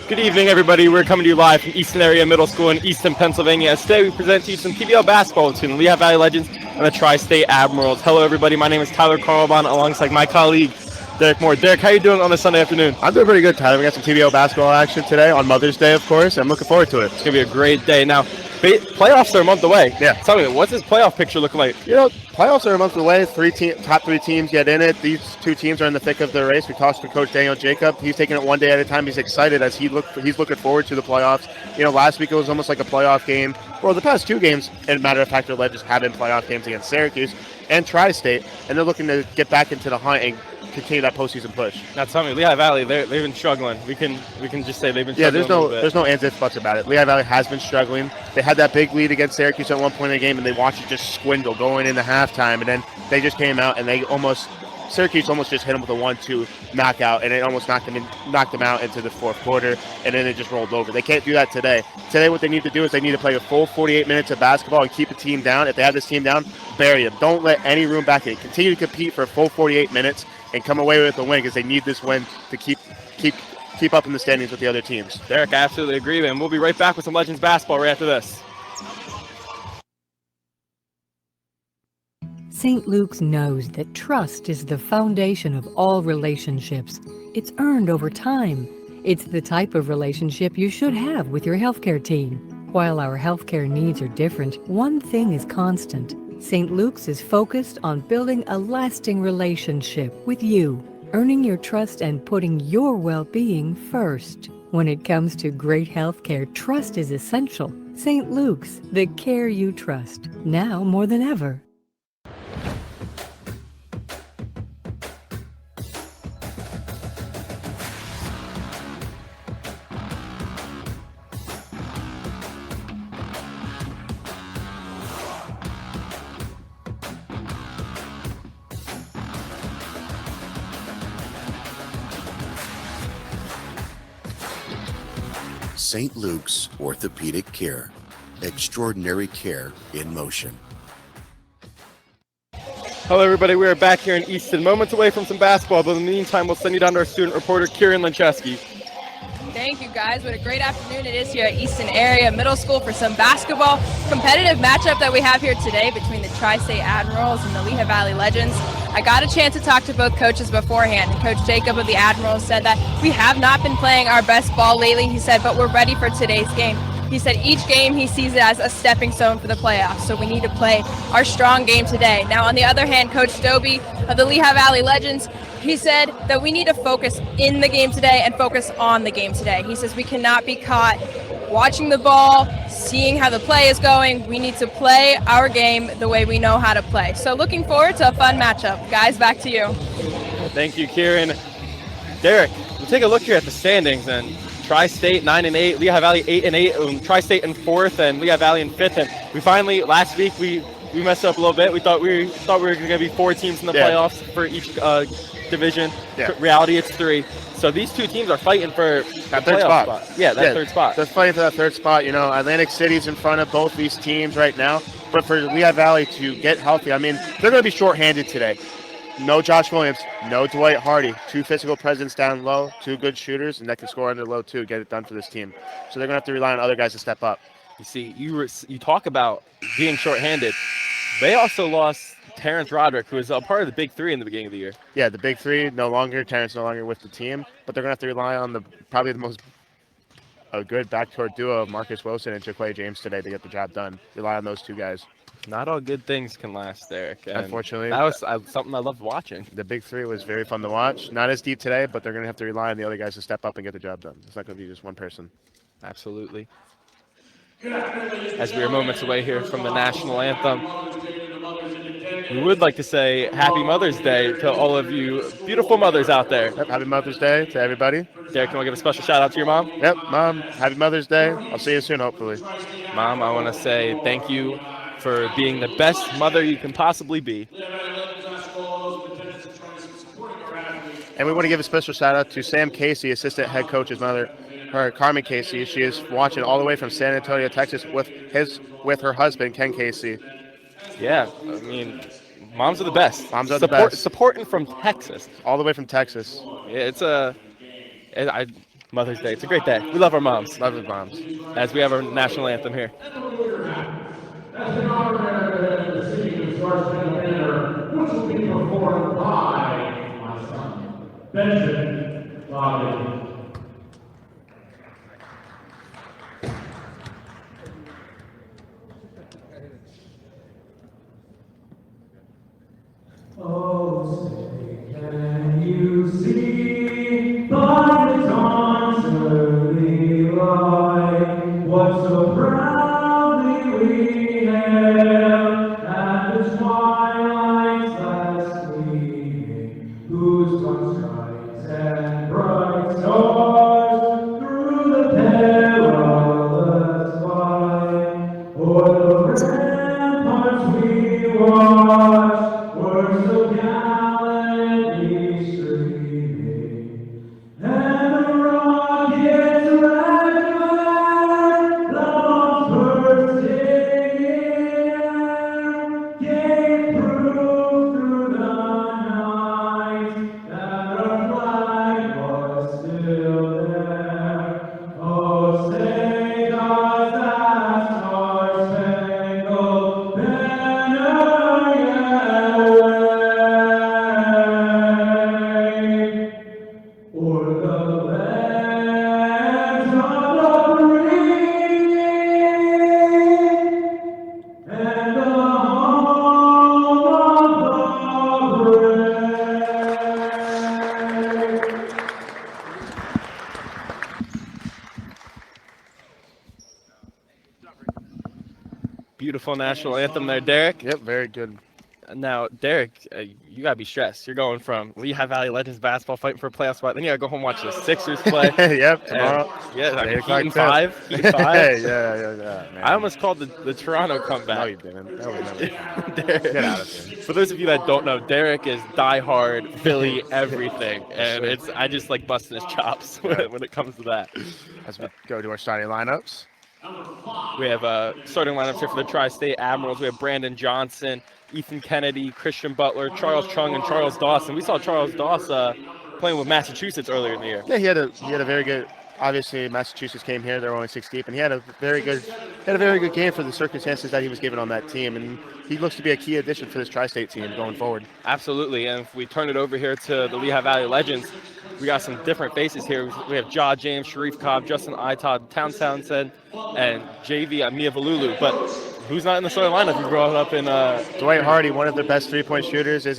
Good evening, everybody. We're coming to you live from Easton Area Middle School in Easton, Pennsylvania. Today, we present to you some PBL basketball between the Lehigh Valley Legends and the Tri-State Admirals. Hello, everybody. My name is Tyler Carlbon, alongside my colleague, Derek Moore. Derek, how are you doing on this Sunday afternoon? I'm doing pretty good, Tyler. We got some TBO basketball action today on Mother's Day, of course. I'm looking forward to it. It's going to be a great day. Now, playoffs are a month away. Yeah. Tell me, what's this playoff picture looking like? Playoffs are a month away. Top three teams get in it. These two teams are in the thick of the race. We talked to Coach Daniel Jacob. He's taking it one day at a time. He's excited as he's looking forward to the playoffs. Last week it was almost like a playoff game. Well, the past two games, as a matter of fact, the Legends have been playoff games against Syracuse and Tri-State, and they're looking to get back into the hunt and continue that postseason push. Now tell me, Lehigh Valley, they've been struggling. We can just say they've been struggling. Yeah, there's no ands, ifs, buts about it. Lehigh Valley has been struggling. They had that big lead against Syracuse at one point in the game, and they watched it just swindle going into halftime, and then they just came out and Syracuse almost just hit them with a 1-2 knockout, and it almost knocked them out into the fourth quarter, and then it just rolled over. They can't do that today. Today what they need to do is they need to play a full 48 minutes of basketball and keep the team down. If they have this team down, bury them. Don't let any room back in. Continue to compete for a full 48 minutes and come away with a win, because they need this win to keep up in the standings with the other teams. Derek, I absolutely agree, man. We'll be right back with some Legends basketball right after this. St. Luke's knows that trust is the foundation of all relationships. It's earned over time. It's the type of relationship you should have with your healthcare team. While our healthcare needs are different, one thing is constant. St. Luke's is focused on building a lasting relationship with you, earning your trust and putting your well-being first. When it comes to great healthcare, trust is essential. St. Luke's, the care you trust, now more than ever. St. Luke's Orthopedic Care. Extraordinary care in motion. Hello, everybody. We are back here in Easton, moments away from some basketball, but in the meantime, we'll send you down to our student reporter, Kieran Lincheski. Thank you, guys. What a great afternoon it is here at Easton Area Middle School for some basketball competitive matchup that we have here today between the Tri-State Admirals and the Lehigh Valley Legends. I got a chance to talk to both coaches beforehand. Coach Jacob of the Admirals said that we have not been playing our best ball lately. He said, but we're ready for today's game. He said each game he sees it as a stepping stone for the playoffs, so we need to play our strong game today. Now, on the other hand, Coach Doby of the Lehigh Valley Legends, he said that we need to focus in the game today and focus on the game today. He says we cannot be caught watching the ball, seeing how the play is going. We need to play our game the way we know how to play. So looking forward to a fun matchup. Guys, back to you. Thank you, Kieran. Derek, we'll take a look here at the standings, and Tri-State 9-8, Lehigh Valley 8-8, Tri-State in 4th, and Lehigh Valley in 5th. And we finally, last week, we messed up a little bit. We thought we were going to be 4 teams in the playoffs for each division. Yeah. Reality, it's 3. So these two teams are fighting for that third spot. Yeah, third spot. They're fighting for that third spot. Atlantic City's in front of both these teams right now. But for Lehigh Valley to get healthy, they're going to be shorthanded today. No Josh Williams, no Dwight Hardy. 2 physical presence down low, 2 good shooters, and that can score under low too, get it done for this team. So they're going to have to rely on other guys to step up. You see, you talk about being shorthanded. They also lost Terrence Roderick, who was a part of the Big 3 in the beginning of the year. Yeah, the Big 3 no longer. Terrence no longer with the team, but they're going to have to rely on probably the most good backcourt duo of Marcus Wilson and Jaquay James today to get the job done. Rely on those two guys. Not all good things can last, Derek. And unfortunately, that was something I loved watching. The Big 3 was very fun to watch. Not as deep today, but they're going to have to rely on the other guys to step up and get the job done. It's not going to be just one person. Absolutely. As we are moments away here from the national anthem, we would like to say Happy Mother's Day to all of you beautiful mothers out there. Yep, Happy Mother's Day to everybody. Derek, can we give a special shout out to your mom? Yep, Mom, Happy Mother's Day. I'll see you soon, hopefully. Mom, I want to say thank you for being the best mother you can possibly be. And we want to give a special shout out to Sam Casey, assistant head coach's mother, Carmen Casey. She is watching all the way from San Antonio, Texas, with her husband, Ken Casey. Yeah, I mean, moms are the best. Moms are the best. Supporting from Texas. All the way from Texas. Yeah, Mother's Day. It's a great day. We love our moms. Love his moms. As we have our national anthem here. As an honor to receive the Star Spangled Banner, which will be performed by my son, Benjamin Bobby. Oh, say, can you see by the dawn's early light what so proudly we hailed at the twilight's last gleaming, whose sunshines and bright stars through the perilous fight o'er the ramparts we watched. Were so gallantly streaming, and the rockets red the bombs bursting in gave proof through the night that our flag was still there. Oh, say does that star-spangled banner yet or the lands of the free and the home of the brave. Beautiful national anthem there, Derek. Yep, very good. Now, Derek, you gotta be stressed. You're going from Lehigh Valley Legends basketball fighting for a playoff spot. Then you gotta go home and watch the Sixers play. Yep, tomorrow. Yeah, like 8 o'clock Heat tip. 5. Heat 5. yeah, man. I almost called the Toronto comeback. No, you didn't. That was never. Derek, Get out of here. For those of you that don't know, Derek is diehard Philly everything, and I just like busting his chops when it comes to that. As we go to our starting lineups. We have starting lineups here for the Tri-State Admirals. We have Brandon Johnson, Ethan Kennedy, Christian Butler, Charles Chung, and Charles Dawson. We saw Charles Dawson playing with Massachusetts earlier in the year. Yeah, he had a very good. Obviously, Massachusetts came here; they were only 6 deep, and he had a very good game for the circumstances that he was given on that team. And he looks to be a key addition for this Tri-State team going forward. Absolutely, and if we turn it over here to the Lehigh Valley Legends, we got some different faces here. We have Ja James, Sharif Cobb, Justin Itod, Townsend, and JV Mia Valulu. But who's not in the starting lineup? You brought up in Dwight Hardy, one of their best 3-point shooters, is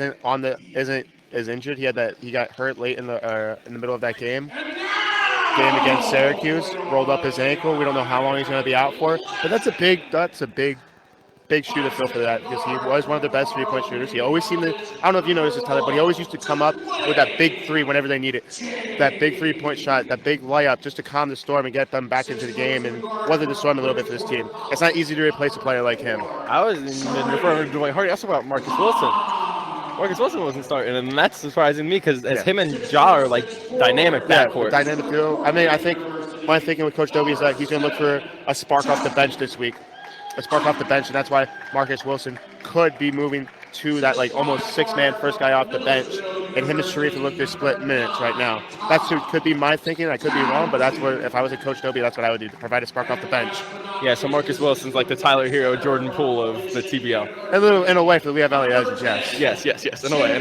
injured. He got hurt late in the middle of that game against Syracuse. Rolled up his ankle. We don't know how long he's going to be out for. But that's a big shoe to fill for that, because he was one of the best 3-point shooters. He always seemed to, I don't know if you noticed this, Tyler, but he always used to come up with that big three whenever they need it. That big 3-point shot, that big layup, just to calm the storm and get them back into the game and weather the storm a little bit for this team. It's not easy to replace a player like him. I was referring to Dwight Hardy. I was talking about Marcus Wilson. Marcus Wilson wasn't starting, and that's surprising me because him and Ja are like dynamic backcourt. Dynamic duo. I mean, I think my thinking with Coach Dobie is that he's going to look for a spark off the bench this week. And that's why Marcus Wilson could be moving to that like almost 6-man first guy off the bench, and him and Sharif look to split minutes right now. Could be my thinking. I could be wrong, but that's what, if I was a Coach Dobie, that's what I would do, to provide a spark off the bench. Yeah, so Marcus Wilson's like the Tyler Hero, Jordan Poole of the TBL. In a way for the Lehigh Valley Legends, yes. Yes. In a way.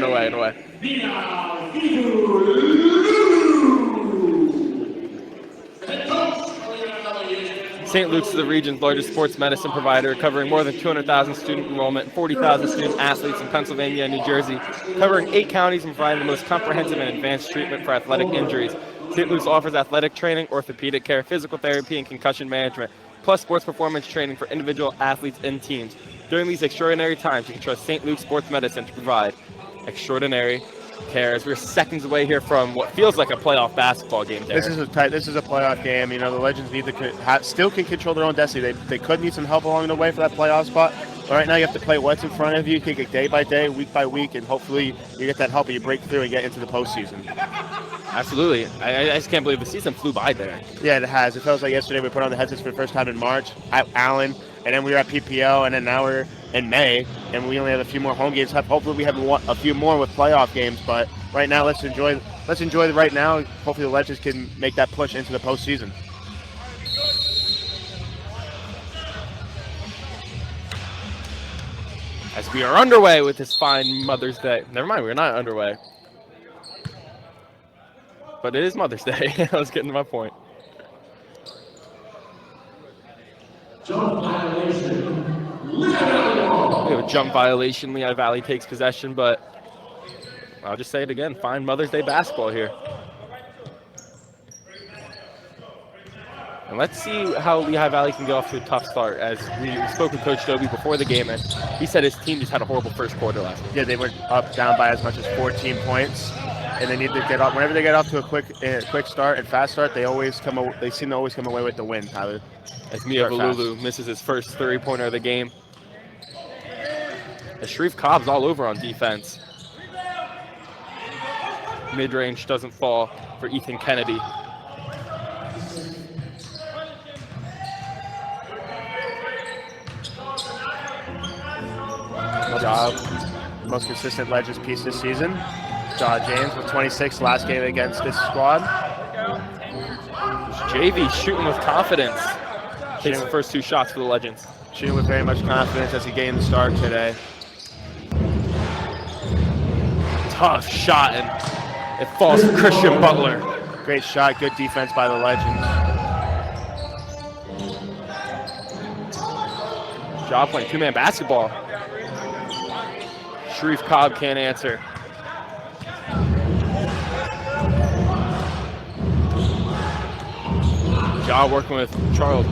St. Luke's is the region's largest sports medicine provider, covering more than 200,000 student enrollment, 40,000 student athletes in Pennsylvania and New Jersey, covering 8 counties and providing the most comprehensive and advanced treatment for athletic injuries. St. Luke's offers athletic training, orthopedic care, physical therapy, and concussion management, plus sports performance training for individual athletes and teams. During these extraordinary times, you can trust St. Luke's Sports Medicine to provide extraordinary care, as we're seconds away here from what feels like a playoff basketball game. Derek. This is a playoff game. You know, the Legends need to still can control their own destiny. They could need some help along the way for that playoff spot. But right now, you have to play what's in front of you, take it day by day, week by week, and hopefully you get that help and you break through and get into the postseason. Absolutely. I just can't believe the season flew by there. Yeah, it has. It feels like yesterday we put on the headsets for the first time in March at Allen, and then we were at PPO, and then now we're in May, and we only have a few more home games. Hopefully we have a few more with playoff games, but right now let's enjoy let's enjoy it right now. Hopefully the Legends can make that push into the postseason. As we are underway with this fine Mother's Day. Never mind, we're not underway. But it is Mother's Day. I was getting to my point. Jump violation. Lehigh Valley. We have a jump violation. Lehigh Valley takes possession, but I'll just say it again. Fine Mother's Day basketball here. And let's see how Lehigh Valley can get off to a tough start. As we spoke with Coach Dobie before the game, and he said his team just had a horrible first quarter last week. Yeah, they went down by as much as 14 points, and they need to get off. Whenever they get off to a quick start and fast start, they seem to always come away with the win, Tyler. As Mia Valulu misses his first 3-pointer of the game. As Sharif Cobb's all over on defense. Mid-range doesn't fall for Ethan Kennedy. Most consistent Legends piece this season. James with 26 last game against this squad. JV shooting with confidence. Takes the first 2 shots for the Legends. Shooting with very much confidence as he gained the start today. Tough shot, and it falls for Christian Butler. Great shot, good defense by the Legends. Ja playing 2-man basketball. Sharif Cobb can't answer. Ja working with Charles,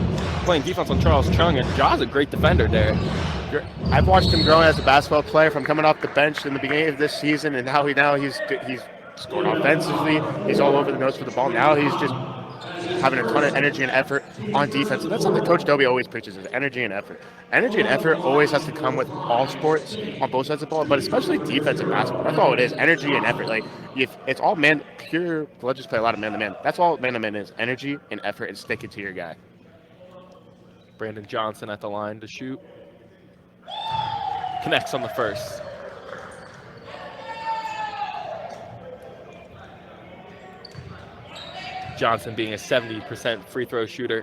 playing defense on Charles Chung, and Ja's a great defender there. I've watched him grow as a basketball player from coming off the bench in the beginning of this season, and now he's scoring offensively. He's all over the nose for the ball. Now he's just having a ton of energy and effort on defense. And that's something Coach Dobie always preaches, is energy and effort. Energy and effort always has to come with all sports on both sides of the ball, but especially defensive basketball. That's all it is, energy and effort. Like, if it's all the Legends play a lot of man-to-man. That's all man-to-man is, energy and effort and sticking to your guy. Brandon Johnson at the line to shoot. Connects on the first. Johnson being a 70% free throw shooter.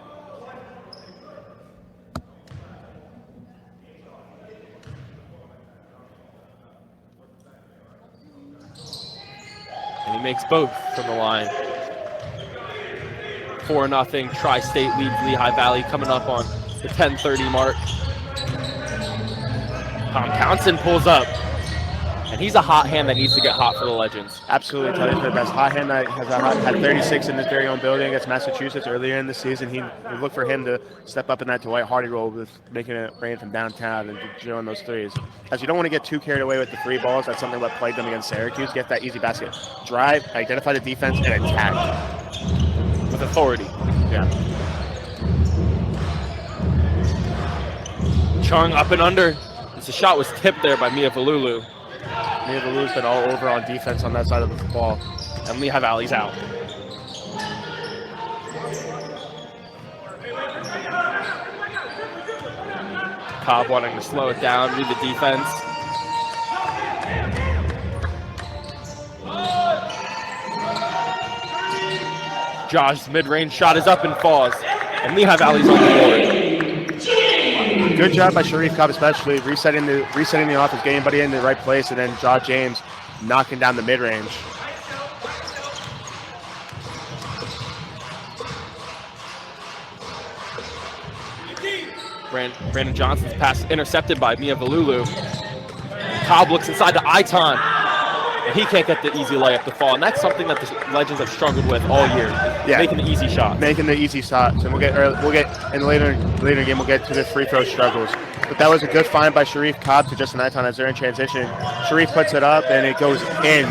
And he makes both from the line. 4-0, Tri-State leads Lehigh Valley coming up on the 10:30 mark. Tom Townsend pulls up. And he's a hot hand that needs to get hot for the Legends. Absolutely, Tyler's the best hot hand that has had 36 in his very own building against Massachusetts earlier in the season. We look for him to step up in that Dwight Hardy role with making it rain from downtown and drilling those threes. As you don't want to get too carried away with the free balls. That's something that plagued them against Syracuse. Get that easy basket. Drive, identify the defense, and attack. With authority. Yeah. Chung up and under. The shot was tipped there by Mia Valulu. Mia Valulu's been all over on defense on that side of the ball. And Lehigh Valley's out. Cobb wanting to slow it down, read the defense. Josh's mid-range shot is up and falls. And Lehigh Valley's on the board. Good job by Sharif Cobb, especially resetting the offense, getting everybody in the right place, and then James knocking down the mid-range. Brandon Johnson's pass intercepted by Mia Valulu. Cobb looks inside the Iton, and he can't get the easy layup to fall. And that's something that the Legends have struggled with all year, making the easy shots. Making the easy shots, and we'll get in the later game. We'll get to the free throw struggles. But that was a good find by Sharif Cobb to Justin Iton as they're in transition. Sharif puts it up, and it goes in.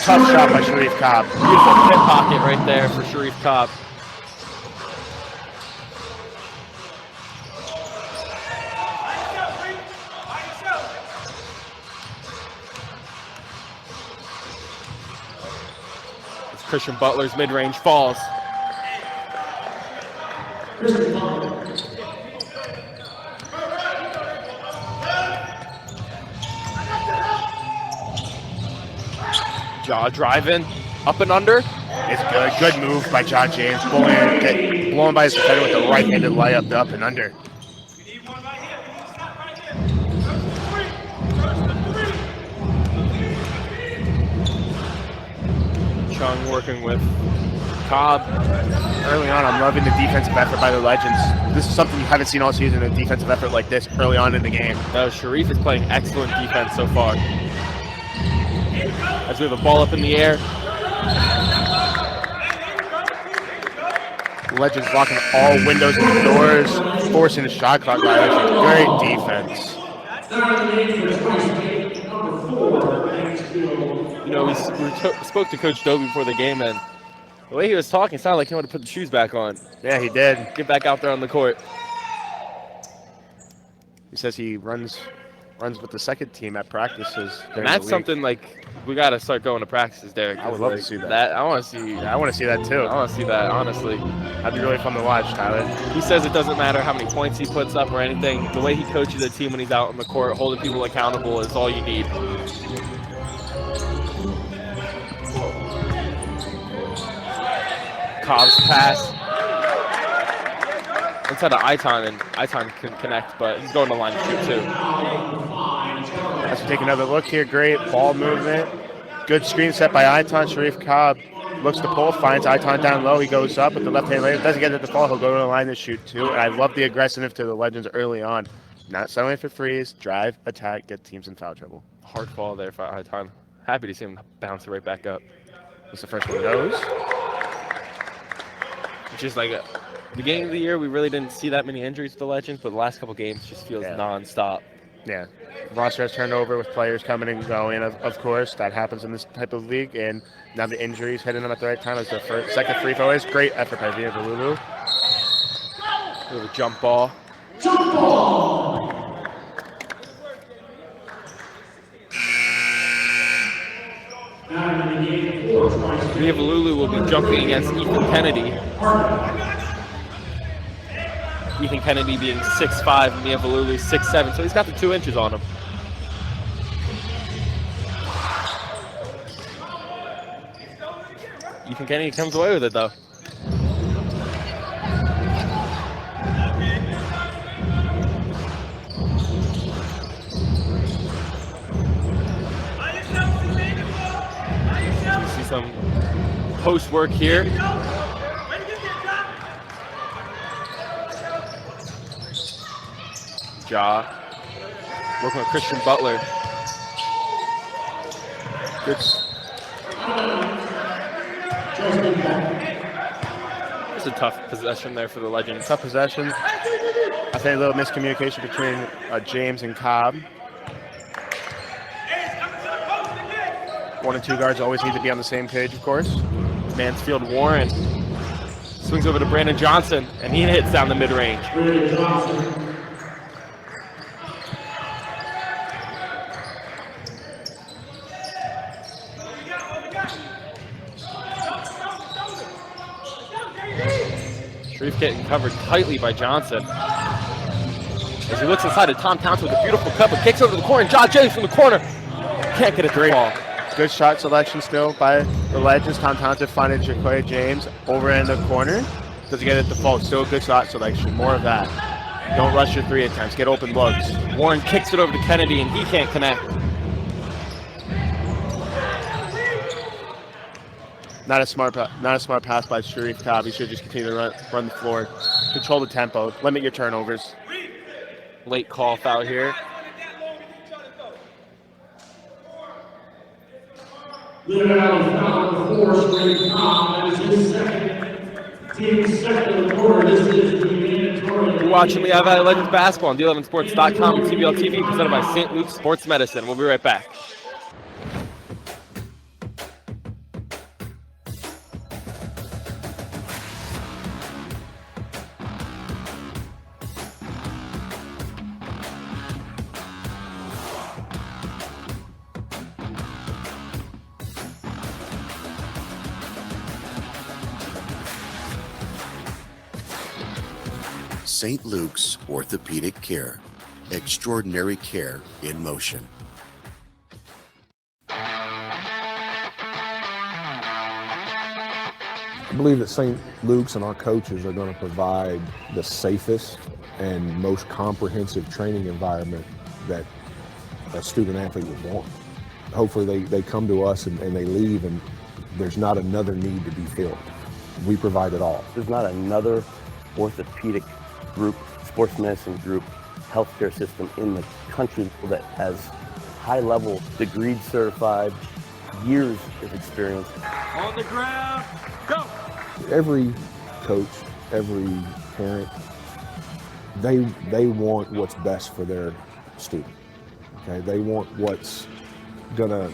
Tough shot by Sharif Cobb. Beautiful hip pocket right there for Sharif Cobb. Christian Butler's mid-range falls. Ja driving, Up and under. It's good. Good move by John James. Blown by his defender with the right-handed layup, the up and under. Chung working with Cobb. Early on, I'm loving the defensive effort by the Legends. This is something you haven't seen all season, a defensive effort like this early on in the game. No, Sharif is playing excellent defense so far. As we have a ball up in the air. Legends blocking all windows and doors, forcing a shot clock violation. Great defense. You know, we spoke to Coach Doby before the game, and the way he was talking sounded like he wanted to put the shoes back on. Yeah, he did. Get back out there on the court. He says he runs with the second team at practices. And that's something like we got to start going to practices, Derek. I would love to see that. I want to see. I want to see that too. I want to see that, honestly. That'd be really fun to watch, Tyler. He says it doesn't matter how many points he puts up or anything. The way he coaches a team when he's out on the court, holding people accountable is all you need. Cobb's pass inside of Iton, and Iton can connect, but he's going to line to shoot too. Let's take another look here. Great ball movement. Good screen set by Iton. Sharif Cobb looks to pull, finds Iton down low. He goes up with the left hand layup. Doesn't get it to fall. He'll go to the line to shoot too. And I love the aggressiveness to the Legends early on. Not settling for freeze, drive, attack, get teams in foul trouble. Hard fall there for Iton. Happy to see him bounce it right back up. That's the first one goes. Just like the beginning of the year, we really didn't see that many injuries to the Legends, but the last couple games just feels non-stop. Yeah. Roster has turned over with players coming and going, of course. That happens in this type of league. And now the injuries hitting them at the right time as the second free throw is. Great effort by Via Valulu. Little jump ball. Jump ball! Via Valulu will be jumping against Ethan Kennedy. Ethan Kennedy being 6'5", and Mia Valulu 6'7", so he's got the 2 inches on him. Ethan Kennedy comes away with it, though. You see some post work here. Ja working with Christian Butler. Good. It's a tough possession there for the Legends. Tough possession. I think a little miscommunication between James and Cobb. 1 and 2 guards always need to be on the same page, of course. Mansfield Warren swings over to Brandon Johnson, and he hits down the mid-range. Sharif getting covered tightly by Johnson. As he looks inside of Tom Townsend with a beautiful cut, but kicks over to the corner, and John James from the corner. Can't get it to fall. Good shot selection still by the Legends. Tom Townsend finding Jaquay James over in the corner. Doesn't get it to fall. Still a good shot selection. More of that. Don't rush your 3 attempts. Get open looks. Warren kicks it over to Kennedy, and he can't connect. Not a smart pass by Sharif Cobb. He should just continue to run the floor. Control the tempo. Limit your turnovers. Late call foul here. Lehigh Valley foul number 4, Sharif Cobb. That is his second. Team second of the quarter. This is the mandatory. You're watching Lehigh Valley Legends basketball on D11sports.com and TBL TV, presented by St. Luke's Sports Medicine. We'll be right back. St. Luke's Orthopedic Care. Extraordinary care in motion. believe that St. Luke's and our coaches are going to provide the safest and most comprehensive training environment that a student athlete would want. Hopefully they come to us and they leave and there's not another need to be filled. We provide it all. There's not another orthopedic group, sports medicine group, healthcare system in the country that has high-level, degreed certified, years of experience. On the ground, go! Every coach, every parent, they want what's best for their student. Okay, they want what's gonna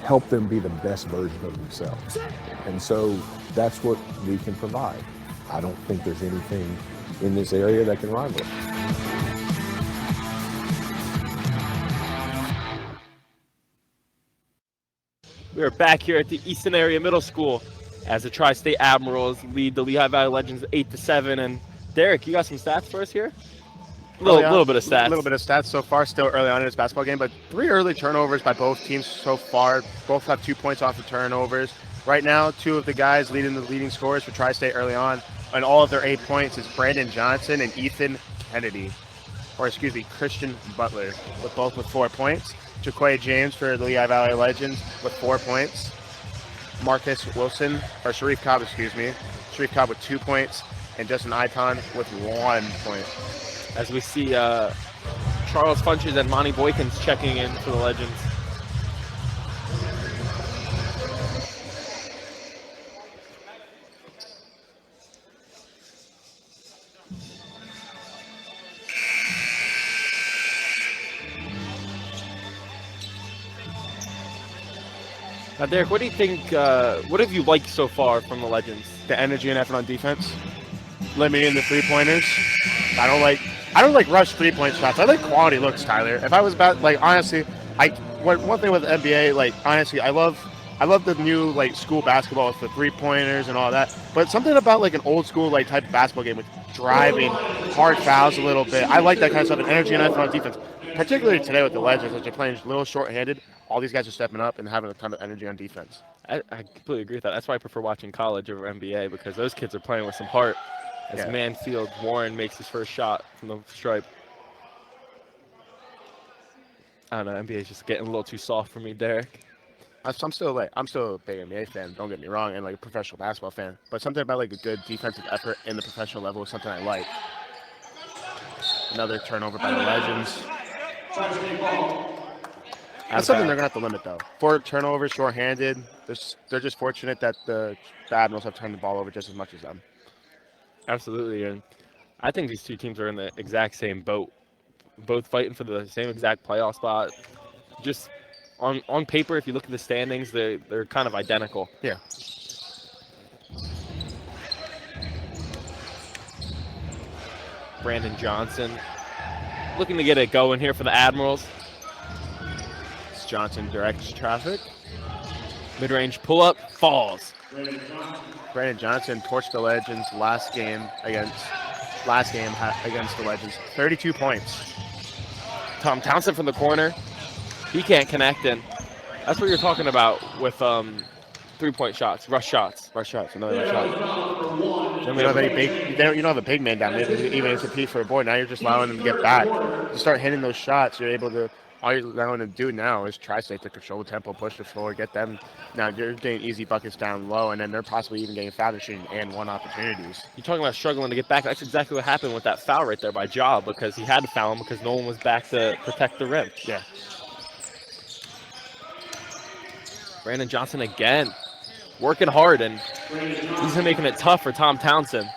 help them be the best version of themselves. And so that's what we can provide. I don't think there's anything in this area that can rival it. We are back here at the Easton Area Middle School as the Tri-State Admirals lead the Lehigh Valley Legends 8-7. And Derek, you got some stats for us here? A little bit of stats. A little bit of stats so far, still early on in this basketball game, but 3 early turnovers by both teams so far. Both have 2 points off of turnovers. Right now, 2 of the guys leading the leading scorers for Tri-State early on, and all of their 8 points is Brandon Johnson and Christian Butler, with both with 4 points. Jaquay James for the Lehigh Valley Legends with 4 points. Sharif Cobb with 2 points, and Justin Iton with 1 point. As we see Charles Funches and Monty Boykins checking in for the Legends. Now, Derek, what do you think, what have you liked so far from the Legends? The energy and effort on defense, limiting the three-pointers. I don't like rush three-point shots. I like quality looks, Tyler. If I was about, honestly, one thing with the NBA, honestly, I love the new, school basketball with the three-pointers and all that. But something about, an old school, type of basketball game with driving, hard fouls a little bit. I like that kind of stuff, and energy and effort on defense. Particularly today with the Legends, as they're playing a little short-handed, all these guys are stepping up and having a ton of energy on defense. I completely agree with that. That's why I prefer watching college over NBA, because those kids are playing with some heart. As Manfield Warren makes his first shot from the stripe. I don't know, NBA is just getting a little too soft for me, Derek. I'm still a big NBA fan, don't get me wrong, and a professional basketball fan. But something about a good defensive effort in the professional level is something I like. Another turnover by the Legends. That's something they're gonna have to limit though. 4 turnovers, short-handed. They're just fortunate that the Admirals have turned the ball over just as much as them. Absolutely, and I think these two teams are in the exact same boat, both fighting for the same exact playoff spot. Just on paper, if you look at the standings, they're kind of identical. Yeah. Brandon Johnson looking to get it going here for the Admirals. Johnson directs traffic. Mid-range pull-up, falls. Brandon Johnson torched the Legends last game against the Legends. 32 points. Tom Townsend from the corner. He can't connect, and that's what you're talking about with three-point shots, rush shots, another shot. You don't have a big man down there, even if it's a P for a boy. Now you're just allowing them to get back. You start hitting those shots, you're able to. All you're going to do now is Tri-State to control the tempo, push the floor, get them. Now you're getting easy buckets down low, and then they're possibly even getting foul shooting and one opportunities. You're talking about struggling to get back. That's exactly what happened with that foul right there by Ja, because he had to foul him because no one was back to protect the rim. Yeah. Brandon Johnson again, working hard, and he's making it tough for Tom Townsend.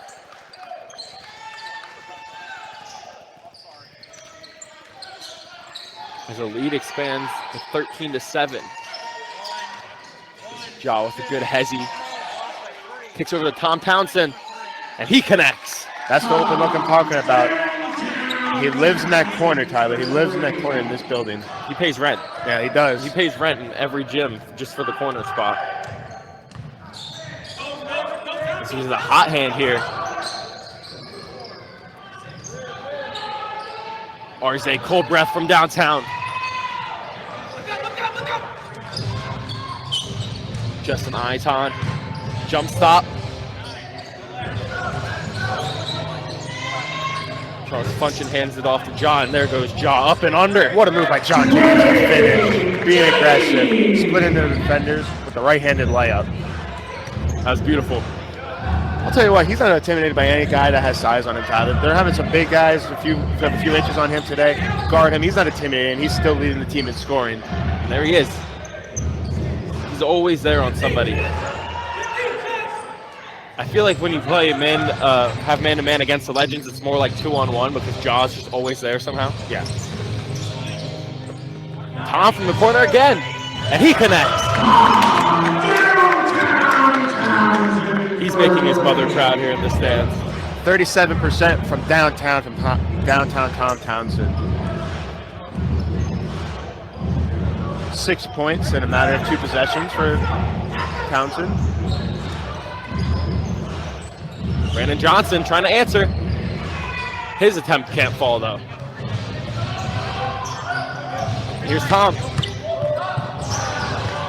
As the lead expands to 13-7. Ja with a good hezzy. Kicks over to Tom Townsend, and he connects. That's the open look I'm talking about. He lives in that corner, Tyler. He lives in that corner in this building. He pays rent. Yeah, he does. He pays rent in every gym just for the corner spot. This is a hot hand here. Arze, cold breath from downtown. Justin Iton, jump stop. Charles Funchen hands it off to John. There goes Jaw up and under. What a move by John James to finish. Being aggressive, splitting the defenders with the right-handed layup. That was beautiful. I'll tell you what, he's not intimidated by any guy that has size on him, Tyler. They're having some big guys, a few inches on him today. Guard him. He's not intimidated, and he's still leading the team in scoring. And there he is. He's always there on somebody. I feel like when you play have man-to-man against the Legends, it's more like 2-on-1 because Jaw's just always there somehow. Yeah. Tom from the corner again, and he connects. He's making his mother proud here in the stands. 37% from downtown Tom Townsend. 6 points in a matter of 2 possessions for Townsend. Brandon Johnson trying to answer. His attempt can't fall though. Here's Tom. I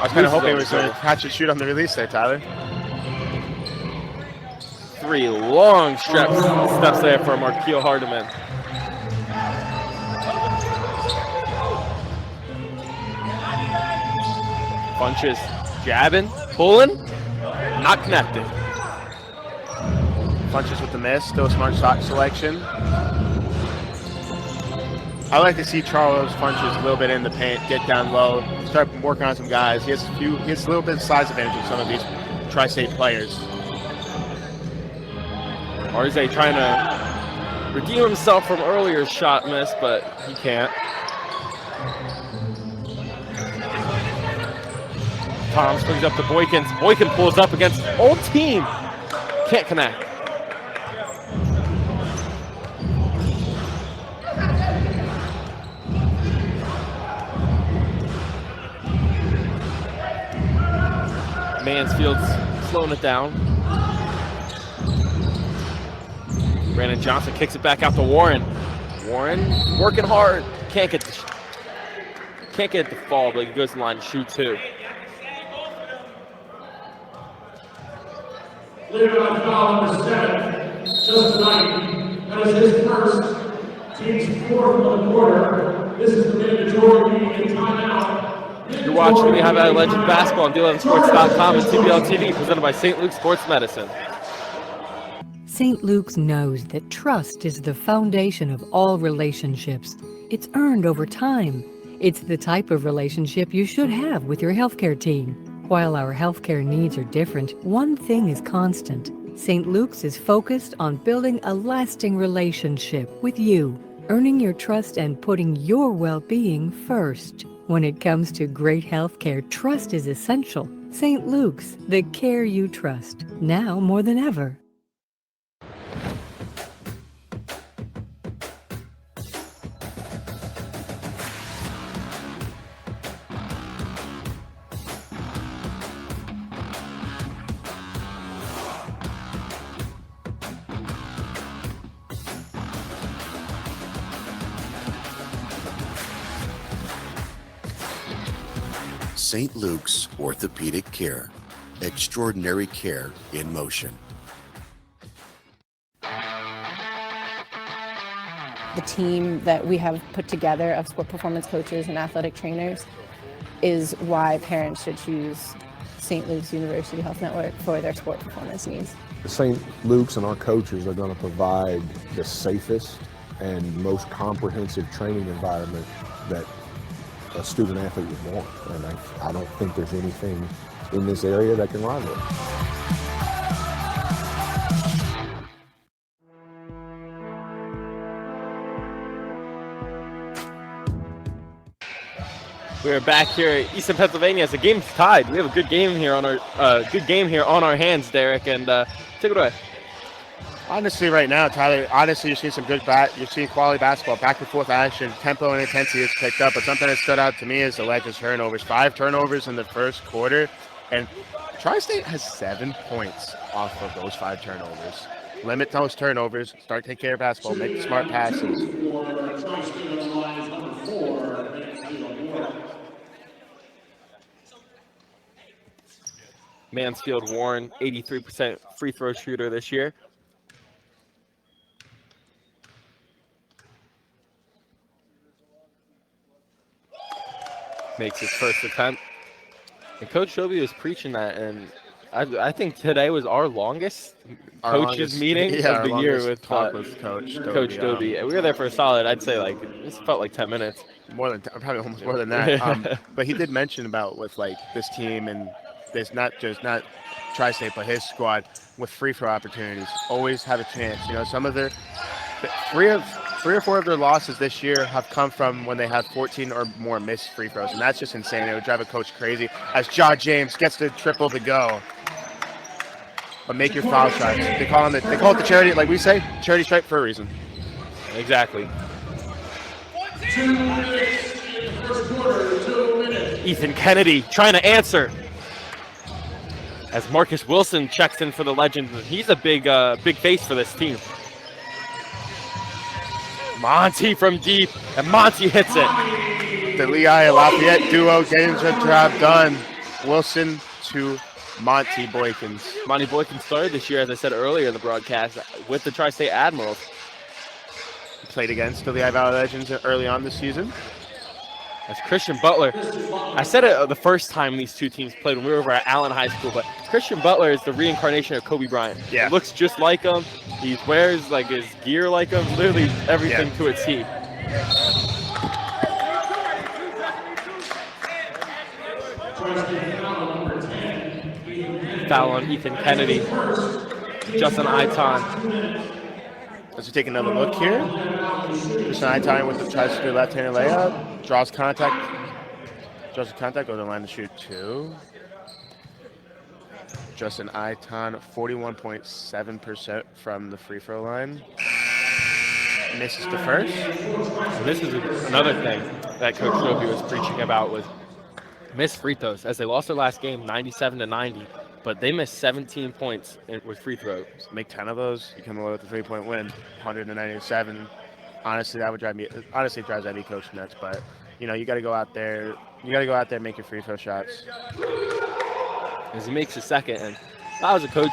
was kind of hoping he was going to catch and shoot on the release there, Tyler. 3 long steps there for Marquil Hardiman. Bunches jabbing, pulling, not connected. Punches with the miss, still a smart shot selection. I like to see Charles Funches a little bit in the paint, get down low, start working on some guys. He has a little bit of size advantage with some of these Tri-State players. Arze trying to redeem himself from earlier shot miss, but he can't. Tom swings up to Boykins. Boykin pulls up against old team. Can't connect. Mansfield's slowing it down. Brandon Johnson kicks it back out to Warren. Warren working hard. Can't get the fall, but he goes in line to shoot 2. Lehigh foul number 7, just tonight. That is his first. Team's 4th of the quarter. This is the mandatory meeting timeout. You're watching Lehigh Valley Legends basketball on D11sports.com and TBL TV, presented by St. Luke's Sports Medicine. St. Luke's knows that trust is the foundation of all relationships. It's earned over time. It's the type of relationship you should have with your healthcare team. While our healthcare needs are different, one thing is constant. St. Luke's is focused on building a lasting relationship with you, earning your trust and putting your well-being first. When it comes to great healthcare, trust is essential. St. Luke's, the care you trust, now more than ever. St. Luke's Orthopedic Care. Extraordinary care in motion. The team that we have put together of sport performance coaches and athletic trainers is why parents should choose St. Luke's University Health Network for their sport performance needs. St. Luke's and our coaches are going to provide the safest and most comprehensive training environment that a student athlete would want, and I don't think there's anything in this area that can rival it. We are back here at Eastern Pennsylvania as the game's tied. We have a good game here on our hands, Derek, and take it away. Honestly, right now, Tyler, you're seeing some you're seeing quality basketball, back and forth action, tempo and intensity is picked up, but something that stood out to me is the Legends turnovers. 5 turnovers in the first quarter, and Tri-State has 7 points off of those 5 turnovers. Limit those turnovers, start taking care of basketball, make smart passes. Mansfield Warren, 83% free throw shooter this year. makes his first attempt. And Coach Dobie was preaching that, and I think today was our longest coaches meeting of the year with Coach Dobie. And we were there for a solid, I'd say, like, this felt like 10 minutes. Probably almost more than that. But he did mention about with like this team and this not Tri-State, but his squad with free throw opportunities. Always have a chance. You know, some of their three or four of their losses this year have come from when they had 14 or more missed free throws, and that's just insane. It would drive a coach crazy. As Ja James gets the triple to go, but make your foul shots. They call it the charity, like we say, charity stripe for a reason. Exactly. 2 minutes in the first quarter, 2 minutes. Ethan Kennedy trying to answer. As Marcus Wilson checks in for the Legends, he's a big face for this team. Monty from deep, and Monty hits it. The Lehigh Lafayette duo getting the job done. Wilson to Monty Boykins. Monty Boykins started this year, as I said earlier in the broadcast, with the Tri-State Admirals. Played against the Lehigh Valley Legends early on this season. As Christian Butler, I said it the first time these two teams played when we were over at Allen High School, but Christian Butler is the reincarnation of Kobe Bryant. Yeah. He looks just like him. He wears like his gear like him, literally everything to a T. Foul on Ethan Kennedy. Justin Iton. As we take another look here, Justin Iton with the tries to do left-handed layup, draws contact, goes to the line to shoot 2. Justin Iton, 41.7% from the free throw line. Misses the first. And this is another thing that Coach Dobie was preaching about was missed free throws. As they lost their last game, 97-90, but they missed 17 points with free throws. Make 10 of those, you come away with a 3-point win, 197. Honestly, that would drive me. Honestly, it drives any coach nuts. But you know, you got to go out there. You got to go out there and make your free throw shots. As he makes his second, and if I was a coach,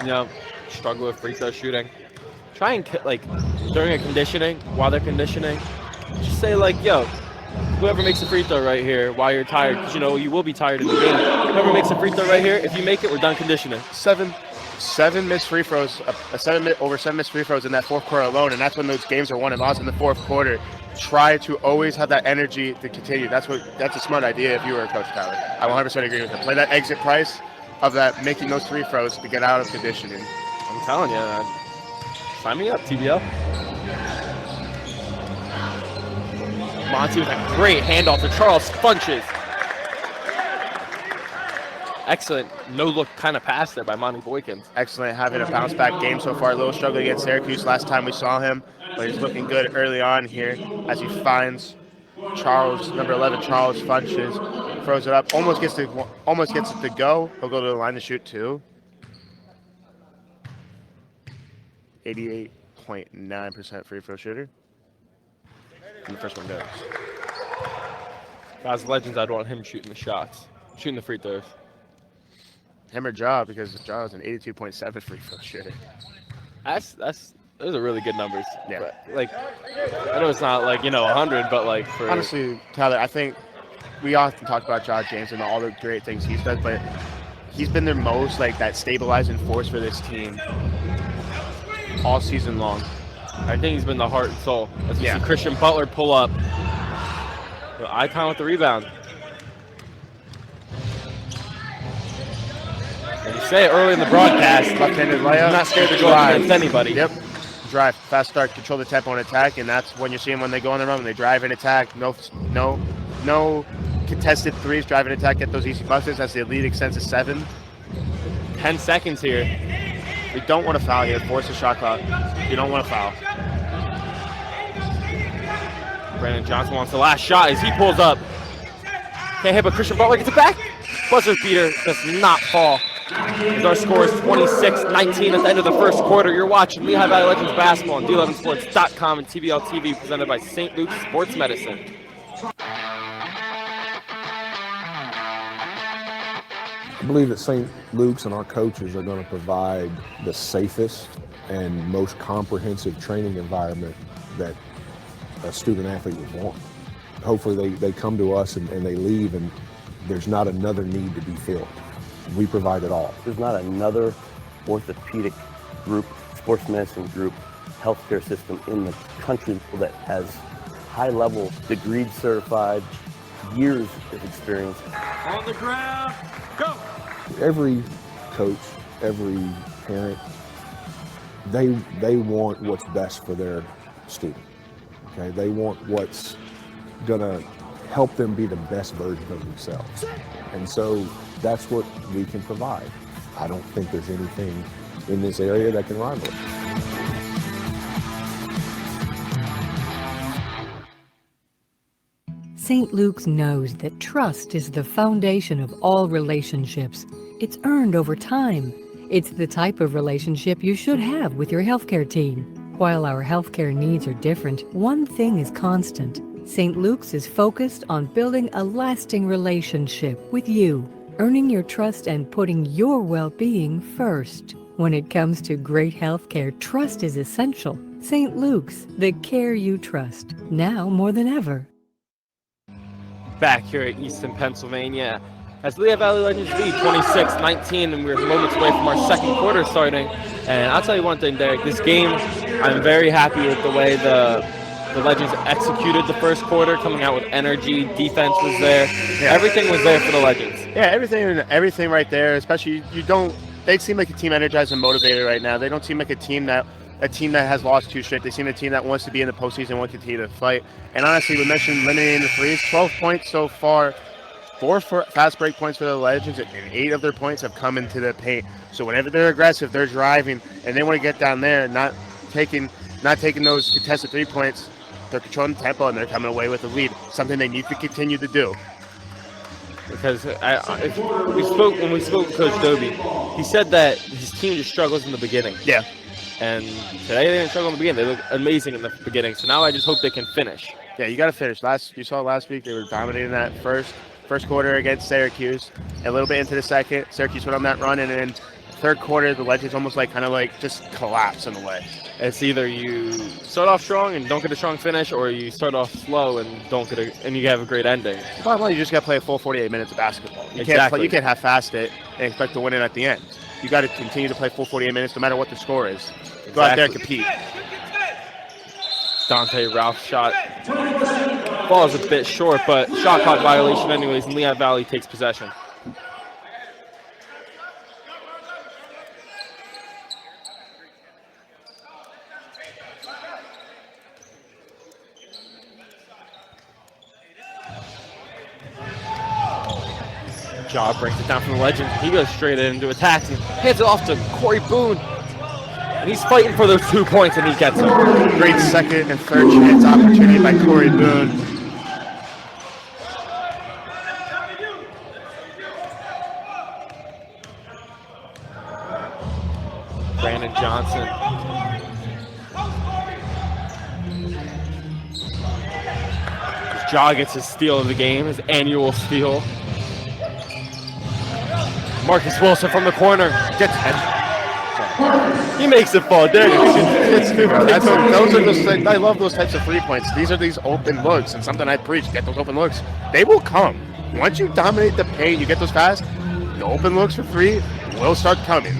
you know, struggle with free throw shooting, try and like during a conditioning, while they're conditioning, just say like, yo, whoever makes a free throw right here while you're tired, because you know you will be tired in the game. Whoever makes a free throw right here, if you make it, we're done conditioning. Seven missed free throws, over 7 missed free throws in that fourth quarter alone, and that's when those games are won and lost in the fourth quarter. Try to always have that energy to continue. That's a smart idea if you were a coach, Tyler. I 100% agree with him. Play that exit price of that making those free throws to get out of conditioning. I'm telling you, sign me up, TBL. Monty with a great handoff to Charles Funches. Excellent no-look kind of pass there by Monty Boykins. Excellent, having a bounce-back game so far. A little struggle against Syracuse last time we saw him, but he's looking good early on here as he finds number 11, Charles Funches. Throws it up, almost gets it to go. He'll go to the line to shoot 2. 88.9% free throw shooter. And the first one goes. Guys, Legends, I'd want him shooting the shots, shooting the free throws. Him or Ja, because Ja is an 82.7 free throw shooter. Those are really good numbers. Yeah. But, like, I know it's not like 100, but like for honestly, Tyler, I think we often talk about Ja James and all the great things he's done, but he's been their most like that stabilizing force for this team all season long. I think he's been the heart and soul. As we see Christian Butler pull up. Icon with the rebound. And you say it early in the broadcast, left-handed layup. I'm not scared to go up against anybody. Yep. Drive, fast start, control the tempo and attack, and that's when you're seeing when they go on the run, when they drive and attack. No contested threes, drive and attack, get those easy buckets. That's the lead extends to 7. 10 seconds here. We don't want to foul here. Force a shot clock. You don't want to foul. Brandon Johnson wants the last shot as he pulls up. Can't hit, but Christian Butler gets it back. Buzzer beater does not fall. As our score is 26-19 at the end of the first quarter. You're watching Lehigh Valley Legends basketball on D11sports.com and TBL TV, presented by St. Luke's Sports Medicine. I believe that St. Luke's and our coaches are going to provide the safest and most comprehensive training environment that a student athlete would want. hopefully they come to us and they leave and there's not another need to be filled. We provide it all. There's not another orthopedic group, sports medicine group, healthcare system in the country that has high-level, degreed certified, years of experience. On the ground, go! Every coach, every parent, they want what's best for their student. Okay, they want what's gonna help them be the best version of themselves. And so that's what we can provide. I don't think there's anything in this area that can rival it. St. Luke's knows that trust is the foundation of all relationships. It's earned over time. It's the type of relationship you should have with your healthcare team. While our healthcare needs are different, one thing is constant. St. Luke's is focused on building a lasting relationship with you, earning your trust and putting your well-being first. When it comes to great healthcare, trust is essential. St. Luke's, the care you trust, now more than ever. Back here at Easton, Pennsylvania, as Lehigh Valley Legends lead 26-19, and we're moments away from our second quarter starting. And I'll tell you one thing, Derek, this game, I'm very happy with the way the Legends executed the first quarter, coming out with energy, defense was there. Yeah. Everything was there for the Legends. Yeah, everything right there, especially they seem like a team energized and motivated right now. They don't seem like a team that has lost too straight. They seem a team that wants to be in the postseason and want to continue to fight. And honestly, we mentioned limiting the threes. 12 points so far, 4 fast break points for the Legends, and 8 of their points have come into the paint. So whenever they're aggressive, they're driving, and they want to get down there, not taking those contested 3 points. They're controlling the tempo, and they're coming away with the lead, something they need to continue to do. Because when we spoke with Coach Dobie, he said that his team just struggles in the beginning. Yeah. And today they didn't struggle in the beginning. They look amazing in the beginning. So now I just hope they can finish. Yeah, you got to finish. You saw last week they were dominating that first quarter against Syracuse. A little bit into the second, Syracuse went on that run, and then third quarter the Legends almost just collapse in a way. It's either you start off strong and don't get a strong finish, or you start off slow and you have a great ending. Bottom line, you just got to play a full 48 minutes of basketball. You Exactly. can't half-fast it and expect to win it at the end. You got to continue to play full 48 minutes no matter what the score is. Go out there and compete. Dante Ralph's shot falls a bit short, but shot clock violation anyways, and Lehigh Valley takes possession. Jaw brings it down from the Legends. He goes straight into attacks and hands it off to Corey Boone. And he's fighting for those 2 points, and he gets them. Great second and third chance opportunity by Corey Boone. Brandon Johnson. His Jaw gets his steal of the game, his annual steal. Marcus Wilson from the corner gets it. He makes it fall. There I love those types of 3 points. These are these open looks, and something I preach, get those open looks. They will come. Once you dominate the paint, you get those fast, the open looks for 3 will start coming.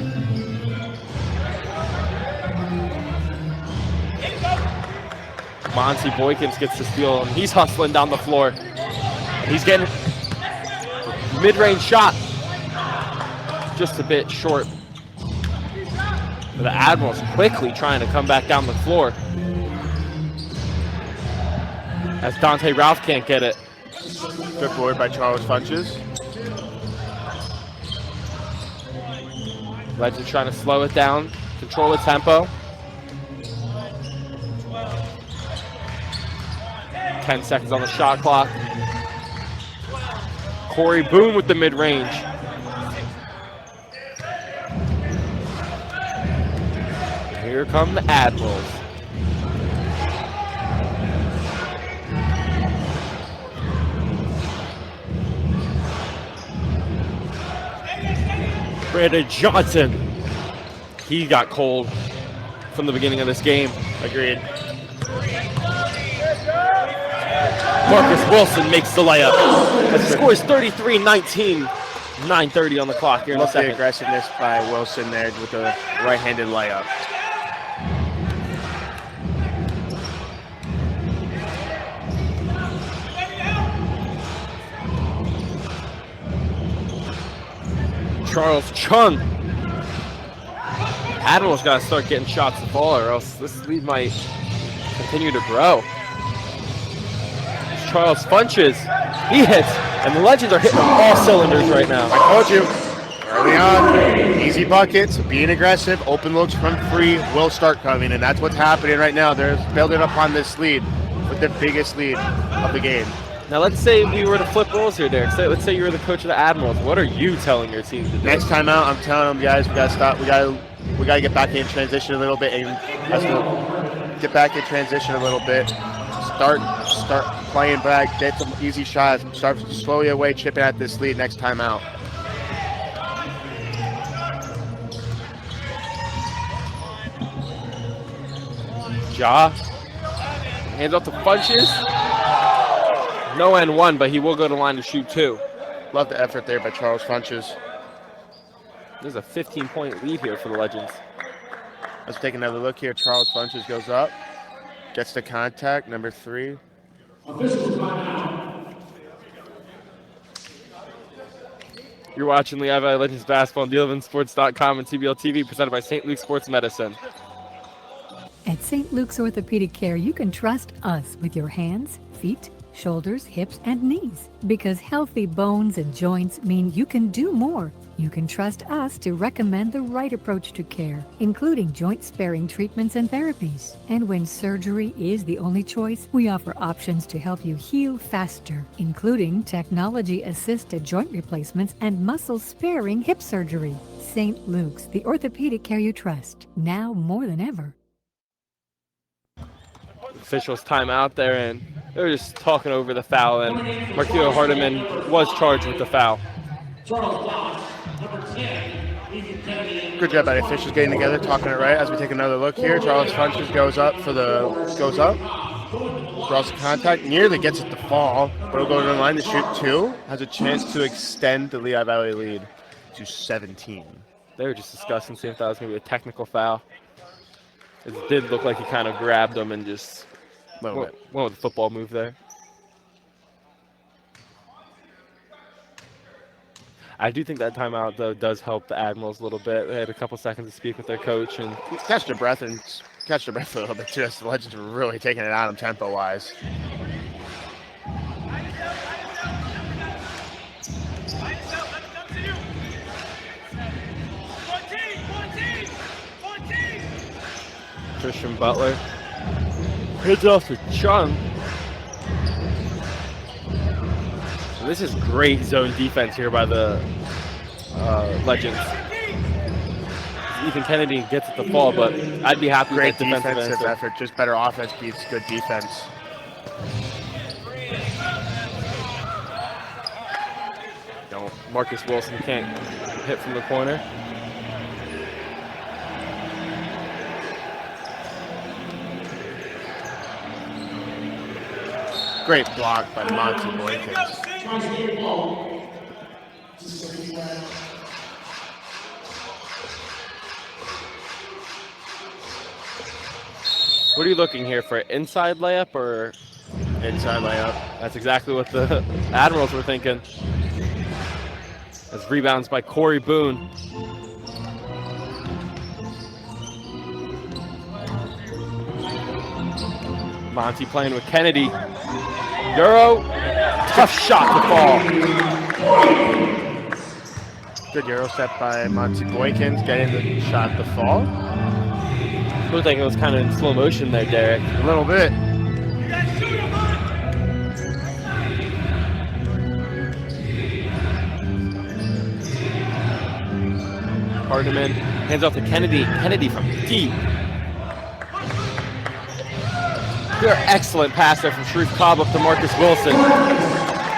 Monty Boykins gets the steal, and he's hustling down the floor. He's getting mid-range shot. Just a bit short. The Admirals quickly trying to come back down the floor. As Dante Ralph can't get it. Good board by Charles Funches. Legends trying to slow it down, control the tempo. 10 seconds on the shot clock. Corey Boone with the mid-range. Here come the Admirals. Brandon Johnson. He got cold from the beginning of this game. Agreed. Marcus Wilson makes the layup. The score is 33-19. 9:30 on the clock here in the Love the second. aggressiveness by Wilson there with the right-handed layup. Charles Chung. Admirals got to start getting shots to fall, or else this lead might continue to grow. Charles Funches. He hits, and the Legends are hitting on all cylinders right now. I told you, early on, easy buckets, being aggressive, open looks from free will start coming, and that's what's happening right now. They're building up on this lead with the biggest lead of the game. Now let's say we were to flip roles here, Derek. Let's say you were the coach of the Admirals. What are you telling your team to do? Next time out, I'm telling them, guys, we gotta stop. We gotta get back in transition a little bit, and get back in transition a little bit. Start playing back, get some easy shots, start slowly away, chipping at this lead next time out. Ja hands off to Funches. No N1, but he will go to line to shoot 2. Love the effort there by Charles Funches. There's a 15-point lead here for the Legends. Let's take another look here. Charles Funches goes up, gets the contact, number 3. You're watching Lehigh Valley Legends basketball on DealEvanSports.com and TBL TV, presented by St. Luke's Sports Medicine. At St. Luke's Orthopedic Care, you can trust us with your hands, feet, shoulders, hips, and knees. Because healthy bones and joints mean you can do more. You can trust us to recommend the right approach to care, including joint-sparing treatments and therapies. And when surgery is the only choice, we offer options to help you heal faster, including technology-assisted joint replacements and muscle-sparing hip surgery. St. Luke's, the orthopedic care you trust, now more than ever. Officials time out there, and they were just talking over the foul, and Marquio Hardiman was charged with the foul. Good job by the officials getting together, talking it right. As we take another look here, Charles Funches goes up, draws the contact, nearly gets it to fall, but will go to the line to shoot 2. Has a chance to extend the Lehigh Valley lead to 17. They were just discussing, seeing if that was going to be a technical foul. It did look like he kind of grabbed him and just went with the football move there. I do think that timeout, though, does help the Admirals a little bit. They had a couple seconds to speak with their coach and catch their breath a little bit too. The Legends were really taking it out of them tempo-wise. Christian Butler heads off to Chung. And this is great zone defense here by the Legends. Ethan Kennedy gets it to fall, but I'd be happy with that defensive effort. Just better offense beats good defense. No, Marcus Wilson can't hit from the corner. Great block by Monty Boykins. What are you looking here for? Inside layup or inside layup? That's exactly what the Admirals were thinking. As rebounds by Corey Boone. Monty playing with Kennedy. Euro, tough shot to fall. Good Euro step by Monty Boykins, getting the shot to fall. Looked like it was kind of in slow motion there, Derek. A little bit. Hardiman hands off to Kennedy. Kennedy from deep. Good, excellent pass there from Sharif Cobb up to Marcus Wilson.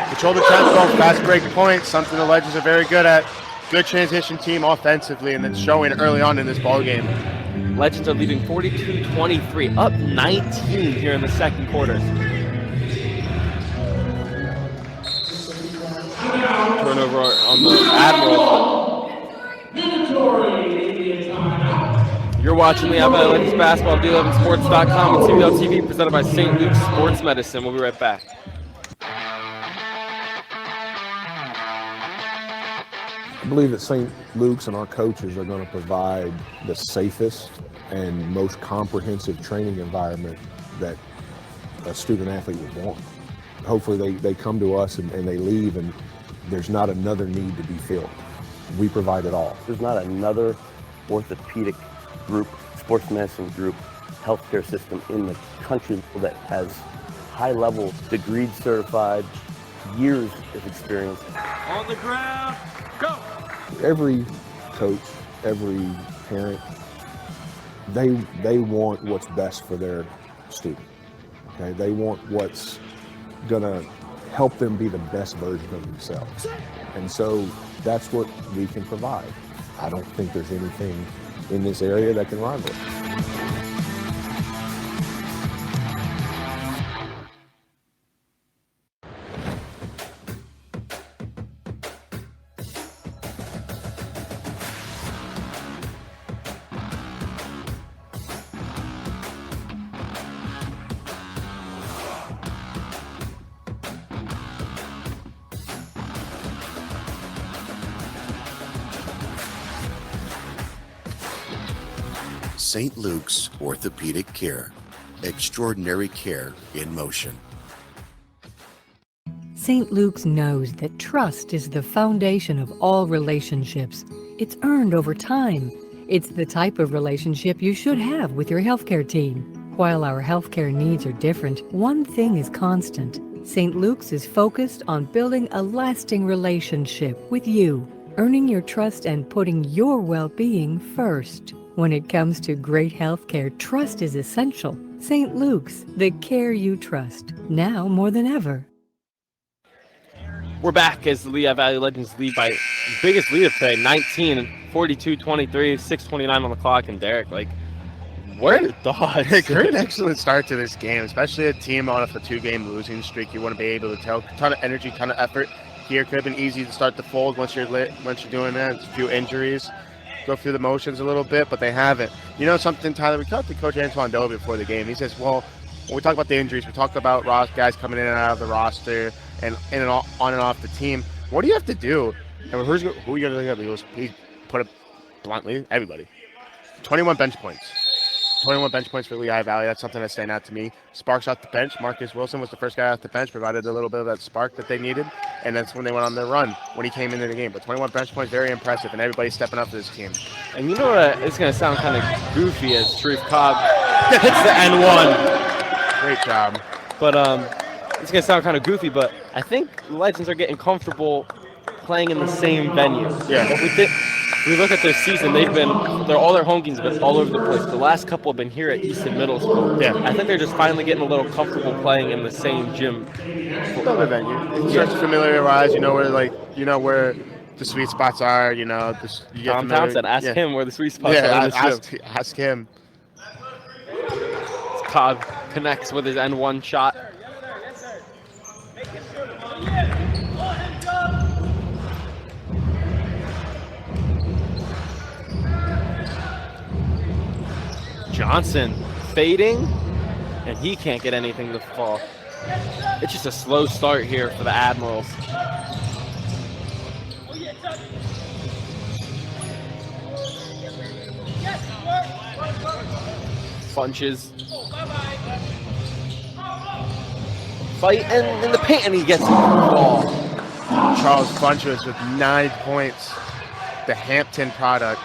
Control the tempo, fast break points, something the Legends are very good at. Good transition team offensively, and it's showing early on in this ball game. Legends are leading 42-23, up 19 here in the second quarter. going over on the Admirals. You're watching Lehigh Valley Legends basketball on D11sports.com and CBL TV, presented by St. Luke's Sports Medicine. We'll be right back. I believe that St. Luke's and our coaches are going to provide the safest and most comprehensive training environment that a student athlete would want. Hopefully they come to us and they leave and there's not another need to be filled. We provide it all. There's not another orthopedic group, sports medicine group, healthcare system in the country that has high-level, degreed certified, years of experience. On the ground, go! Every coach, every parent, they want what's best for their student. Okay? They want what's gonna help them be the best version of themselves. And so that's what we can provide. I don't think there's anything in this area that can rival it. St. Luke's Orthopedic Care. Extraordinary care in motion. St. Luke's knows that trust is the foundation of all relationships. It's earned over time. It's the type of relationship you should have with your healthcare team. While our healthcare needs are different, one thing is constant. St. Luke's is focused on building a lasting relationship with you, earning your trust and putting your well-being first. When it comes to great healthcare, trust is essential. St. Luke's, the care you trust, now more than ever. We're back as the Lehigh Valley Legends lead by biggest lead of today, 19, 42-23, 6:29 on the clock. And Derek, what are your thoughts? Great, excellent start to this game, especially a team on a 2-game losing streak. You want to be able to tell, ton of energy, ton of effort. Here could have been easy to start to fold once you're doing that. It's a few injuries. Go through the motions a little bit, but they haven't. You know something, Tyler? We talked to Coach Antoine Doe before the game. He says, well, when we talk about the injuries, we talk about guys coming in and out of the roster and on and off the team. What do you have to do? And who are you going to look at? He put it bluntly, everybody. 21 bench points. 21 bench points for Lehigh Valley. That's something that's staying out to me. Sparks off the bench. Marcus Wilson was the first guy off the bench, provided a little bit of that spark that they needed, and that's when they went on their run when he came into the game. But 21 bench points, very impressive, and everybody's stepping up for this team. And you know what? It's going to sound kind of goofy as Sharif Cobb hits the N1. Great job. But it's going to sound kind of goofy, but I think the Legends are getting comfortable playing in the same venue. Yeah. If we look at their season, all their home games have been all over the place. The last couple have been here at Easton Middle School. Yeah. I think they're just finally getting a little comfortable playing in the same gym. Another venue. You start to familiarize, you know where the sweet spots are, you get Tom Townsend, ask him where the sweet spots are in this gym. Ask him. Cobb connects with his N1 shot. Johnson fading, and he can't get anything to fall. It's just a slow start here for the Admirals. Funches. Fight in the paint, and he gets the ball. Charles Funches with 9 points. The Hampton product.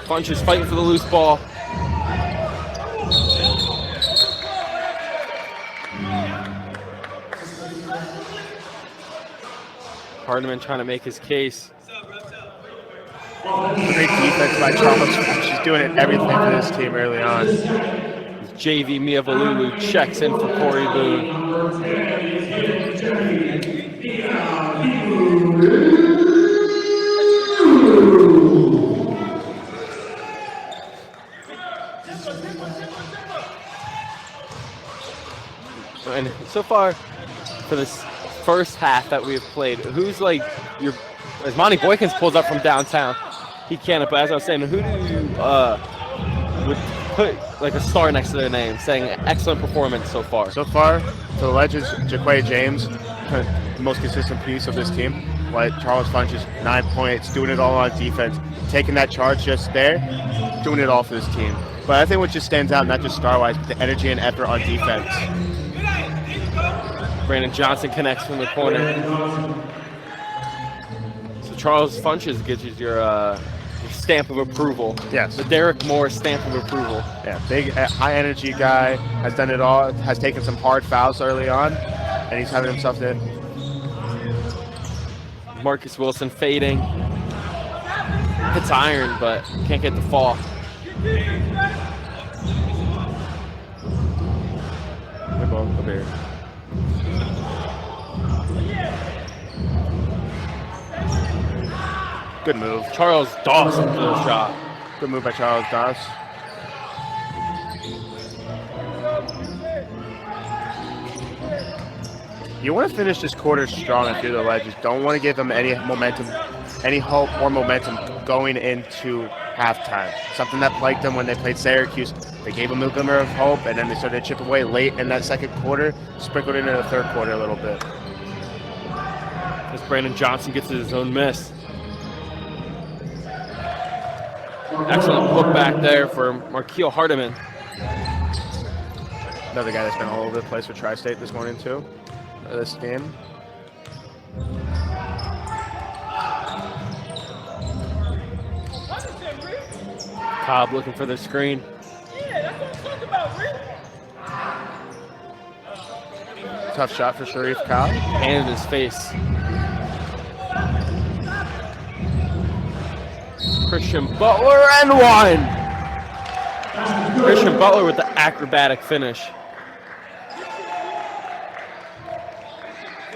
Funches fighting for the loose ball. Hardiman trying to make his case. Great defense by Charles. She's doing everything for this team early on. JV Miavalulu checks in for Corey Boone. And so far, for this first half that we've played, who's like your, as Monty Boykins pulls up from downtown, he can't, but as I was saying, who do you would put like a star next to their name, saying excellent performance so far? So far, for the Legends, Jaquay James, the most consistent piece of this team. Like Charles Funch is 9 points, doing it all on defense, taking that charge just there, doing it all for this team. But I think what just stands out, not just star-wise, but the energy and effort on defense. Brandon Johnson connects from the corner. So Charles Funches gives you your stamp of approval. Yes. The Derek Moore stamp of approval. Yeah, big, high energy guy, has done it all, has taken some hard fouls early on, and he's having himself in. Marcus Wilson fading. Hits iron, but can't get the fall. They're both up here. Good move. Charles Dawson for the shot. Good move by Charles Doss. You want to finish this quarter strong if you're the Legends. Don't want to give them any momentum, any hope or momentum going into halftime. Something that plagued them when they played Syracuse. They gave them a glimmer of hope, and then they started to chip away late in that second quarter, sprinkled into the third quarter a little bit. As Brandon Johnson gets his own miss. Excellent put back there for Markeel Hardiman. Another guy that's been all over the place for Tri-State this morning too, this game. Cobb looking for the screen. Tough shot for Sharif Cobb. Hand in his face. Christian Butler and one. Christian Butler with the acrobatic finish.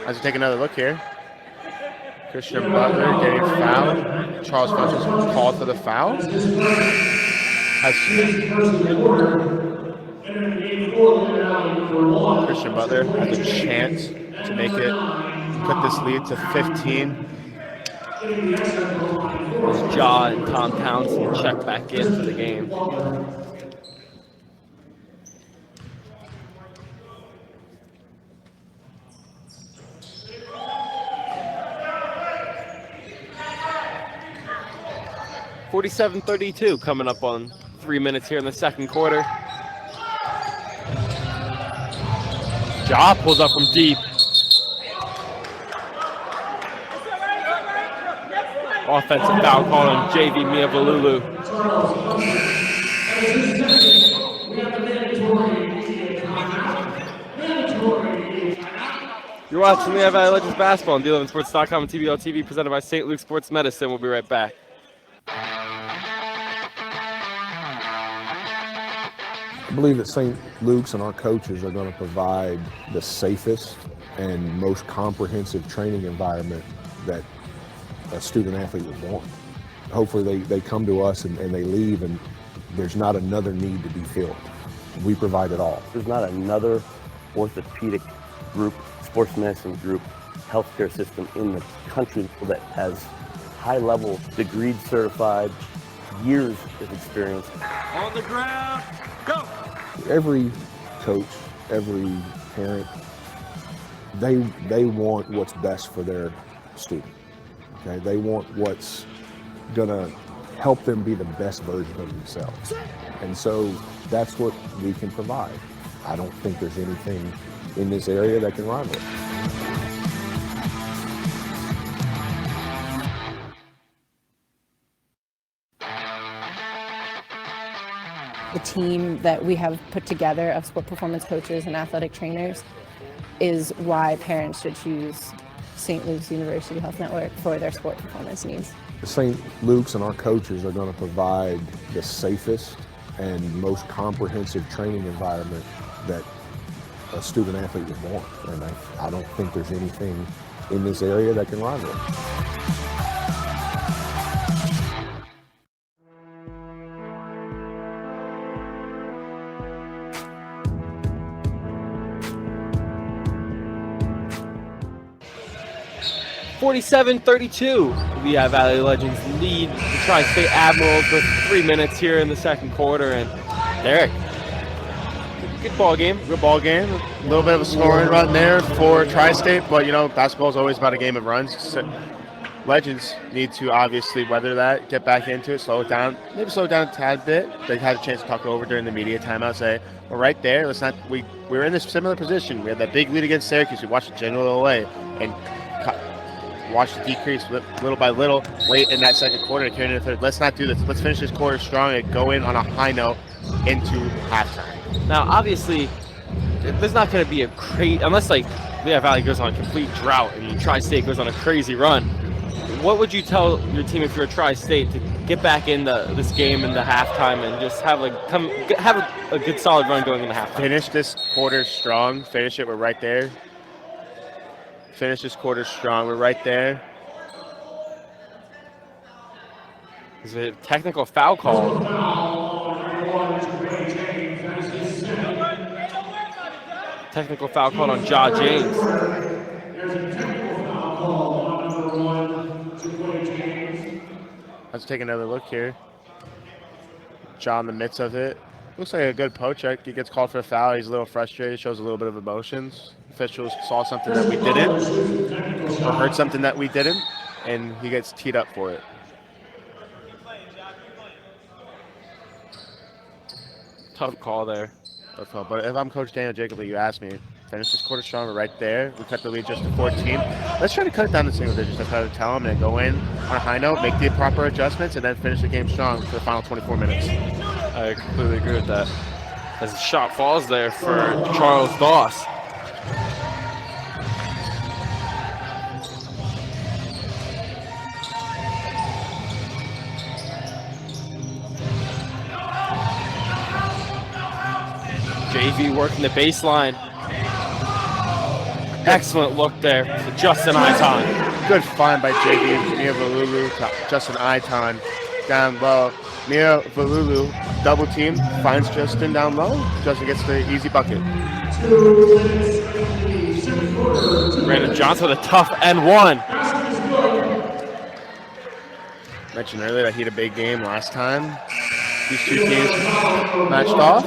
As we take another look here, Christian Butler getting fouled. Charles Funch is called for the foul. Christian Butler has a chance to make it, put this lead to 15. As Jaw and Tom Townsend check back into the game. (47-32) coming up on 3 minutes here in the second quarter. Jaw pulls up from deep. Offensive foul call on JV Miavalulu. You're watching Lehigh Valley Legends basketball on D11Sports.com and TBL TV, presented by St. Luke Sports Medicine. We'll be right back. I believe that St. Luke's and our coaches are going to provide the safest and most comprehensive training environment that a student athlete would want. Hopefully they come to us and they leave and there's not another need to be filled. We provide it all. There's not another orthopedic group, sports medicine group, healthcare system in the country that has high-level, degreed certified, years of experience. On the ground, go! Every coach, every parent, they want what's best for their student. Okay, they want what's gonna help them be the best version of themselves. And so that's what we can provide. I don't think there's anything in this area that can rival it. The team that we have put together of sport performance coaches and athletic trainers is why parents should choose St. Luke's University Health Network for their sport performance needs. St. Luke's and our coaches are going to provide the safest and most comprehensive training environment that a student athlete would want. And I don't think there's anything in this area that can rival it. 47-32. Lehigh Valley Legends lead the Tri-State Admirals with 3 minutes here in the second quarter. And Derek, good ball game. Good ball game. A little bit of a scoring run there for Tri-State, but you know, basketball is always about a game of runs. So Legends need to obviously weather that, get back into it, slow it down, maybe slow it down a tad bit. They had a chance to talk over during the media timeout, say, we're right there. Let's not. We're in this similar position. We had that big lead against Syracuse. We watched it general away and watched it decrease little by little late in that second quarter to carry into the third. Let's not do this. Let's finish this quarter strong and go in on a high note into halftime. Now, obviously, there's not going to be a unless like Lehigh Valley goes on a complete drought and Tri-State goes on a crazy run. What would you tell your team if you're a Tri-State to get back in this game in the halftime and just have a good solid run going into halftime? Finish this quarter strong. Finish it. We're right there. Finish this quarter strong. We're right there. Is it a technical foul call? Technical foul called on Ja James. Let's take another look here. Ja in the midst of it. Looks like a good poke check. He gets called for a foul. He's a little frustrated. Shows a little bit of emotions. Officials saw something that we didn't, or heard something that we didn't, and he gets teed up for it. Tough call there. Tough call. But if I'm Coach Daniel Jacob, you ask me, finish this quarter stronger right there. We cut the lead just to 14. Let's try to cut it down to single digits. That's how to tell them and go in on a high note, make the proper adjustments, and then finish the game strong for the final 24 minutes. I completely agree with that. As the shot falls there for Charles Doss. JV working the baseline. Excellent look there to Justin Iton. Good find by JV Mia Valulu to Justin Iton down low. Mia Valulu double team, finds Justin down low. Justin gets the easy bucket. Brandon Johnson with a tough N1. Mentioned earlier that he had a big game last time. These two teams matched off.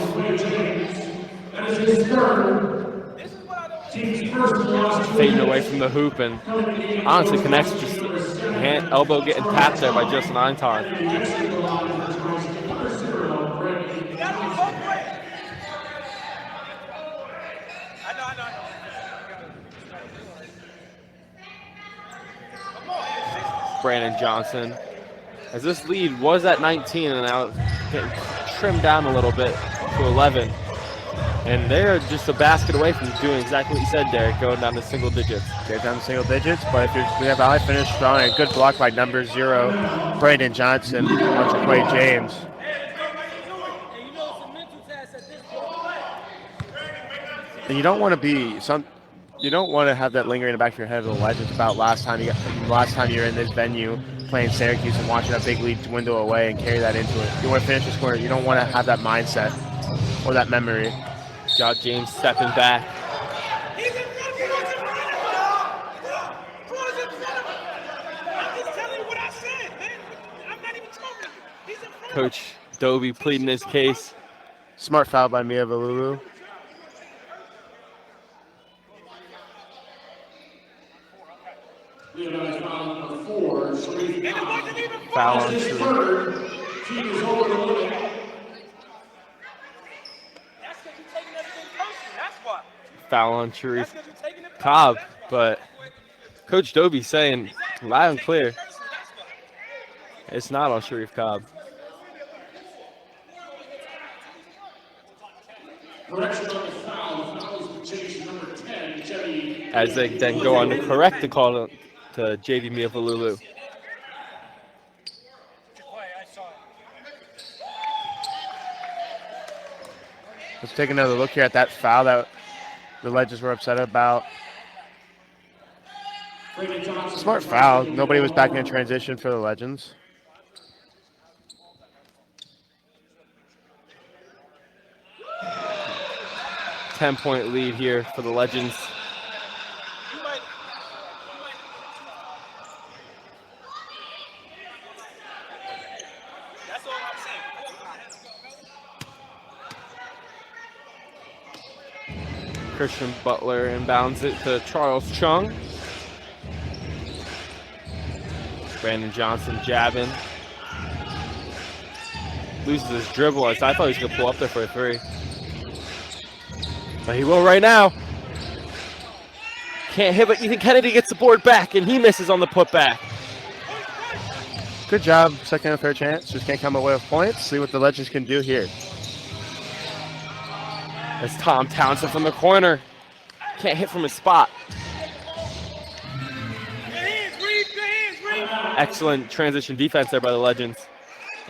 Fading away from the hoop and honestly connects, just elbow getting tapped there by Justin Eintarn. Brandon Johnson, as this lead was at 19 and now getting trimmed down a little bit to 11. And they're just a basket away from doing exactly what you said, Derek, going down to single digits. Get down to single digits, but if we have Valley finish strong, a good block by number 0, Brandon Johnson on Jaquay James. And you don't want to have that lingering in the back of your head of the Legends about last time you're in this venue playing Syracuse and watching that big lead dwindle away and carry that into it. You want to finish this quarter. You don't want to have that mindset or that memory. Ja James stepping back. Coach Dobie pleading his case. Smart foul by Mia Valulu. Foul on Sharif. Foul on Sharif Cobb, but Coach Dobie saying loud and clear it's not on Sharif Cobb. As they then go on to correct the call to JV Miafalulu. Let's take another look here at that foul that the Legends were upset about. Smart foul. Nobody was backing in transition for the Legends. .10-point lead here for the Legends. Christian Butler inbounds it to Charles Chung. Brandon Johnson jabbing. Loses his dribble. I thought he was going to pull up there for a three. But he will right now. Can't hit, but Ethan Kennedy gets the board back, and he misses on the putback. Good job, second and third chance. Just can't come away with points. See what the Legends can do here. As Tom Townsend from the corner. Can't hit from his spot. Excellent transition defense there by the Legends.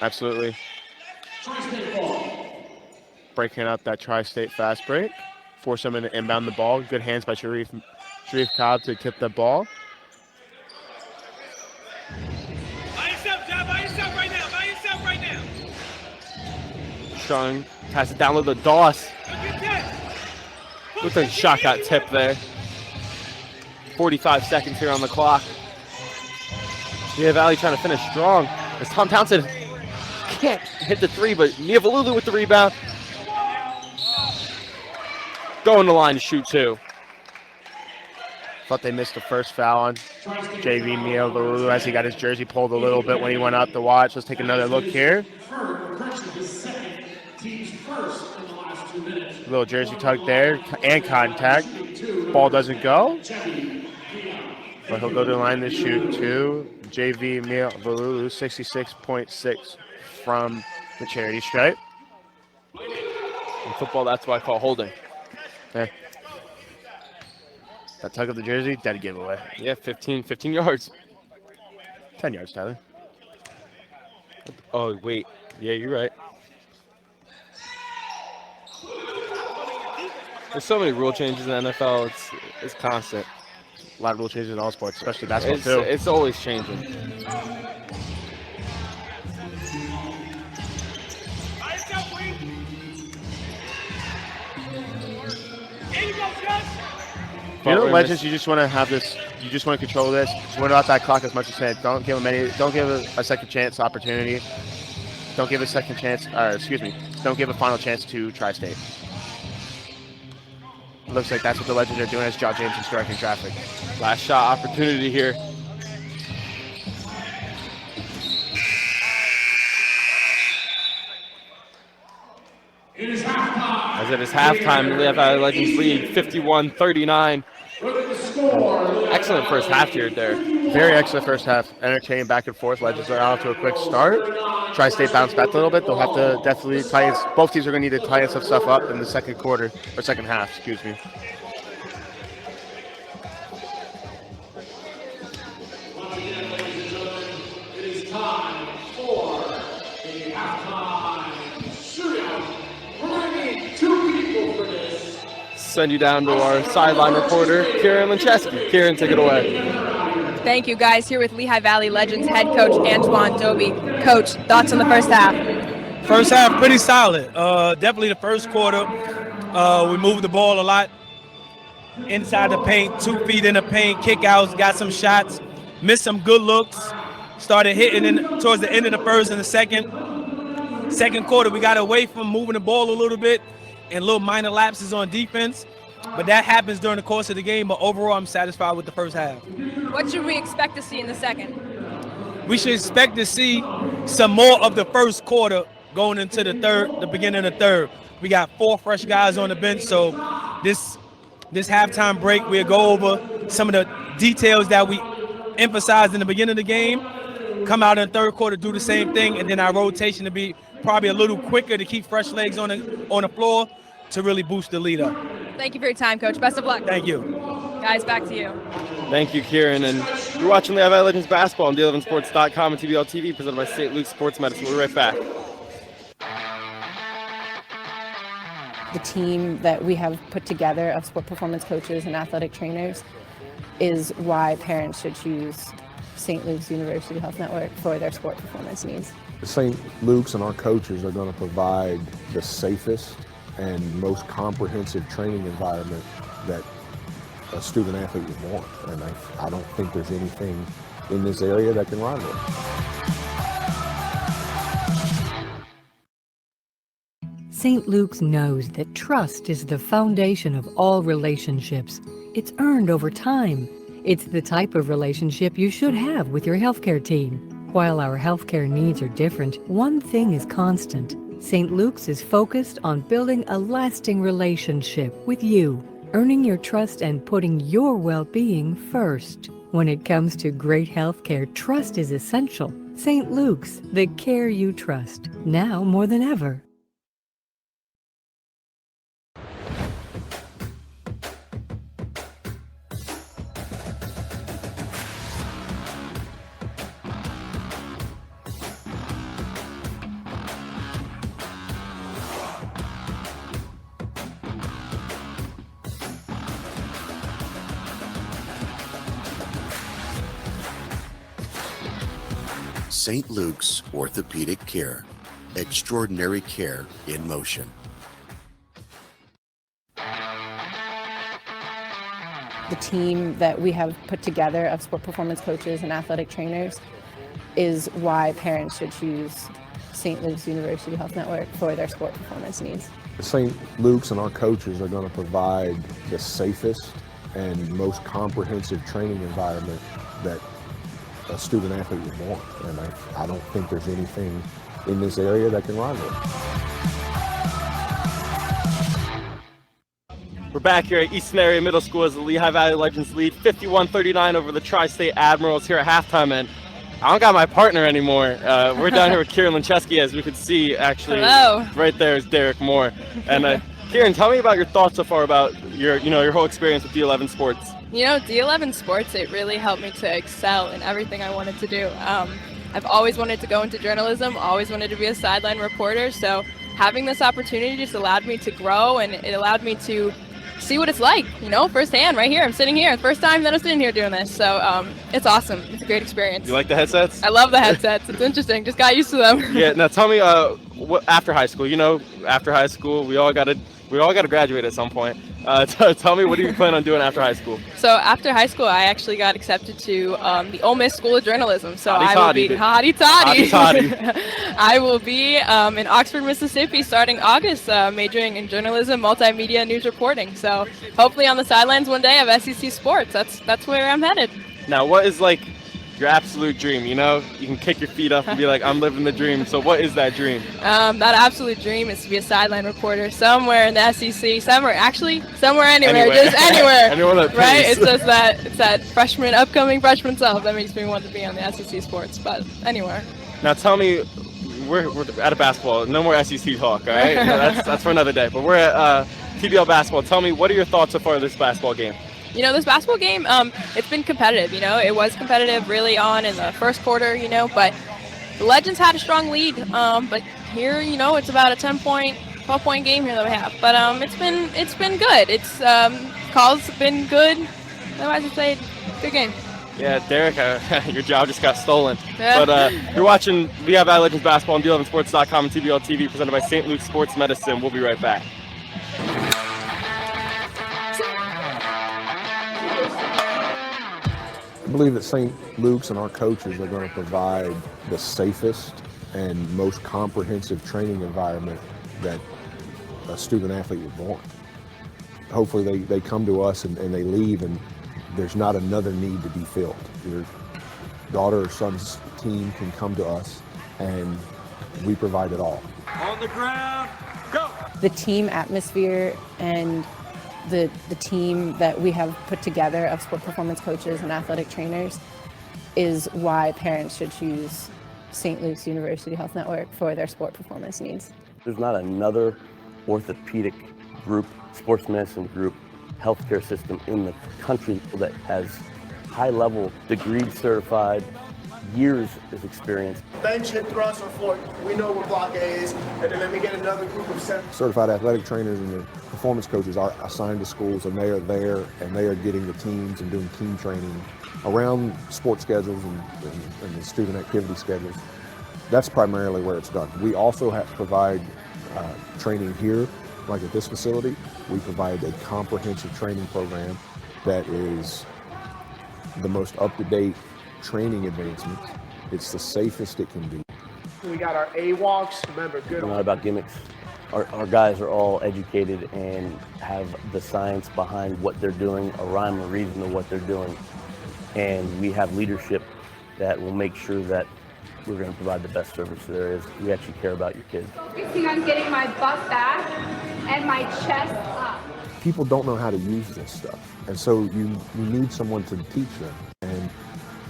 Absolutely. Breaking up that Tri-State fast break. Force them to inbound the ball. Good hands by Sharif Cobb to tip the ball. By yourself right now. Chung has it down low to Doss. Looks like the shot got tipped there. 45 seconds here on the clock. Lehigh Valley trying to finish strong. As Tom Townsend can't hit the three, but Niavalulu with the rebound. Going to line to shoot two. Thought they missed the first foul on JV Niavalulu as he got his jersey pulled a little bit when he went up to watch. Let's take another look here. Little jersey tug there and contact. Ball doesn't go. But he'll go to the line to shoot two. JV Niavalulu, 66.6 from the charity stripe. In football, that's what I call holding. Yeah. That tug of the jersey, dead giveaway. Yeah, 15 yards. 10 yards, Tyler. Oh, wait. Yeah, you're right. There's so many rule changes in the NFL. It's constant. A lot of rule changes in all sports, especially basketball, too. It's always changing. You know, Legends, you just want to have this. You just want to control this. Just worry about that clock as much as you can. Don't give them any. Don't give a second chance opportunity. Don't give a second chance. Don't give a final chance to Tri-State. Looks like that's what the Legends are doing as John James is striking traffic. Last shot opportunity here. As it is halftime, the Lehigh Valley Legends lead 51-39. Excellent first half here there. Very excellent first half. Entertaining back and forth. Legends are off to a quick start. Tri-State bounced back a little bit. They'll have to definitely tighten. Both teams are going to need to tighten some stuff up in the second quarter, or second half, excuse me. It is time for a halftime shootout. We're going to need 2 people for this. Send you down to our sideline reporter, Kieran Lincheski. Kieran, take it away. Thank you, guys. Here with Lehigh Valley Legends head coach Antoine Doby. Coach, thoughts on the first half? First half, pretty solid. Definitely the first quarter. We moved the ball a lot inside the paint, 2 feet in the paint, kickouts, got some shots, missed some good looks, started hitting in towards the end of the first and the second. Second quarter, we got away from moving the ball a little bit and little minor lapses on defense. But that happens during the course of the game. But overall, I'm satisfied with the first half. What should we expect to see in the second? We should expect to see some more of the first quarter going into the beginning of the third. We got 4 fresh guys on the bench, so this halftime break, we'll go over some of the details that we emphasized in the beginning of the game, come out in the third quarter, do the same thing, and then our rotation to be probably a little quicker to keep fresh legs on the floor to really boost the lead up. Thank you for your time, Coach. Best of luck. Thank you. Guys, back to you. Thank you, Kieran. And you're watching Lehigh Valley Legends basketball on D11sports.com and TBL TV, presented by St. Luke's Sports Medicine. We'll be right back. The team that we have put together of sport performance coaches and athletic trainers is why parents should choose St. Luke's University Health Network for their sport performance needs. St. Luke's and our coaches are going to provide the safest and most comprehensive training environment that a student athlete would want. And I don't think there's anything in this area that can rival it. St. Luke's knows that trust is the foundation of all relationships. It's earned over time. It's the type of relationship you should have with your healthcare team. While our healthcare needs are different, one thing is constant. St. Luke's is focused on building a lasting relationship with you, earning your trust and putting your well-being first. When it comes to great healthcare, trust is essential. St. Luke's, the care you trust, now more than ever. St. Luke's Orthopedic Care. Extraordinary care in motion. The team that we have put together of sport performance coaches and athletic trainers is why parents should choose St. Luke's University Health Network for their sport performance needs. St. Luke's and our coaches are going to provide the safest and most comprehensive training environment that a student athlete would want, and I don't think there's anything in this area that can rival it. We're back here at Easton Area Middle School as the Lehigh Valley Legends lead 51-39 over the Tri-State Admirals here at halftime, and I don't got my partner anymore. We're down here with Kieran Lincheski, as we could see actually. Hello. Right there is Derek Moore. And Kieran, tell me about your thoughts so far about your whole experience with D11 sports. D11 sports, it really helped me to excel in everything I wanted to do. I've always wanted to go into journalism, always wanted to be a sideline reporter, so having this opportunity just allowed me to grow, and it allowed me to see what it's like, firsthand right here. I'm sitting here. First time that I'm sitting here doing this, so it's awesome. It's a great experience. You like the headsets? I love the headsets. It's interesting. Just got used to them. Yeah, now tell me, what after high school, after high school, we all got to graduate at some point. Tell me, what do you plan on doing after high school? So after high school, I actually got accepted to the Ole Miss School of Journalism. So I will be Hotty I will be in Oxford, Mississippi, starting August, majoring in journalism, multimedia, news reporting. So hopefully on the sidelines one day of SEC sports. That's where I'm headed. Now, what is your absolute dream? You can kick your feet up and be like, I'm living the dream. So what is that dream? That absolute dream is to be a sideline reporter somewhere in the SEC, somewhere anywhere. Just anywhere. Anyone that pays. Right? It's just that upcoming freshman self that makes me want to be on the SEC sports, but anywhere. Now tell me, we're at a basketball. No more SEC talk, all right? That's for another day. But we're at TBL basketball. Tell me, what are your thoughts so far of this basketball game? This basketball game, it's been competitive. It was competitive really on in the first quarter, but the Legends had a strong lead. But here, it's about a 12-point game here that we have. But it's been good. It's calls have been good. Otherwise, it's a good game. Yeah, Derek, your job just got stolen. Yeah. But you're watching Lehigh Valley Legends basketball on D11sports.com and TBL TV, presented by St. Luke's Sports Medicine. We'll be right back. I believe that St. Luke's and our coaches are going to provide the safest and most comprehensive training environment that a student athlete would want. Hopefully they come to us and they leave and there's not another need to be filled. Your daughter or son's team can come to us and we provide it all. On the ground, go! The team atmosphere and the team that we have put together of sport performance coaches and athletic trainers is why parents should choose St. Luke's University Health Network for their sport performance needs. There's not another orthopedic group, sports medicine group, healthcare system in the country that has high-level, degree certified, years of experience. Bench, hip thrust, or floor, we know what block A is, and then let me get another group of 7. Certified athletic trainers and the performance coaches are assigned to schools, and they are there and they are getting the teams and doing team training around sports schedules and the student activity schedules. That's primarily where it's done. We also provide training here, like at this facility. We provide a comprehensive training program that is the most up-to-date training advancements. It's the safest it can be. We got our A walks. Remember, good. Not about gimmicks. Our guys are all educated and have the science behind what they're doing, a rhyme or reason to what they're doing. And we have leadership that will make sure that we're going to provide the best service there is. We actually care about your kids. Focusing on getting my butt back and my chest up. People don't know how to use this stuff. And so you need someone to teach them and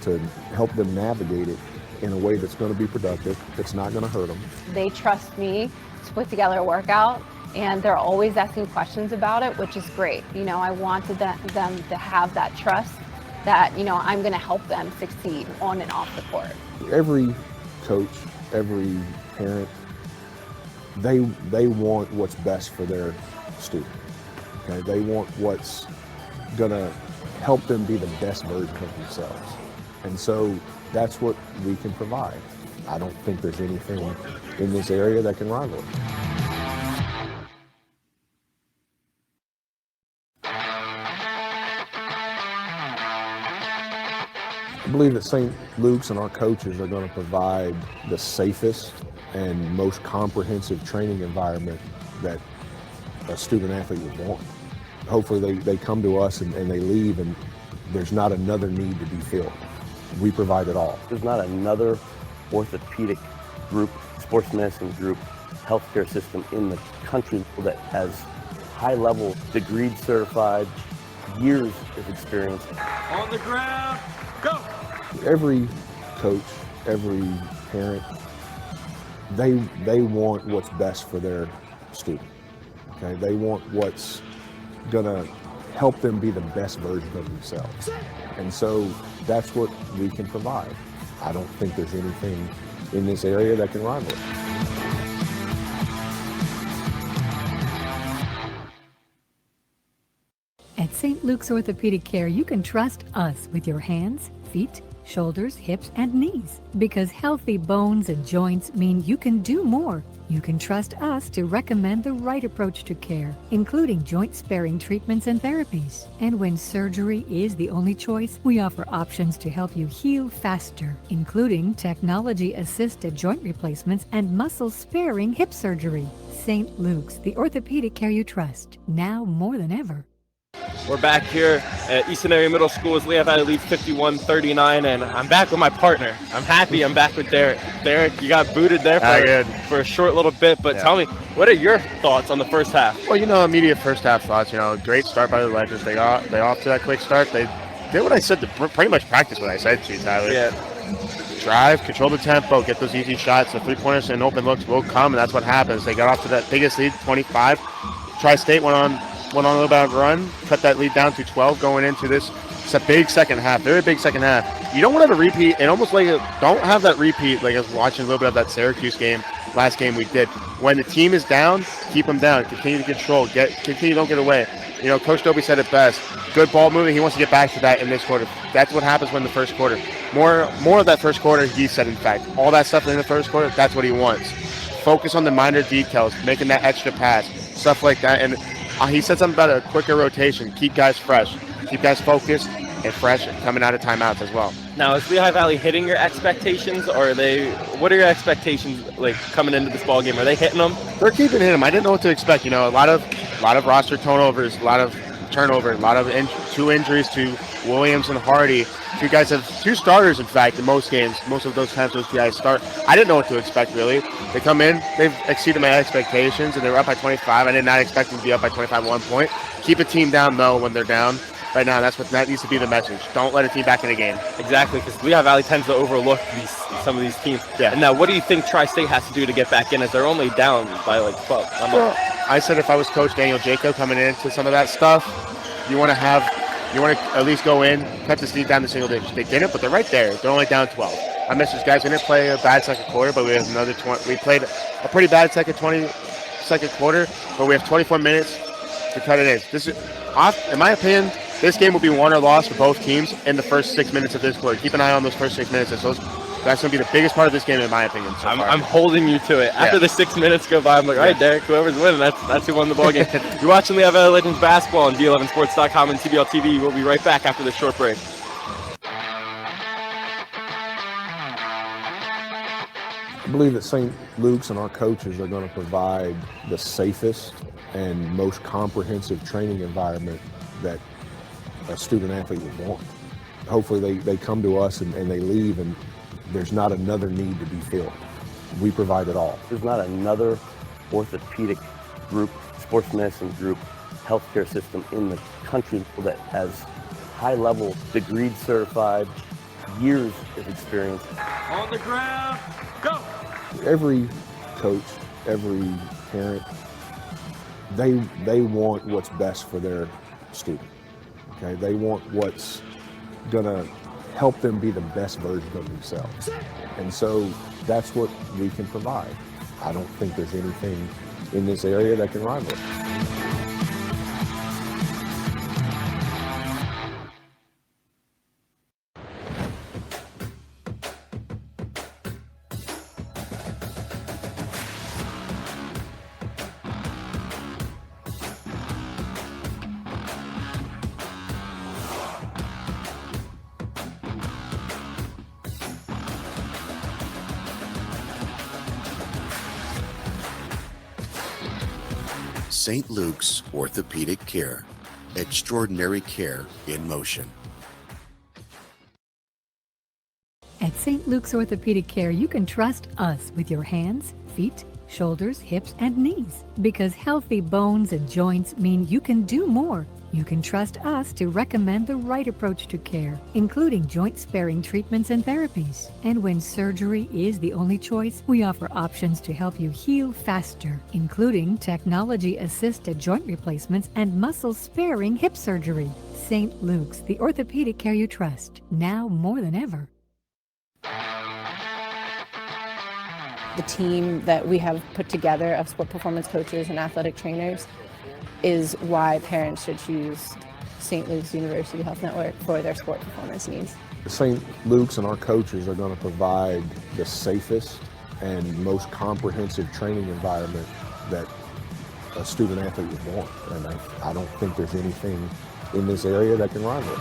to help them navigate it in a way that's going to be productive, that's not going to hurt them. They trust me to put together a workout, and they're always asking questions about it, which is great. You know, I wanted them to have that trust that, you know, I'm going to help them succeed on and off the court. Every coach, every parent, they want what's best for their student. Okay, they want what's going to help them be the best version of themselves. And so that's what we can provide. I don't think there's anything in this area that can rival it. I believe that St. Luke's and our coaches are going to provide the safest and most comprehensive training environment that a student athlete would want. Hopefully they come to us and they leave and there's not another need to be filled. We provide it all. There's not another orthopedic group, sports medicine group, healthcare system in the country that has high-level, degreed certified, years of experience. On the ground, go! Every coach, every parent, they want what's best for their student. Okay, they want what's gonna help them be the best version of themselves. And so that's what we can provide. I don't think there's anything in this area that can rival it. At St. Luke's Orthopedic Care, you can trust us with your hands, feet, shoulders, hips, and knees. Because healthy bones and joints mean you can do more. You can trust us to recommend the right approach to care, including joint-sparing treatments and therapies. And when surgery is the only choice, we offer options to help you heal faster, including technology-assisted joint replacements and muscle-sparing hip surgery. St. Luke's, the orthopedic care you trust, now more than ever. We're back here at Easton Area Middle School as Lehigh Valley leads 51-39, and I'm back with my partner. I'm happy I'm back with Derek. Derek, you got booted there for a short little bit, but tell me, what are your thoughts on the first half? Well, you know, immediate first half thoughts. You know, great start by the Legends. They off to that quick start. They did what I said to pretty much practice what I said to you, Tyler. Yeah. Drive, control the tempo, get those easy shots. The three-pointers and open looks will come, and that's what happens. They got off to that biggest lead, 25. Tri-State went on a little bit of a run, cut that lead down to 12 going into this. It's a big second half, very big second half. You don't want to have a repeat, and almost like don't have that repeat like I was watching a little bit of that Syracuse game, last game we did. When the team is down, keep them down, continue to control, continue, don't get away. You know, Coach Dobie said it best. Good ball moving, he wants to get back to that in this quarter. That's what happens when the first quarter. More of that first quarter, he said, in fact. All that stuff in the first quarter, that's what he wants. Focus on the minor details, making that extra pass, stuff like that. And he said something about a quicker rotation. Keep guys fresh. Keep guys focused and fresh and coming out of timeouts as well. Now, is Lehigh Valley hitting your expectations, or what are your expectations like coming into this ball game? Are they hitting them? They're keeping hitting them. I didn't know what to expect. You know, a lot of roster turnovers, a lot of turnover, a lot of two injuries to Williams and Hardy. Two starters, in fact, in most games. Most of those times those guys start. I didn't know what to expect, really. They come in, they've exceeded my expectations, and they were up by 25. I did not expect them to be up by 25 at one point. Keep a team down, though, when they're down. Right now, that needs to be the message. Don't let a team back in a game. Exactly, because Lehigh Valley tends to overlook some of these teams. Yeah. And now, what do you think Tri-State has to do to get back in, as they're only down by like 12? I said if I was Coach Daniel Jacob coming into some of that stuff, you want to at least go in, cut this lead down to single digits. They didn't, but they're right there. They're only down 12. I miss these guys. We didn't play a bad second quarter, but we have another 20. We played a pretty bad second quarter, but we have 24 minutes to cut it in. This is, in my opinion, this game will be won or lost for both teams in the first 6 minutes of this quarter. Keep an eye on those first 6 minutes. That's going to be the biggest part of this game, in my opinion. I'm holding you to it. After the 6 minutes go by, I'm like, all right, Derek, whoever's winning, that's who won the ball game. You're watching Lehigh Valley Legends basketball on D11sports.com and TBL TV. We'll be right back after this short break. I believe that St. Luke's and our coaches are going to provide the safest and most comprehensive training environment that a student athlete would want. Hopefully they come to us and they leave and there's not another need to be filled. We provide it all. There's not another orthopedic group, sports medicine group, healthcare system in the country that has high-level, degreed certified, years of experience. On the ground, go! Every coach, every parent, they want what's best for their student. Okay, they want what's gonna help them be the best version of themselves. And so that's what we can provide. I don't think there's anything in this area that can rival it. St. Luke's Orthopedic Care. Extraordinary care in motion. At St. Luke's Orthopedic Care, you can trust us with your hands, feet, shoulders, hips, and knees. Because healthy bones and joints mean you can do more. You can trust us to recommend the right approach to care, including joint-sparing treatments and therapies. And when surgery is the only choice, we offer options to help you heal faster, including technology-assisted joint replacements and muscle-sparing hip surgery. St. Luke's, the orthopedic care you trust, now more than ever. The team that we have put together of sport performance coaches and athletic trainers is why parents should choose St. Luke's University Health Network for their sport performance needs. St. Luke's and our coaches are going to provide the safest and most comprehensive training environment that a student athlete would want. And I don't think there's anything in this area that can rival it.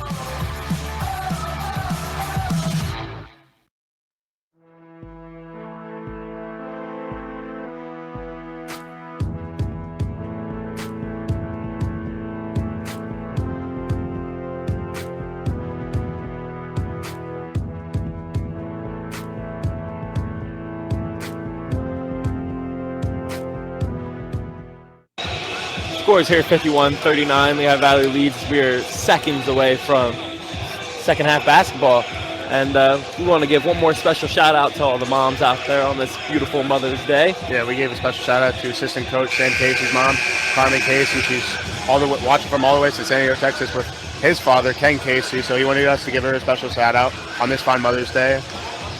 Scores here 51-39. Lehigh Valley leads. We are seconds away from second half basketball. And we want to give one more special shout out to all the moms out there on this beautiful Mother's Day. Yeah, we gave a special shout out to assistant coach Sam Casey's mom, Carmen Casey. She's watching from all the way to San Diego, Texas with his father, Ken Casey. So he wanted us to give her a special shout out on this fine Mother's Day.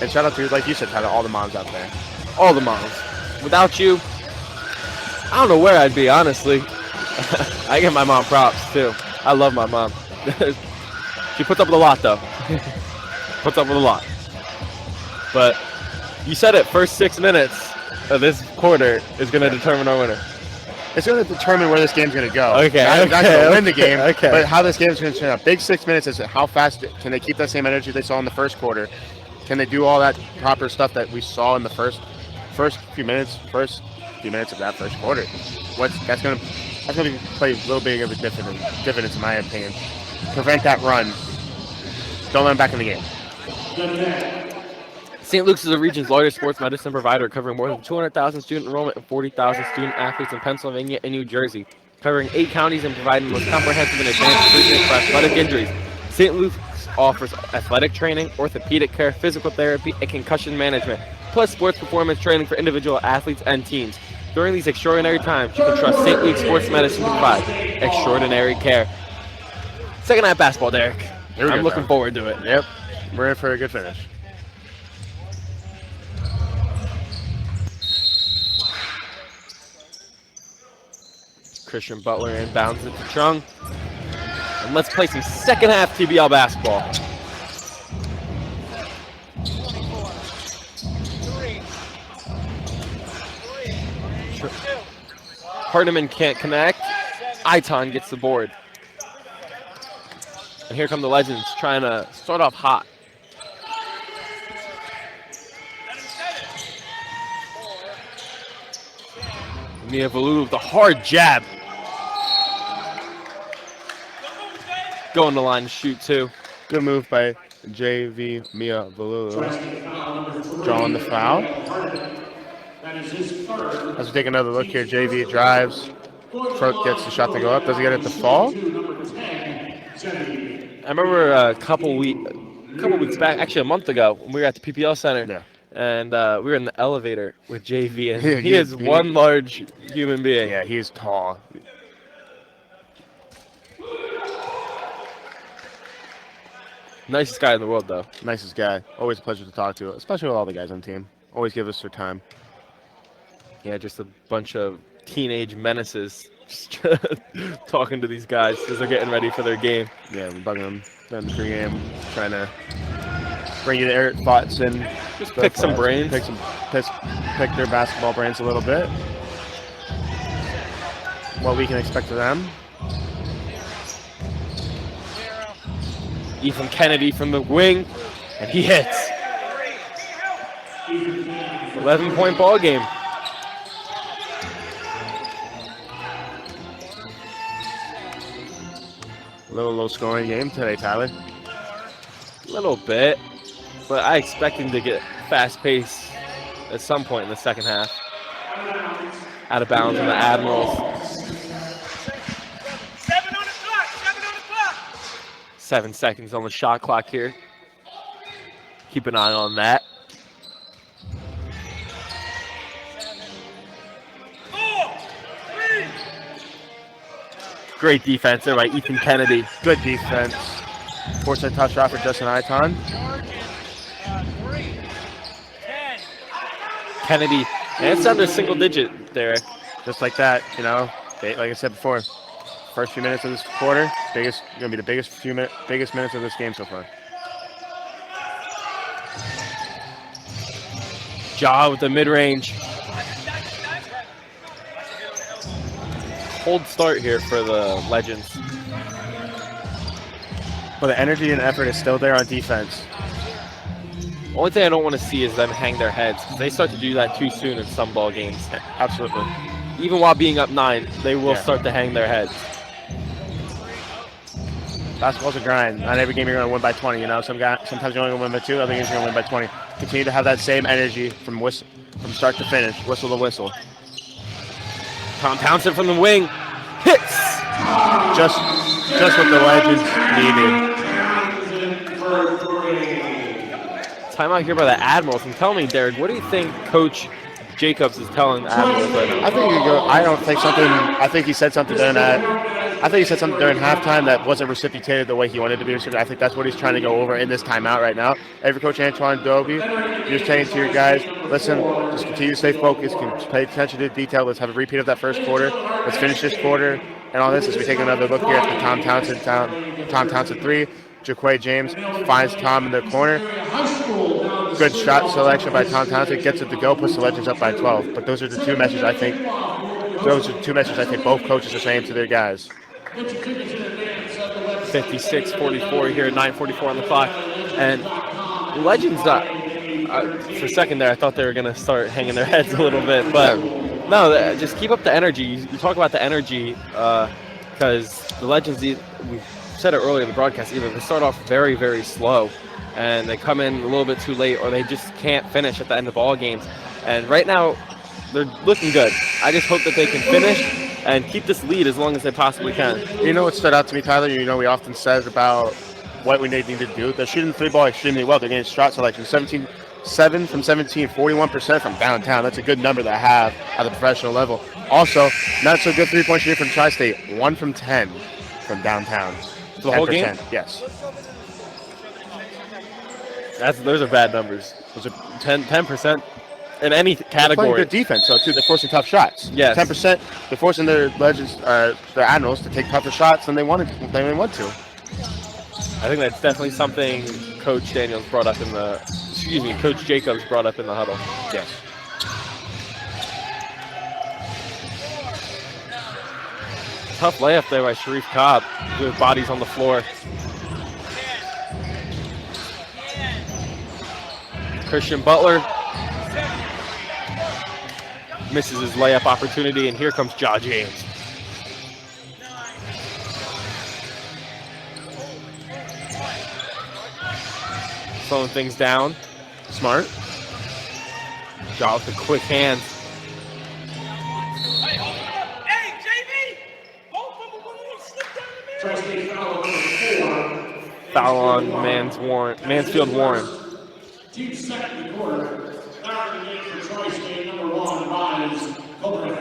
And shout out to, like you said, Tyler, all the moms out there. All the moms. Without you, I don't know where I'd be, honestly. I give my mom props, too. I love my mom. She puts up with a lot, though. Puts up with a lot. But you said it, first 6 minutes of this quarter is going to determine our winner. It's going to determine where this game's going to go. Okay. Not going to win the game, okay. But how this game's going to turn out. Big 6 minutes is how fast can they keep that same energy they saw in the first quarter. Can they do all that proper stuff that we saw in the first few minutes of that first quarter? That's going to play a little bit of a difference in my opinion. Prevent that run. Don't let them back in the game. St. Luke's is the region's largest sports medicine provider, covering more than 200,000 student enrollment and 40,000 student athletes in Pennsylvania and New Jersey, covering 8 counties and providing the most comprehensive and advanced treatment for athletic injuries. St. Luke's offers athletic training, orthopedic care, physical therapy, and concussion management, plus sports performance training for individual athletes and teams. During these extraordinary times, you can trust St. Luke's Sports Medicine to provide extraordinary care. Second half basketball, Derek. I'm looking forward to it. Yep. We're in for a good finish. Christian Butler inbounds it to Chung. And let's play some second half TBL basketball. Hardiman can't connect. Iton gets the board. And here come the Legends trying to start off hot. Mia Valulu with the hard jab. Going to line to shoot, too. Good move by JV Mia Valulu. Drawing the foul. As we take another look here, JV drives. Throat gets the shot to go up. Does he get it to fall? I remember a couple weeks back, actually a month ago, when we were at the PPL Center. Yeah. And we were in the elevator with JV, and Yeah, he is one large human being. Yeah, he's tall. Nicest guy in the world, though. Nicest guy. Always a pleasure to talk to, especially with all the guys on the team. Always give us their time. Yeah, just a bunch of teenage menaces just talking to these guys because they're getting ready for their game. Yeah, we're bugging them during the pregame, trying to bring you their thoughts and just pick some brains. Pick their basketball brains a little bit. What we can expect of them. Ethan Kennedy from the wing, and he hits. 11-point ball game. A little low-scoring game today, Tyler. A little bit, but I expect him to get fast-paced at some point in the second half. Out of bounds on the Admirals. 7 seconds on the shot clock here. Keep an eye on that. Great defense there by Ethan Kennedy. Good defense. Forcing a tough shot for Justin Iton. Kennedy, and it's under single digit there. Just like that, you know, like I said before, first few minutes of this quarter, gonna be the biggest minutes of this game so far. Ja with the mid-range. Cold start here for the Legends. But the energy and effort is still there on defense. Only thing I don't want to see is them hang their heads, because they start to do that too soon in some ball games. Absolutely. Even while being up 9, they will start to hang their heads. Basketball's a grind. Not every game you're going to win by 20, you know. Sometimes you're only going to win by 2, other games you're going to win by 20. Continue to have that same energy from start to finish, whistle to whistle. Tom Townsend from the wing hits. Just what the Legends needed. Timeout here by the Admirals. And tell me, Derek, what do you think Coach Jacobs is telling the Admirals right now? I think he said something during halftime that wasn't reciprocated the way he wanted to be reciprocated. I think that's what he's trying to go over in this timeout right now. Every Coach Antoine Dobie, you're saying to your guys, listen, just continue to stay focused, pay attention to detail. Let's have a repeat of that first quarter. Let's finish this quarter. And all this as we take another look here at the Tom Townsend 3. Jaquay James finds Tom in the corner. Good shot selection by Tom Townsend. Gets it to go, puts the Legends up by 12. But those are the two messages I think both coaches are saying to their guys. 56-44 here, 9:44 on the clock. And Legends, for a second there, I thought they were going to start hanging their heads a little bit. But no, just keep up the energy. You talk about the energy because the Legends, we said it earlier in the broadcast, either they start off very, very slow and they come in a little bit too late, or they just can't finish at the end of ball games. And right now, they're looking good. I just hope that they can finish and keep this lead as long as they possibly can. You know what stood out to me, Tyler? You know, we often said about what we need to do. They're shooting the 3-ball extremely well. They're getting shot selection. 7 from 17, 41% from downtown. That's a good number to have at the professional level. Also, not so good 3-point shooting from Tri-State. 1 from 10 from downtown. The whole game? Yes. Those are bad numbers. Those are 10% in any category. They're playing good defense, though, too. They're forcing tough shots. Yes. 10%. They're forcing their Legends, their Admirals, to take tougher shots than they want to. I think that's definitely something Coach Jacobs brought up in the huddle. Yes. Tough layup there by Sharif Cobb. Good bodies on the floor. Christian Butler misses his layup opportunity, and here comes Ja James. Slowing things down. Smart. Ja with the quick hands. Foul on Mansfield Warren. Team second in the quarter. Starting the game for Tri-State, number 1, Miles Colbert.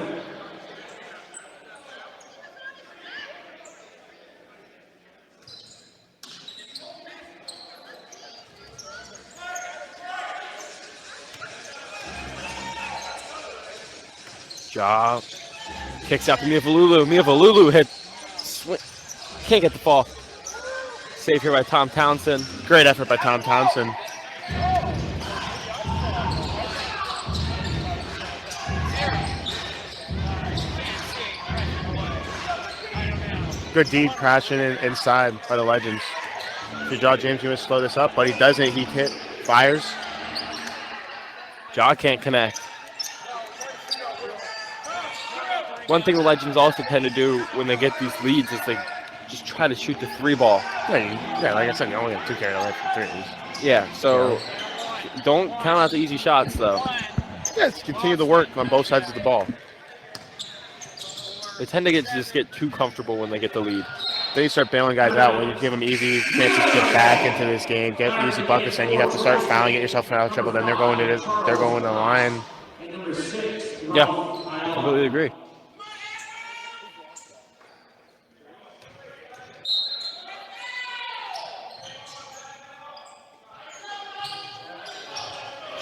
Ja kicks out to Miafalulu. Miafalulu hit. Can't get the fall. Save here by Tom Townsend. Great effort by Tom Townsend. Good deed crashing inside by the Legends. Ja James going to slow this up, but he doesn't. He fires. Ja can't connect. One thing the Legends also tend to do when they get these leads is they just try to shoot the 3-ball. Yeah, like I said, you only have 2 carries away from threes. Yeah, so don't count out the easy shots, though. Yeah, continue the work on both sides of the ball. They tend to just get too comfortable when they get the lead. Then you start bailing guys out when you give them easy chances to get back into this game, get easy buckets, and you have to start fouling, get yourself out of trouble. Then they're going to the line. Yeah, completely agree.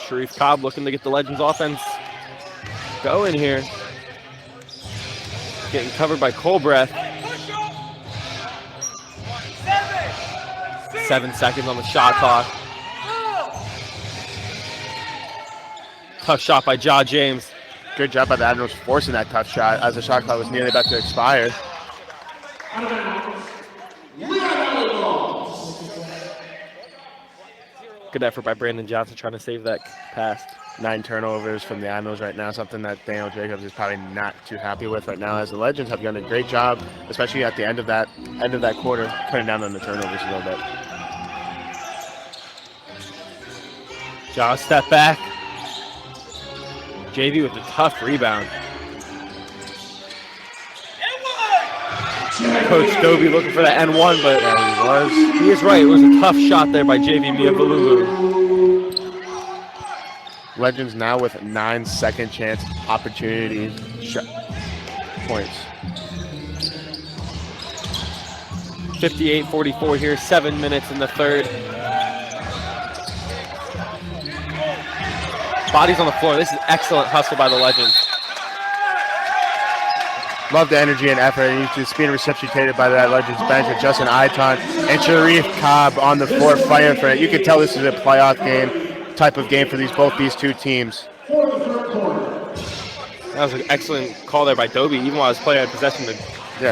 Sharif Cobb looking to get the Legends offense going here. Getting covered by Colbreth. 7 seconds on the shot clock. Tough shot by Ja James. Good job by the Admirals forcing that tough shot as the shot clock was nearly about to expire. Good effort by Brandon Johnson trying to save that pass. 9 turnovers from the Admirals right now, something that Daniel Jacobs is probably not too happy with right now, as the Legends have done a great job, especially at the end of that quarter, cutting down on the turnovers a little bit. Ja step back. JV with a tough rebound. Coach Dobie looking for the N1, but he is right. It was a tough shot there by JV Miafalulu. Legends now with 9 second chance opportunities, points. 58-44 here, 7 minutes in the third. Bodies on the floor. This is excellent hustle by the Legends. Love the energy and effort, and he's just being reciprocated by that Legends bench with Justin Iton and Sharif Cobb on the floor fighting for it. You can tell this is a playoff game, type of game for both these two teams. That was an excellent call there by Dobie, even while his player had possession to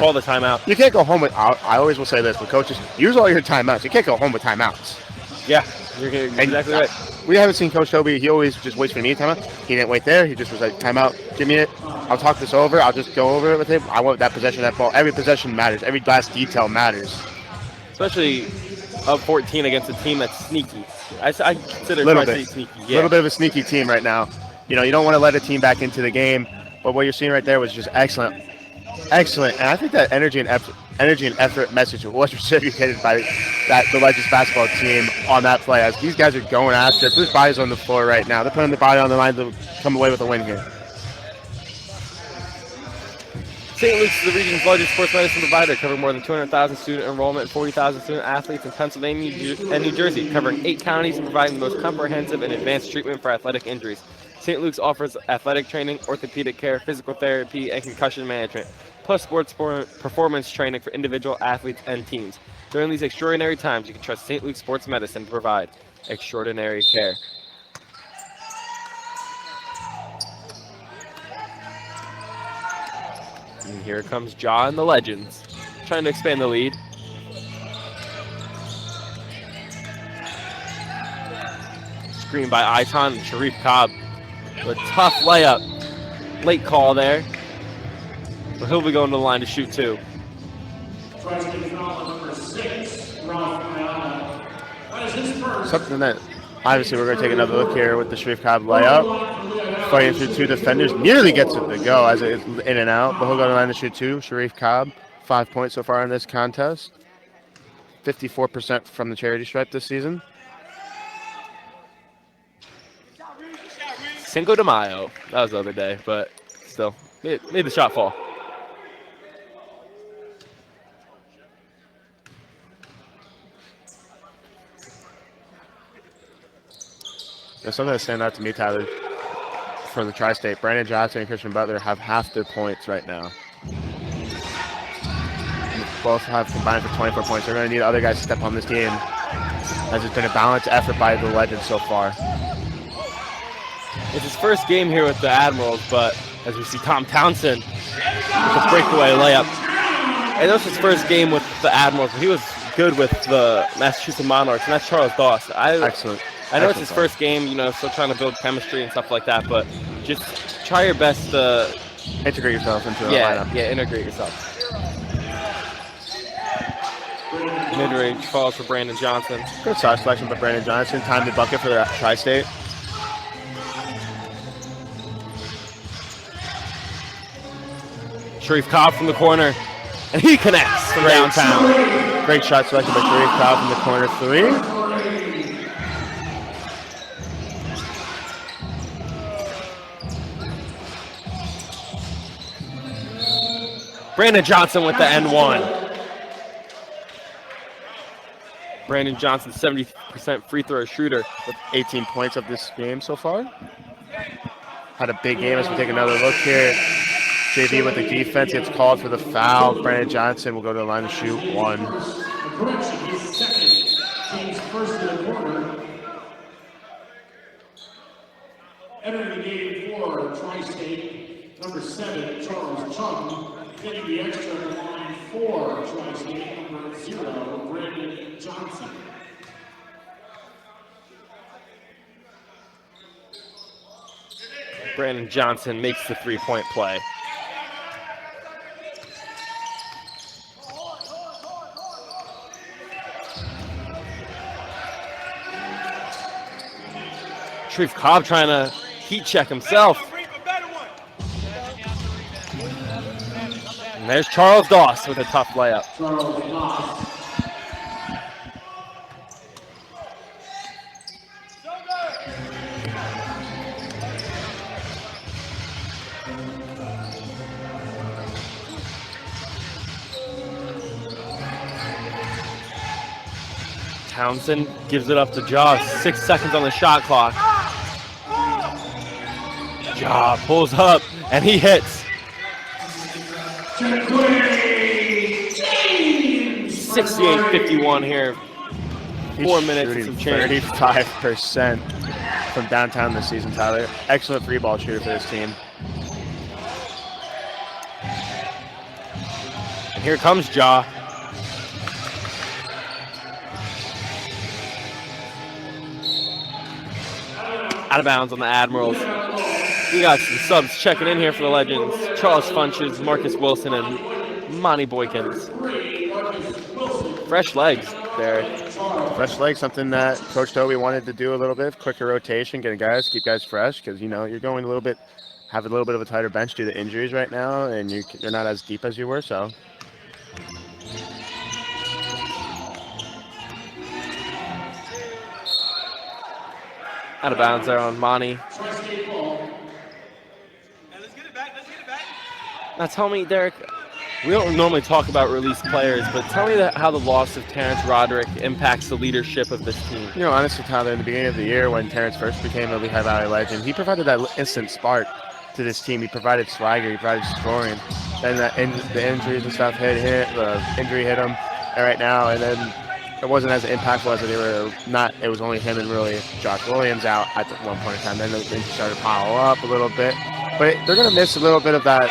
call the timeout. You can't go home with, I always will say this, but coaches, use all your timeouts. You can't go home with timeouts. Yeah, you're exactly right. We haven't seen Coach Dobie. He always just waits for me timeout. He didn't wait there. He just was like, timeout, give me it. I'll talk this over. I'll just go over it with him. I want that possession, that ball. Every possession matters. Every last detail matters. Especially up 14 against a team that's sneaky. I consider Tri-State sneaky. A little bit of a sneaky team right now. You know, you don't want to let a team back into the game, but what you're seeing right there was just excellent. Excellent. And I think that energy and effort message was reciprocated by the Legends basketball team on that play, as these guys are going after it. Put bodies on the floor right now. They're putting the body on the line to come away with a win here. St. Luke's is the region's largest sports medicine provider, covering more than 200,000 student enrollment and 40,000 student athletes in Pennsylvania and New Jersey, covering 8 counties and providing the most comprehensive and advanced treatment for athletic injuries. St. Luke's offers athletic training, orthopedic care, physical therapy, and concussion management, plus sports performance training for individual athletes and teams. During these extraordinary times, you can trust St. Luke's Sports Medicine to provide extraordinary care. And here comes Ja and the Legends, trying to expand the lead. Screen by Iton and Sharif Cobb. A tough layup. late call there. But he'll be going to the line to shoot 2. Tri-State foul number 6, Ralph Ayala. That is his first. Something that obviously we're going to take another look here with the Sharif Cobb layup. Fighting through 2 defenders, nearly gets it to go as it's in and out, but he'll go to the line to shoot 2. Sharif Cobb, 5 points so far in this contest. 54% from the charity stripe this season. Cinco de Mayo. That was the other day, but still, made the shot fall. There's something that stand out to me, Tyler, for the Tri-State. Brandon Johnson and Christian Butler have half their points right now. Both have combined for 24 points. They're going to need other guys to step on this game, as it's been a balanced effort by the Legends so far. It's his first game here with the Admirals, but as we see Tom Townsend with a breakaway layup. And that was his first game with the Admirals, but he was good with the Massachusetts Monarchs, and that's Charles Doss. Excellent. I know it's his first game, still trying to build chemistry and stuff like that, but just try your best to integrate yourself into the lineup. Yeah, integrate yourself. Mid-range falls for Brandon Johnson. Good shot selection by Brandon Johnson. Time to bucket for the Tri-State. Sharif Cobb from the corner, and he connects from downtown. Great shot selection by Sharif Cobb from the corner 3. Brandon Johnson with the N1. Brandon Johnson, 70% free throw shooter. With 18 points of this game so far. Had a big game as we take another look here. JV with the defense gets called for the foul. Brandon Johnson will go to the line to shoot 1. Correction, his second, team's first in the quarter. Entering the game for Tri-State, number 7, Charles Chung. Getting the extra on the line for Tri-State, number 0, Brandon Johnson. Brandon Johnson makes the 3-point play. Sharif Cobb trying to heat check himself. And there's Charles Doss with a tough layup. Townsend gives it up to Jaw. 6 seconds on the shot clock. Jaw pulls up and he hits. 68-51 here. 4 minutes and some change. 35% from downtown this season, Tyler. Excellent free ball shooter for this team. And here comes Jaw. Out of bounds on the Admirals. We got some subs checking in here for the Legends. Charles Funches, Marcus Wilson, and Monty Boykins. Fresh legs there. Fresh legs, something that Coach Toby wanted to do a little bit. Quicker rotation, keep guys fresh, because you're going a little bit, have a little bit of a tighter bench due to injuries right now, and you're not as deep as you were, so. Out of bounds there on Monty. Now tell me, Derek, we don't normally talk about released players, but tell me how the loss of Terrence Roderick impacts the leadership of this team. Honestly, Tyler, in the beginning of the year when Terrence first became a Lehigh Valley Legend, he provided that instant spark to this team. He provided swagger, he provided scoring. Then the injuries and stuff the injury hit him right now, and then it wasn't as impactful as they were not. It was only him and really Josh Williams out at one point in time. Then the injuries started to pile up a little bit, but they're going to miss a little bit of that.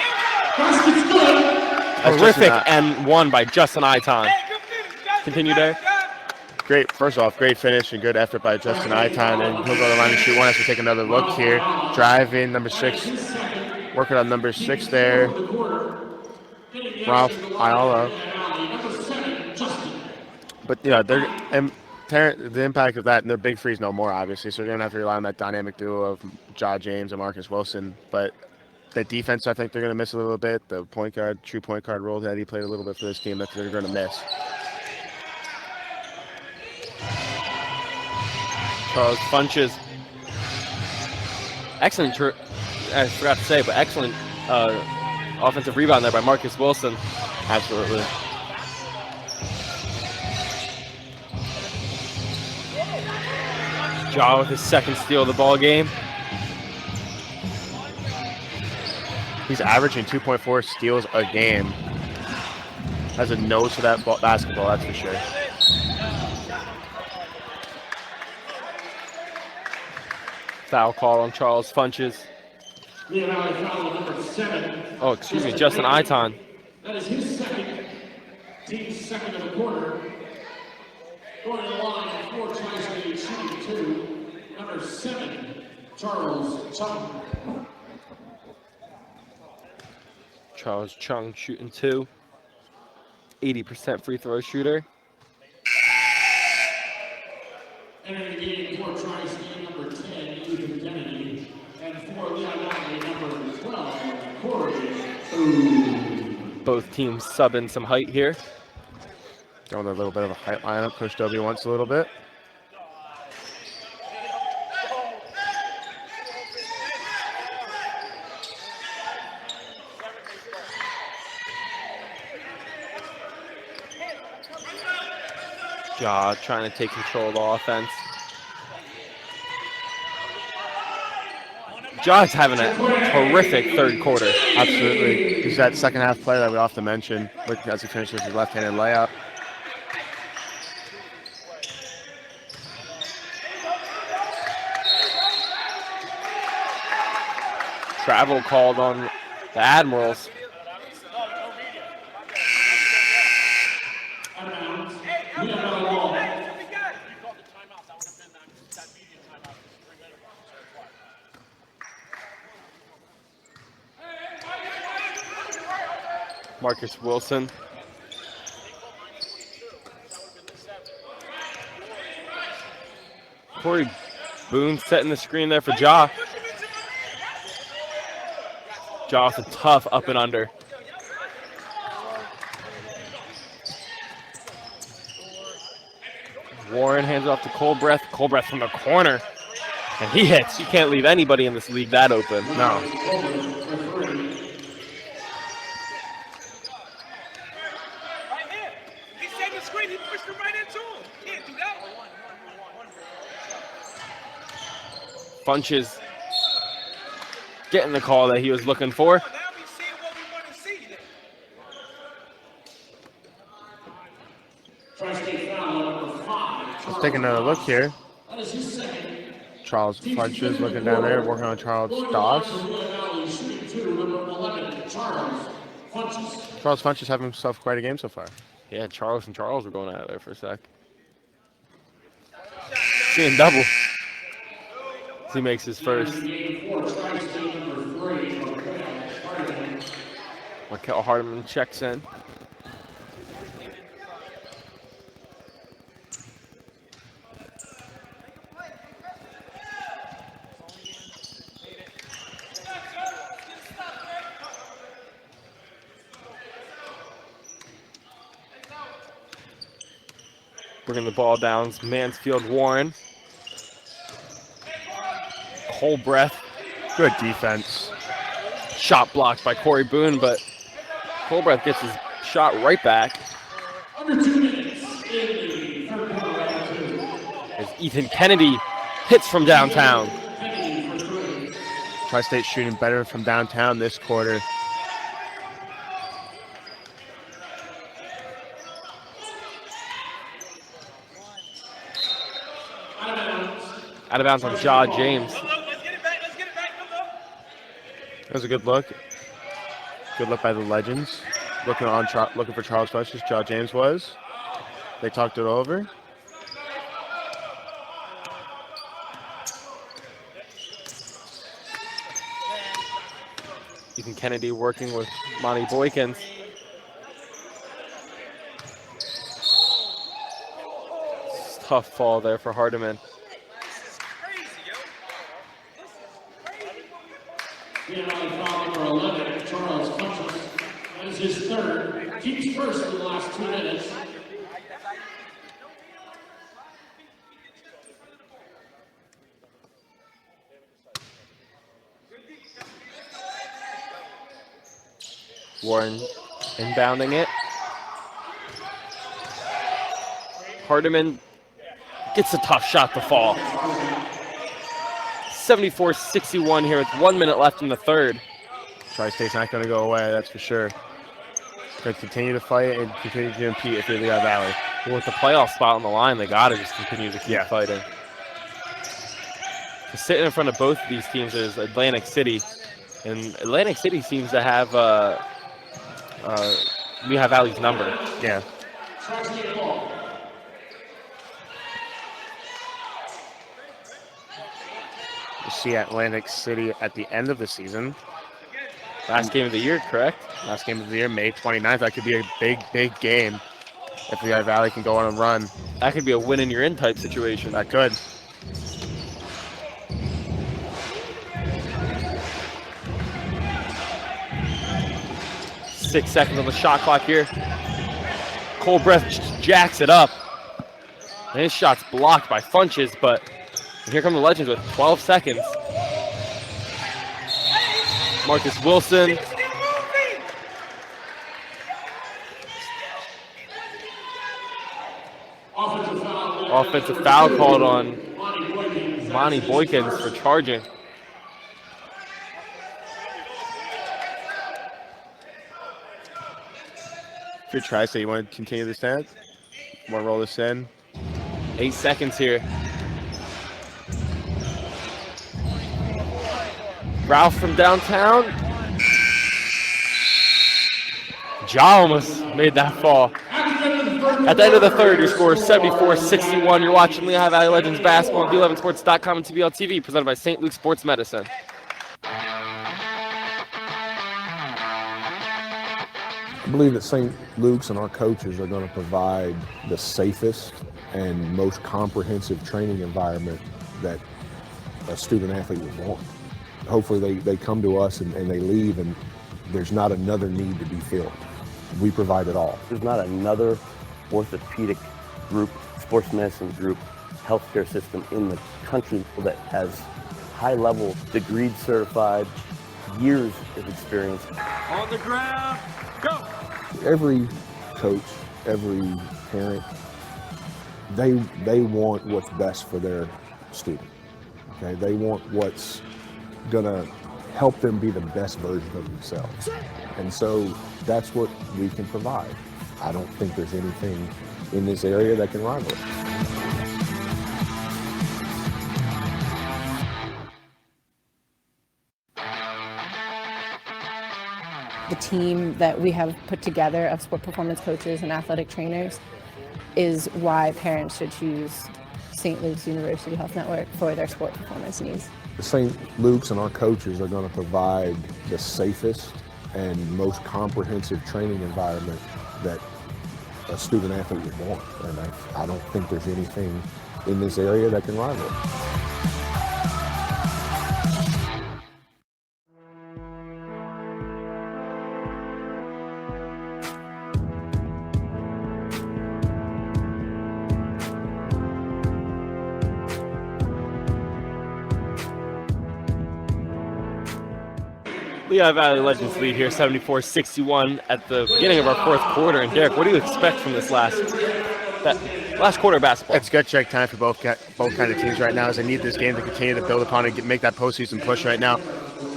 Horrific and won by Justin Iton. Continue, Derek. Great, first off, great finish and good effort by Justin Iton, and he'll go to the line to shoot 1 as we take another look here. Driving, number 6, Working on number 6 there, Ralph Ayala. But yeah, the impact of that, and their big three's no more, obviously, so they're going to have to rely on that dynamic duo of Ja James and Marcus Wilson. But the defense, I think they're going to miss a little bit. The true point guard role that he played a little bit for this team, that they're going to miss. Charles Funches. Excellent, I forgot to say, but excellent offensive rebound there by Marcus Wilson. Absolutely. Ja with his second steal of the ball game. He's averaging 2.4 steals a game. Has a nose for that basketball, that's for sure. Foul call on Charles Funches. Oh, excuse me, Justin Iton. That is his second, team's second of the quarter. Going to the line for Tri-State shooting 2, number 7, Charles Chung. Charles Chung shooting 2. 80% free throw shooter. Entering the game for Tri-State, number 10, Ethan Kennedy, and for Lehigh, number 12, Corey Boone. Both teams subbing some height here. Going a little bit of a height lineup. Coach W wants a little bit. Ja trying to take control of the offense. Ja's having a horrific third quarter. Absolutely. He's that second half play that we often mention as he finishes his left-handed layup. Travel called on the Admirals. Marcus Wilson. Corey Boone setting the screen there for Ja. Ja's a tough up and under. Warren hands off to Colbreth. Colbreth from the corner. And he hits. You can't leave anybody in this league that open. No. Funches getting the call that he was looking for. Let's take another look here. Charles Funches looking down there, working on Charles Doss. Charles Funches having himself quite a game so far. Yeah, Charles and Charles were going out there for a sec. Seeing double. He makes his first. Michael Hardeman checks in. Bringing the ball down, Mansfield Warren. Colbreth. Good defense. Shot blocked by Corey Boone, but Colbreth gets his shot right back. Under 2 minutes in the third quarter. As Ethan Kennedy hits from downtown. Tri-State shooting better from downtown this quarter. Out of bounds on Ja James. That was a good look. Good look by the Legends. Looking for Charles Funches. Ja James was. They talked it over. Ethan Kennedy working with Monty Boykins. Tough fall there for Hardiman. Lehigh foul number 11, Charles Hutchins. That is his third. Keeps first in the last 2 minutes. Warren inbounding it. Hardiman gets a tough shot to fall. 74-61 here with 1 minute left in the third. Tri-State's not going to go away, that's for sure. Going to continue to fight and continue to compete if you're Lehigh Valley. Well, with the playoff spot on the line, they got to just continue to keep fighting. Sitting in front of both of these teams is Atlantic City, and Atlantic City seems to have Lehigh Valley's number. Yeah. You see Atlantic City at the end of the season. Last game of the year, correct? Last game of the year, May 29th. That could be a big, big game if Lehigh Valley can go on a run. That could be a win and you're in type situation. That could. Six seconds on the shot clock here. Cole Breath jacks it up. And his shot's blocked by Funches, but here come the Legends with 12 seconds. Marcus Wilson. Offensive foul called on Monty Boykins for charging. If you're Tri-State, you want to continue this stand? Want to roll this in? 8 seconds here. Ralph from downtown. Ja almost made that fall. At the end of the third, your score is 74-61. You're watching Lehigh Valley Legends basketball on B11sports.com and TBL TV, presented by St. Luke Sports Medicine. I believe that St. Luke's and our coaches are going to provide the safest and most comprehensive training environment that a student athlete would want. Hopefully they come to us and they leave and there's not another need to be filled. We provide it all. There's not another orthopedic group, sports medicine group, healthcare system in the country that has high-level, degreed certified, years of experience. On the ground, go! Every coach, every parent, they want what's best for their student. Okay, they want what's gonna help them be the best version of themselves. And so that's what we can provide. I don't think there's anything in this area that can rival it. The team that we have put together of sport performance coaches and athletic trainers is why parents should choose St. Luke's University Health Network for their sport performance needs. St. Luke's and our coaches are going to provide the safest and most comprehensive training environment that a student athlete would want. And I don't think there's anything in this area that can rival it. Lehigh Valley Legends lead here, 74-61 at the beginning of our fourth quarter. And Derek, what do you expect from this last quarter of basketball? It's gut check time for both kind of teams right now, as they need this game to continue to build upon and make that postseason push right now.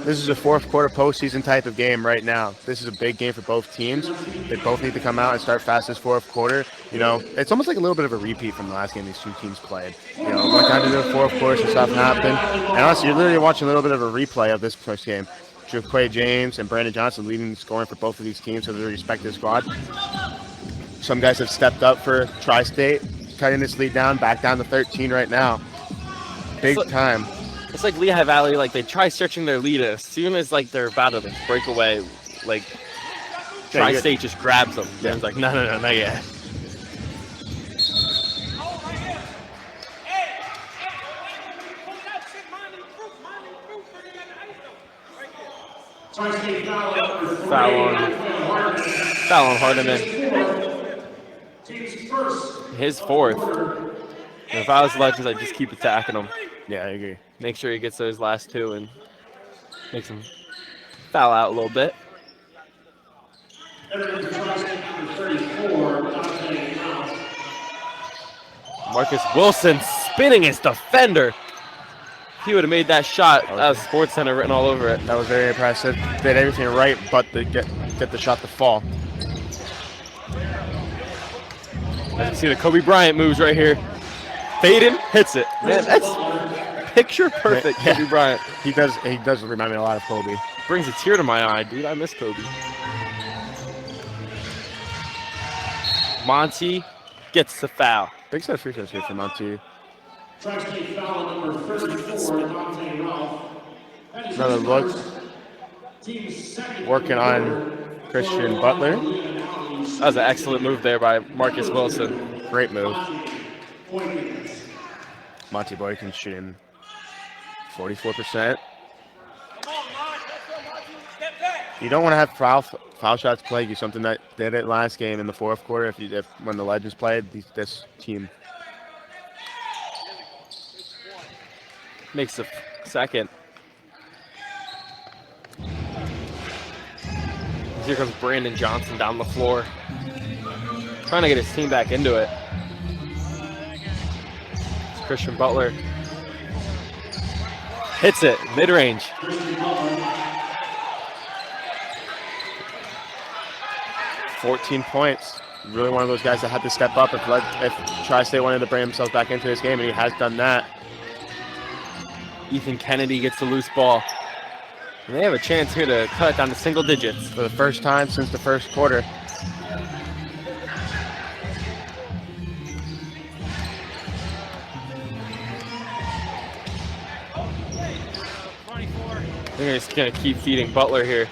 This is a fourth quarter postseason type of game right now. This is a big game for both teams. They both need to come out and start fast this fourth quarter. You know, it's almost like a little bit of a repeat from the last game these two teams played. You know, one time to do the fourth quarter, some stuff happened. And honestly, you're literally watching a little bit of a replay of this first game. Jaquay James and Brandon Johnson leading the scoring for both of these teams, so they respect their squad. Some guys have stepped up for Tri-State, cutting this lead down, back down to 13 right now. Big time. It's like Lehigh Valley, like they try searching their lead, and as soon as like they're about to break away, like Tri-State just grabs them. Yeah. And it's like, no, not yet. Foul on Hardiman. His fourth. And if I was Legends, I'd just keep attacking him. Yeah, I agree. Make sure he gets those last two and makes him foul out a little bit. Marcus Wilson spinning his defender. He would have made that shot. That was Sports Center written all over it. That was very impressive. Did everything right, but to get the shot to fall. As you see the Kobe Bryant moves right here. Faden hits it. Man, that's picture perfect, Kobe Bryant. He does remind me a lot of Kobe. Brings a tear to my eye, dude. I miss Kobe. Monty gets the foul. Big set of free throws here for Monty. Another look. Working on Christian Butler. That was an excellent move there by Marcus Wilson. Great move. Monty Boykin shooting 44%. You don't want to have foul shots plague you. Something that did it last game in the fourth quarter. When the Legends played, this team makes the second. Here comes Brandon Johnson down the floor, trying to get his team back into it. It's Christian Butler. Hits it, mid-range. $14 points. Really one of those guys that had to step up if Tri-State wanted to bring himself back into this game, and he has done that. Ethan Kennedy gets the loose ball. And they have a chance here to cut it down to single digits. For the first time since the first quarter. They're just going to keep feeding Butler here.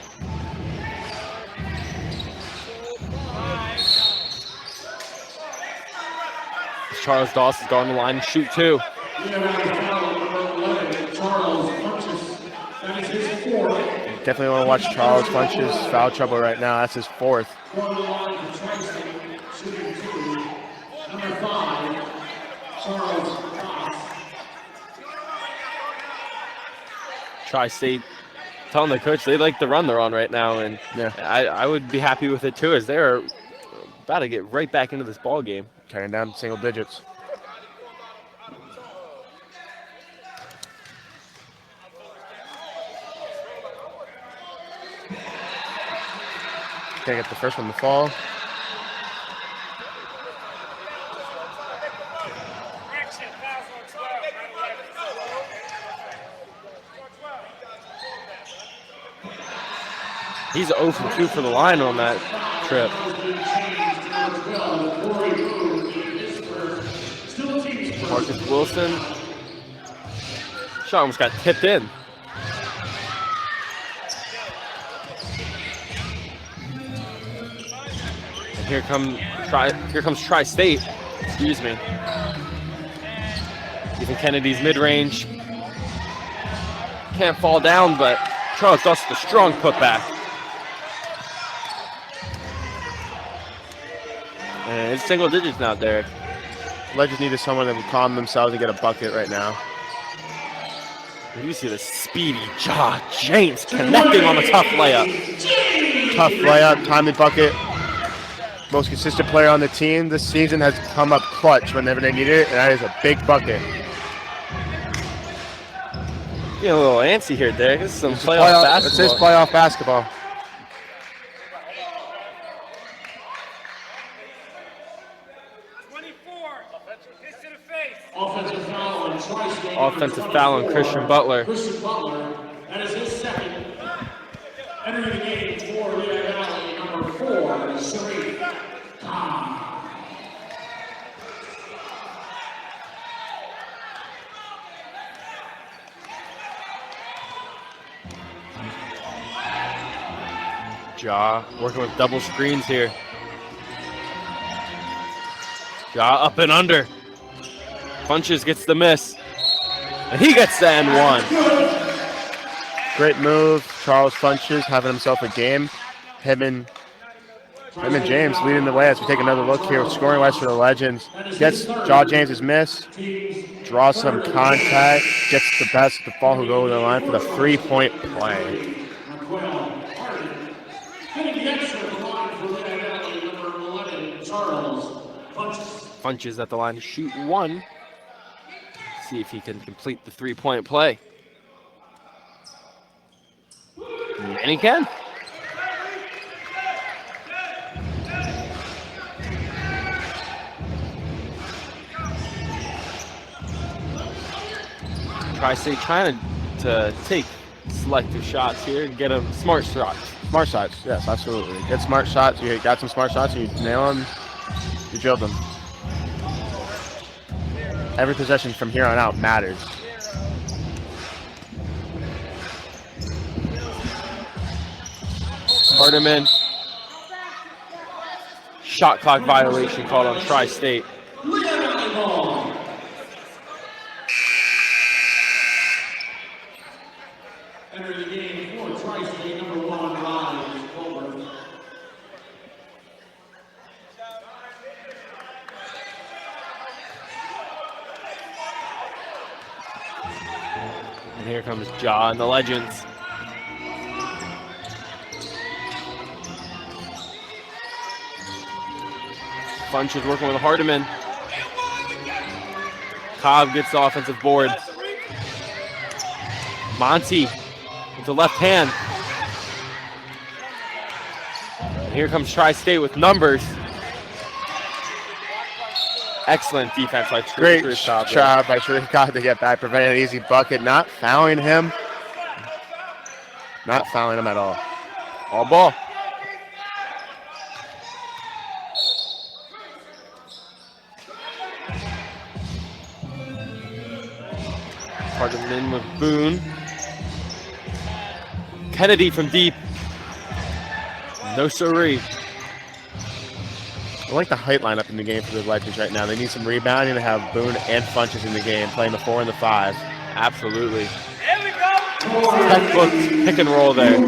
Charles Dawson's going to the line and shoot two. Definitely want to watch Charles Funch's foul trouble right now. That's his fourth. Tri-State telling the coach they like the run they're on right now, and yeah, I would be happy with it too, as they're about to get right back into this ball game. Carrying down single digits. Can't get the first one to fall. He's 0 for 2 for the line on that trip. Marcus Wilson. Shot almost got tipped in. And here comes Tri-State. Excuse me. Ethan Kennedy's mid-range. Can't fall down, but Charles Dawson, the strong putback. And it's single digits now, Derek. Legends needed someone that would calm themselves and get a bucket right now. You see the speedy James connecting on the tough layup. Tough layup, timely bucket. Most consistent player on the team this season has come up clutch whenever they need it, and that is a big bucket. Getting a little antsy here, Derek. This is some playoff basketball. This is playoff basketball. Offensive foul on Christian Butler. Christian Butler, that is his second. Entering the game for Lehigh Valley, number 4, Sharif Khan. Jaw working with double screens here. Jaw up and under. Funches gets the miss. And he gets the N1. Great move. Charles Funches having himself a game. Him and James leading the way as we take another look here. Scoring wise for the Legends. Gets Jaw James's miss. Draws some contact. Gets the best to fall who go over the line for the 3-point play. Funches at the line to shoot one. See if he can complete the 3-point play. And he can. Tri-State trying to take selective shots here and get them smart shots. Smart shots, yes, absolutely. Get smart shots. You got some smart shots, and you nail them, you drill them. Every possession from here on out matters. Hardiman. Shot clock violation called on Tri-State. Entering the game for Tri-State, number 1, Ryan Colbert. And here comes Jaw and the Legends. Funches working with Hardiman. Cobb gets the offensive board. Monty with the left hand. And here comes Tri-State with numbers. Excellent defense by Great job by Cobb to get back, preventing an easy bucket. Not fouling him. Not fouling him at all. All ball. Hardiman with Boone. Kennedy from deep. No siree. I like the height lineup in the game for the Legends right now. They need some rebounding to have Boone and Funches in the game, playing the 4 and the 5. Absolutely. There we go. Textbook pick and roll there.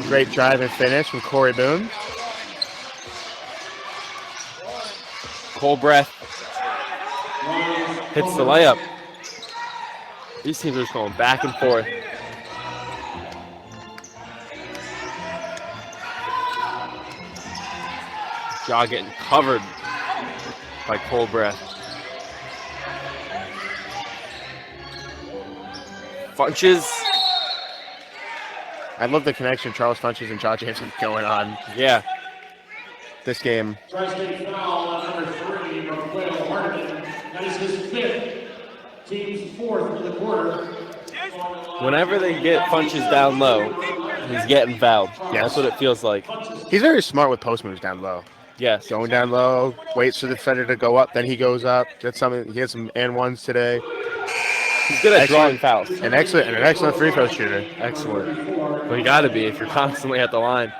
Great drive and finish from Corey Boone. Cold breath. Hits the layup. These teams are just going back and forth. Jaw getting covered by Cold breath. Funches. I love the connection Charles Funches and Jaw James have going on. Yeah. This game. Tri-State foul on number 3 from Quayle Hardiman. That is his 5th. Team's 4th in the quarter. Whenever they get Funches down low, he's getting fouled. Yes. That's what it feels like. He's very smart with post moves down low. Yes. Going down low, waits for the defender to go up, then he goes up. He had some and ones today. He's good at drawing fouls. An excellent free throw shooter. Excellent. Well, you got to be if you're constantly at the line.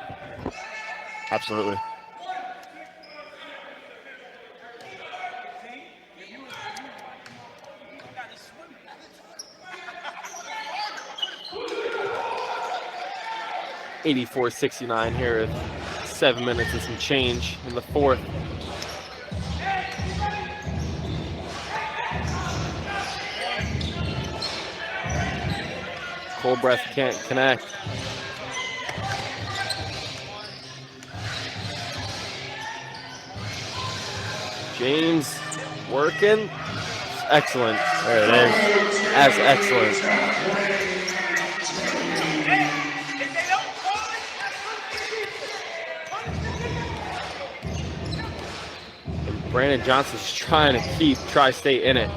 Absolutely. $84-69 here with 7 minutes and some change in the 4th. Cold breath can't connect. James working. Excellent. There it is. As excellent. Brandon Johnson's trying to keep Tri-State in it.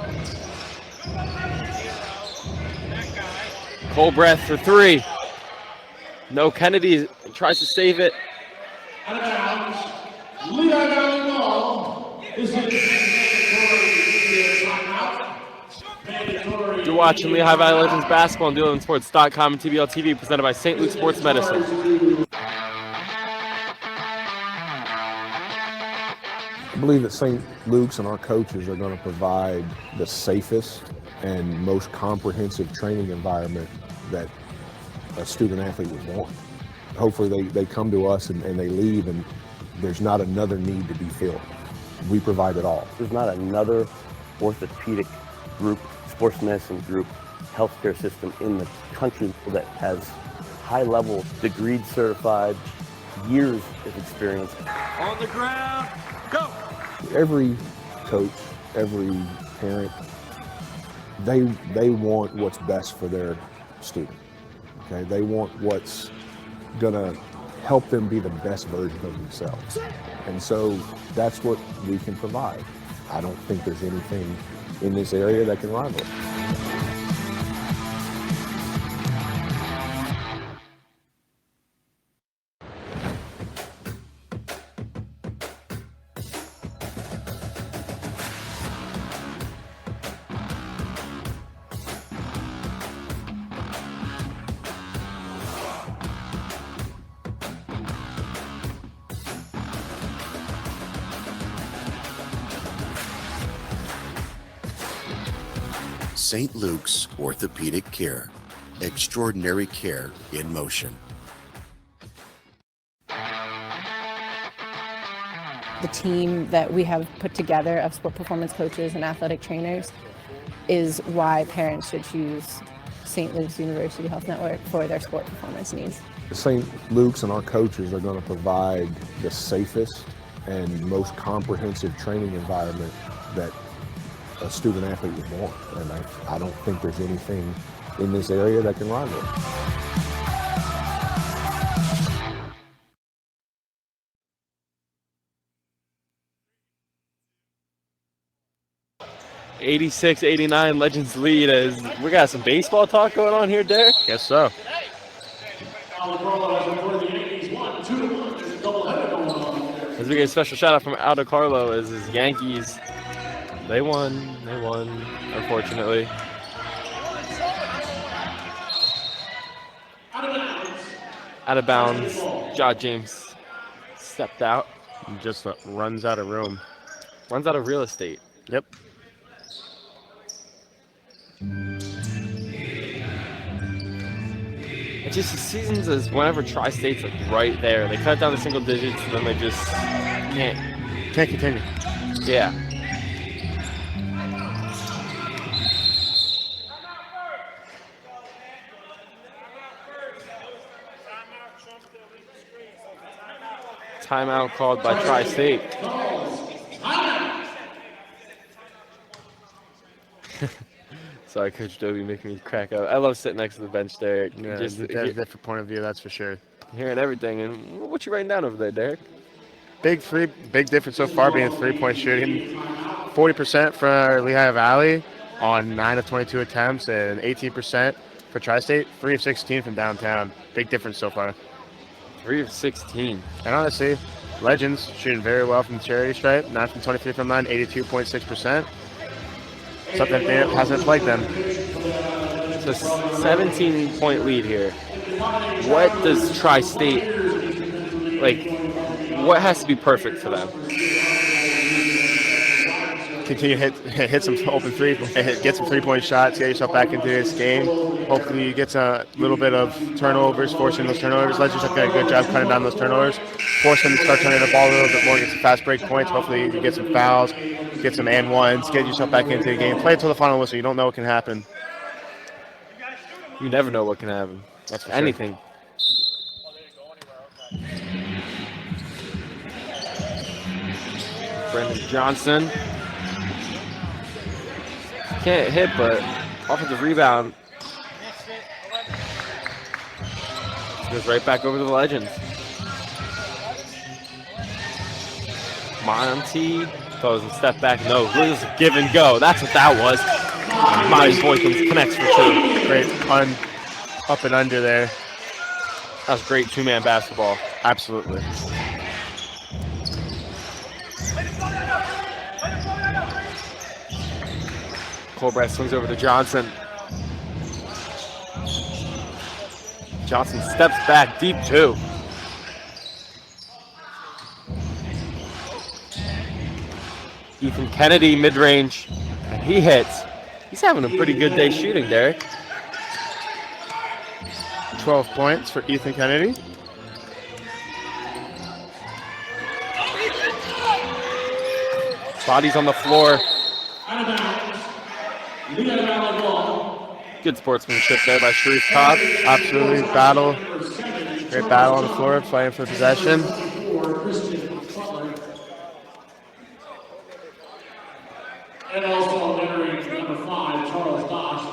Cold breath for 3. No, Kennedy tries to save it. Out of bounds. Lehigh Valley ball. This is mandatory timeout. Mandatory watching Lehigh Valley Legends basketball on DealingSports.com and TBL TV, presented by St. Luke Sports Medicine. I believe that St. Luke's and our coaches are going to provide the safest and most comprehensive training environment that a student athlete would want. Hopefully they come to us and they leave and there's not another need to be filled. We provide it all. There's not another orthopedic group, sports medicine group, healthcare system in the country that has high-level, degreed certified, years of experience. On the ground, go! Every coach, every parent, they want what's best for their student. Okay, they want what's gonna help them be the best version of themselves. And so that's what we can provide. I don't think there's anything in this area that can rival it. St. Luke's Orthopedic Care. Extraordinary care in motion. The team that we have put together of sport performance coaches and athletic trainers is why parents should choose St. Luke's University Health Network for their sport performance needs. St. Luke's and our coaches are going to provide the safest and most comprehensive training environment that a student athlete would want. And I don't think there's anything in this area that can rival it. '86-'89 Legends lead as we got some baseball talk going on here, Derek. Guess so. As we get a special shout out from Aldo Carlo as his Yankees. They won, unfortunately. Out of bounds. Josh James stepped out. And just runs out of room. Runs out of real estate. Yep. It just seems as whenever Tri-State's like right there, they cut down to single digits and then they just can't continue. Yeah. Timeout called by Tri-State. Sorry, Coach Dobie, making me crack up. I love sitting next to the bench there. Yeah, just a different point of view, that's for sure. Hearing everything. And what you writing down over there, Derek? Big difference so far being 3-point shooting. 40% for Lehigh Valley on 9 of 22 attempts and 18% for Tri-State. 3 of 16 from downtown. Big difference so far. 3 of 16. And honestly, Legends shooting very well from the charity stripe. 9 from 23 from line, 82.6%. Something that hasn't plagued them. So 17-point lead here. What does Tri-State, what has to be perfect for them? Continue to hit some open three, get some 3-point shots, get yourself back into this game. Hopefully you get a little bit of turnovers, forcing those turnovers. Legends have done a good job cutting down those turnovers. Force them to start turning the ball a little bit more, get some fast break points. Hopefully you get some fouls, get some and ones, get yourself back into the game. Play until the final whistle. You don't know what can happen. You never know what can happen. That's for anything. Sure. Brandon Johnson. Can't hit, but offensive rebound. Goes right back over to the Legends. Monty throws a step back. No, it was a give and go. That's what that was. Monty Boykins connects for two. Great up and under there. That was great two-man basketball. Absolutely. Colbreth swings over to Johnson. Johnson steps back deep too. Ethan Kennedy mid-range, and he hits. He's having a pretty good day shooting, Derek. 12 points for Ethan Kennedy. Bodies on the floor. Out of bounds. Lehigh Valley ball. Good sportsmanship there by Sharif Cobb. Absolutely. Battle. Great battle on the floor, fighting for possession. And also entering number 5, Charles Dosh.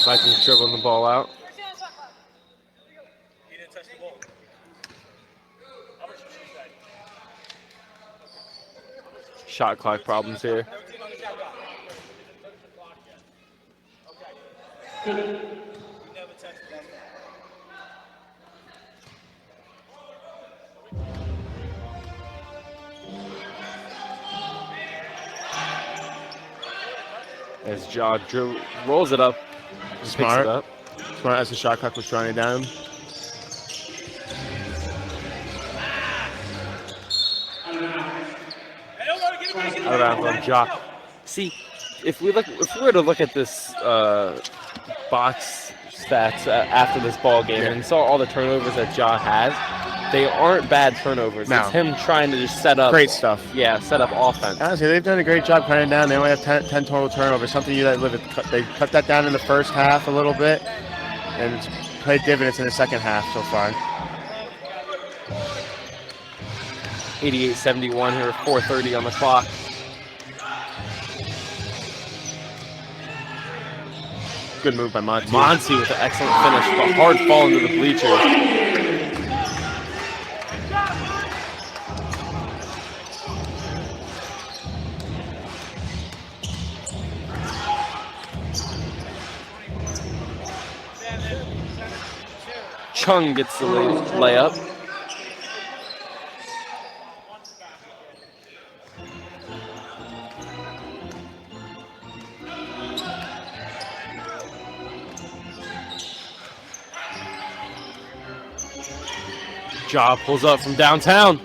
Vikings dribbling the ball out. Shot clock problems here. As Ja rolls it up. Smart. Picks it up. Smart as the shot clock was running down. Out of bounds on Ja. See, if we were to look at this box stats after this ball game and saw all the turnovers that Ja has, they aren't bad turnovers. No. It's him trying to just set up Great stuff. Yeah, set up offense. Honestly, they've done a great job cutting down. They only have 10 total turnovers. Something you that live with. They cut that down in the first half a little bit, and it's played dividends in the second half so far. 88-71 here, 4:30 on the clock. Good move by Monty. Monty with an excellent finish, but hard fall into the bleachers. Chung gets the layup. Ja pulls up from downtown.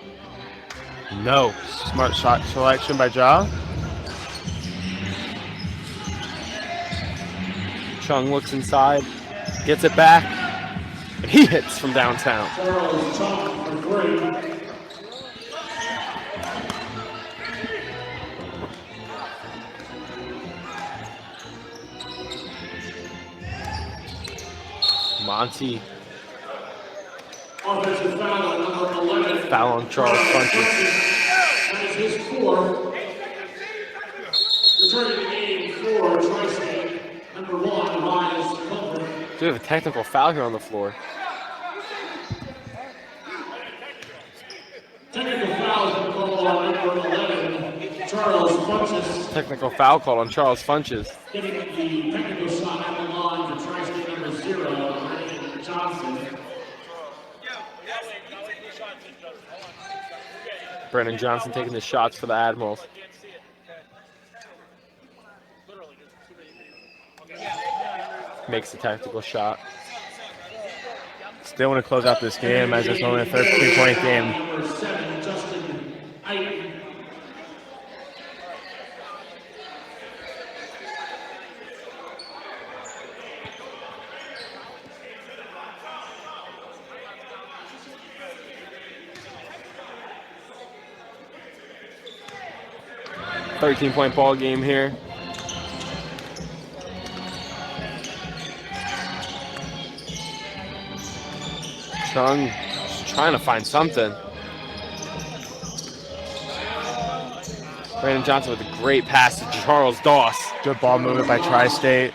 No. Smart shot selection by Ja. Chung looks inside, gets it back, and he hits from downtown. Charles Chung for 3. Monty. Offensive foul on number 11. Foul on Charles Funches. That is his 4th. Returning the game for Tri-State, number 1, Miles Culver. We have a technical foul here on the floor. Technical foul has been called on number 11, Charles Funches. Technical foul call on Charles Funches. Getting the technical shot at the line for Tri-State number 0, Brandon Johnson. Brandon Johnson taking the shots for the Admirals. Makes the tactical shot. Still want to close out this game as it's only a 13-point game. Number 7, Justin Ike. .point ball game here. Chung just trying to find something. Brandon Johnson with a great pass to Charles Doss. Good ball movement by Tri-State.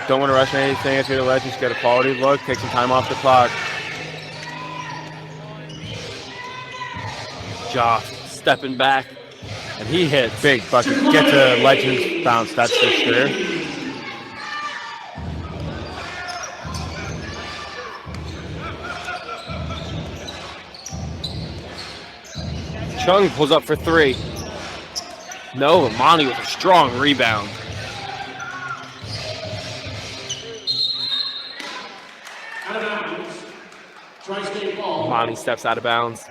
Don't want to rush anything if you're the Legends. Get a quality look. Take some time off the clock. Josh stepping back, and he hits. Big bucket. Get to Legends bounce. That's for sure. Chung pulls up for three. No, Monty with a strong rebound. Out of bounds. Tri-State ball. Monty steps out of bounds.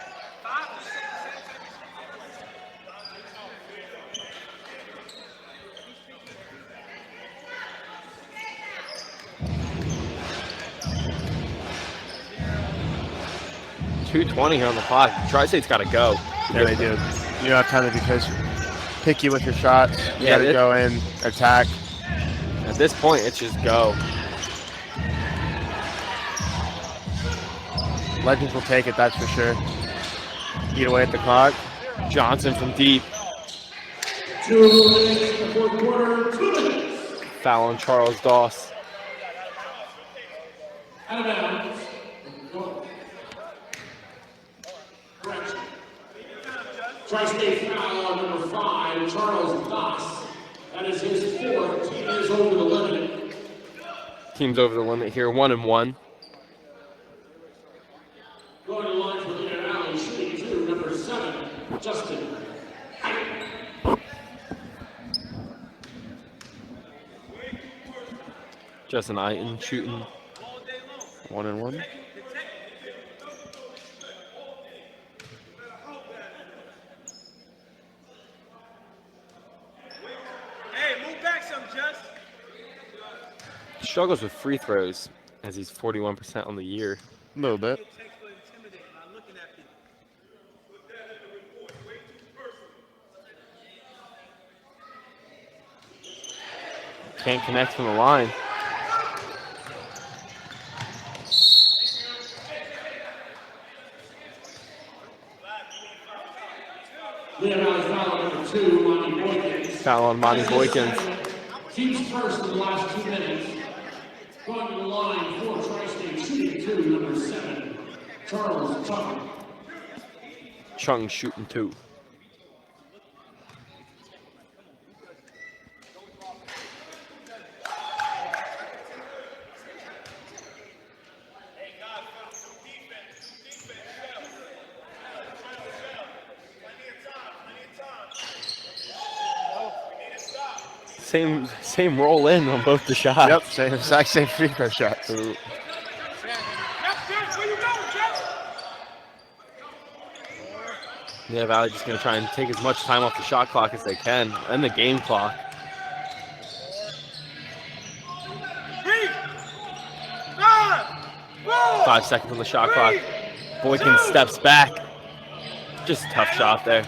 .220 here on the clock. Tri-State's got to go. Yeah, they do. You don't have time to be picky with your shots. You got to go in, attack. At this point, it's just go. Legends will take it, that's for sure. Eat away at the clock. Johnson from deep. 2 minutes in the fourth quarter. 2 minutes. Foul on Charles Doss. Out of bounds. Correction. Tri-State foul on number 5, Charles Doss. That is his fourth. Team is over the limit. Team's over the limit here, 1-1. Going to the line for Lehigh Valley, shooting 2, number 7, Justin. Justin Iton shooting 1-1. Struggles with free throws as he's 41% on the year. A little bit. Can't connect from the line. Foul on Monty Boykins. Team's first in the last 2 minutes. Going to the line for Tri-State, shooting 2, number 7, Charles Chung. Chung shooting 2. Same roll in on both the shots. Yep, exact same free throw shots. Yeah, Valley just going to try and take as much time off the shot clock as they can, and the game clock. Five seconds on the shot clock. Boykins steps back. Just a tough shot there.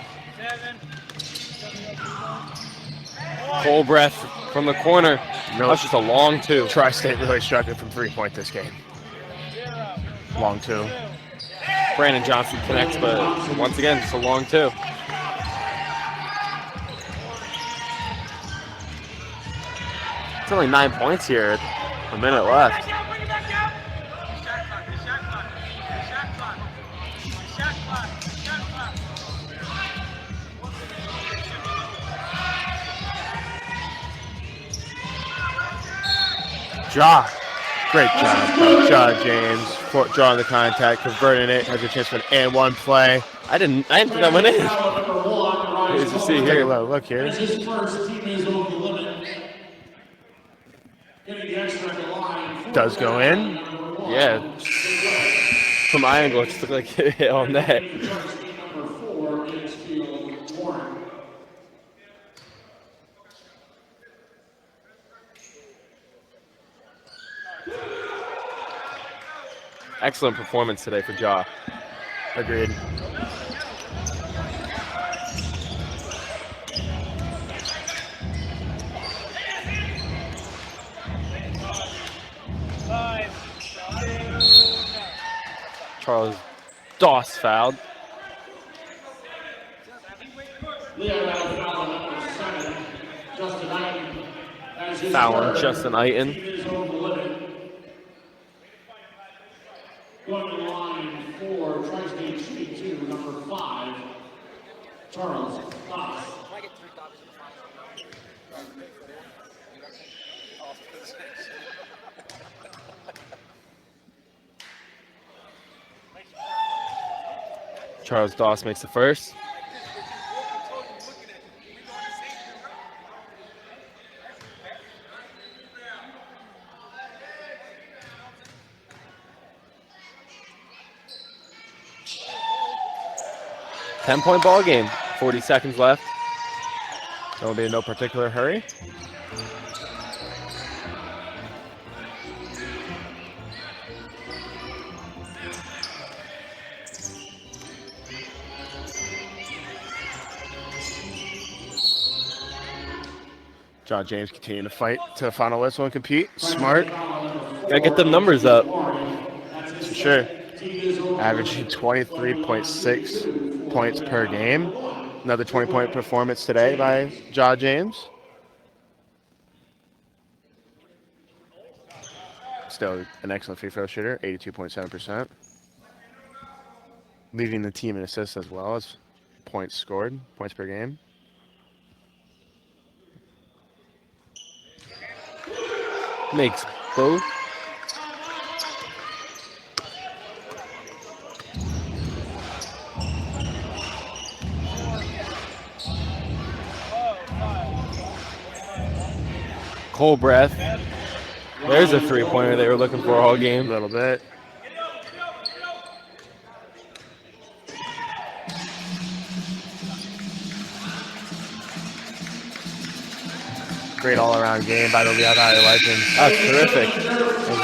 Cold breath from the corner. No, that's just a long 2. Tri-State really struggling from 3-point this game. Long 2. Brandon Johnson connects, but once again, just a long 2. It's only 9 points here. A minute left. Ja. Great job, Ja James. Drawing the contact, converting it, has a chance for an and 1 play. I didn't think that went in. As you see here. Look here. As his first, team is over the limit. Getting the extra at the line. Does go in. Yeah. From my angle, it just looked like it hit on net. Number 4, Mansfield Warren. Excellent performance today for Ja. Agreed. Charles Doss fouled. Foul on Justin Iton. Going to the line for Tri-State shooting 2, number 5, Charles Doss. Charles Doss makes the first. 10-point ball game. 40 seconds left. Don't be in no particular hurry. John James continuing to fight to the final whistle and compete. Smart. Gotta get them numbers up. For sure. Averaging 23.6 points per game. Another 20-point performance today by John James. Still an excellent free throw shooter, 82.7%. Leading the team in assists as well as points scored, points per game. Makes both. Cold breath. There's a three-pointer they were looking for all game. A little bit. Great all-around game by the Lehigh Valley Legends. That's terrific.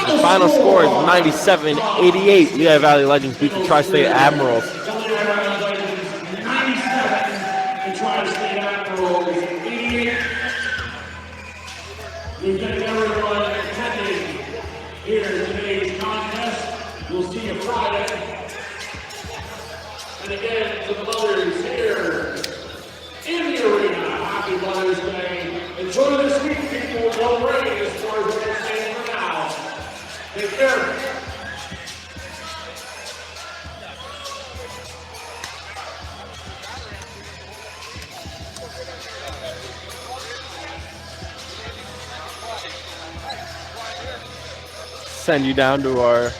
The final score is 97-88. Lehigh Valley Legends beat the Tri-State Admirals. The Tri-State Admirals 88. We thank everyone attending here in today's contest. We'll see you Friday. And again, to the mothers here in the arena, happy Mother's Day. Enjoy this week, people. No rain as far as we're saying for now. Take care. Send you down to our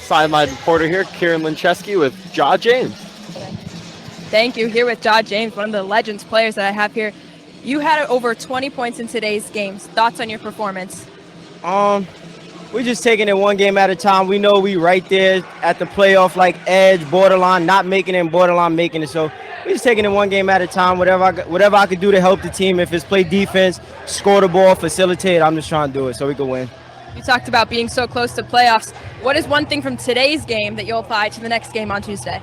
sideline reporter here, Kieran Lincheski with Jaw James. Thank you. Here with Jaw James, one of the Legends players that I have here. You had over 20 points in today's games. Thoughts on your performance? We're just taking it one game at a time. We know we right there at the playoff, like edge, borderline, not making it and borderline making it. So we're just taking it one game at a time. Whatever I could do to help the team. If it's play defense, score the ball, facilitate, I'm just trying to do it so we can win. You talked about being so close to playoffs. What is one thing from today's game that you'll apply to the next game on Tuesday?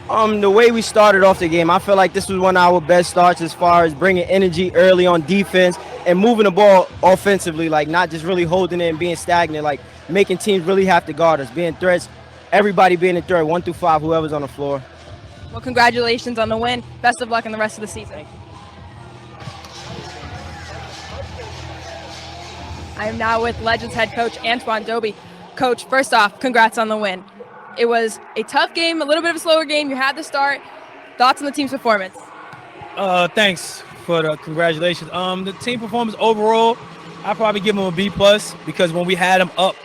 The way we started off the game, I feel like this was one of our best starts as far as bringing energy early on defense and moving the ball offensively, like not just really holding it and being stagnant, like making teams really have to guard us, being threats, everybody being in threat, 1 through 5, whoever's on the floor. Well, congratulations on the win. Best of luck in the rest of the season. I am now with Legends head coach Antoine Doby. Coach, first off, congrats on the win. It was a tough game, a little bit of a slower game. You had the start. Thoughts on the team's performance? Thanks for the congratulations. The team performance overall, I'd probably give them a B+ because when we had them up,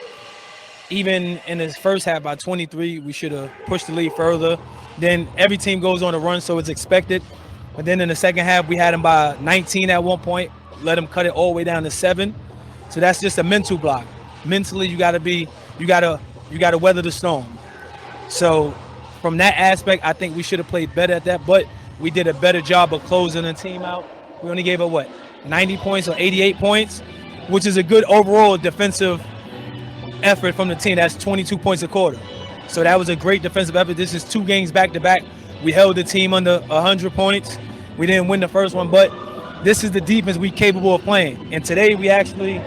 even in this first half by 23, we should have pushed the lead further. Then every team goes on a run, so it's expected. But then in the second half, we had them by 19 at one point, let them cut it all the way down to 7. So that's just a mental block. Mentally, you gotta weather the storm. So from that aspect, I think we should have played better at that, but we did a better job of closing the team out. We only gave up 90 points or 88 points, which is a good overall defensive effort from the team. That's 22 points a quarter. So that was a great defensive effort. This is 2 games back to back. We held the team under 100 points. We didn't win the first one, but this is the defense we're capable of playing. And today we actually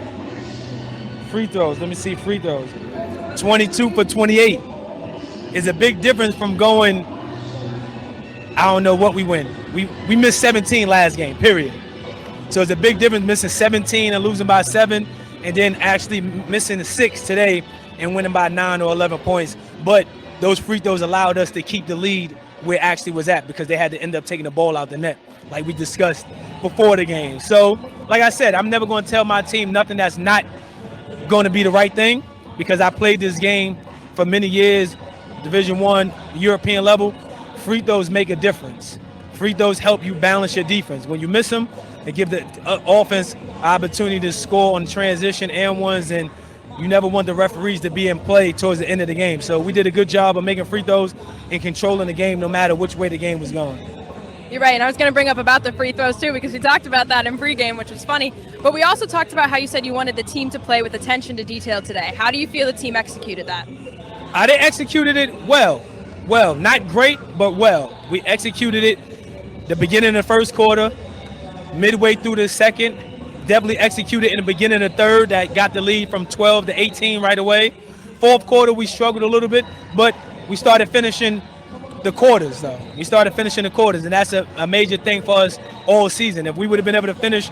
free throws. Let me see free throws. 22 for 28 is a big difference from going, I don't know what we win. We missed 17 last game, period. So it's a big difference missing 17 and losing by 7 and then actually missing the 6 today and winning by 9 or 11 points. But those free throws allowed us to keep the lead where it actually was at because they had to end up taking the ball out the net like we discussed before the game. So like I said, I'm never going to tell my team nothing that's not going to be the right thing because I played this game for many years, Division I, European level. Free throws make a difference. Free throws help you balance your defense. When you miss them, they give the offense opportunity to score on transition and ones, and you never want the referees to be in play towards the end of the game. So we did a good job of making free throws and controlling the game no matter which way the game was going. You're right, and I was going to bring up about the free throws too, because we talked about that in pregame, which was funny. But we also talked about how you said you wanted the team to play with attention to detail today. How do you feel the team executed that? They executed it well. Well, not great, but well. We executed it the beginning of the first quarter, midway through the second. Definitely executed in the beginning of the third. That got the lead from 12 to 18 right away. Fourth quarter, we struggled a little bit, but we started finishing the quarters, though. We started finishing the quarters, and that's a major thing for us all season. If we would have been able to finish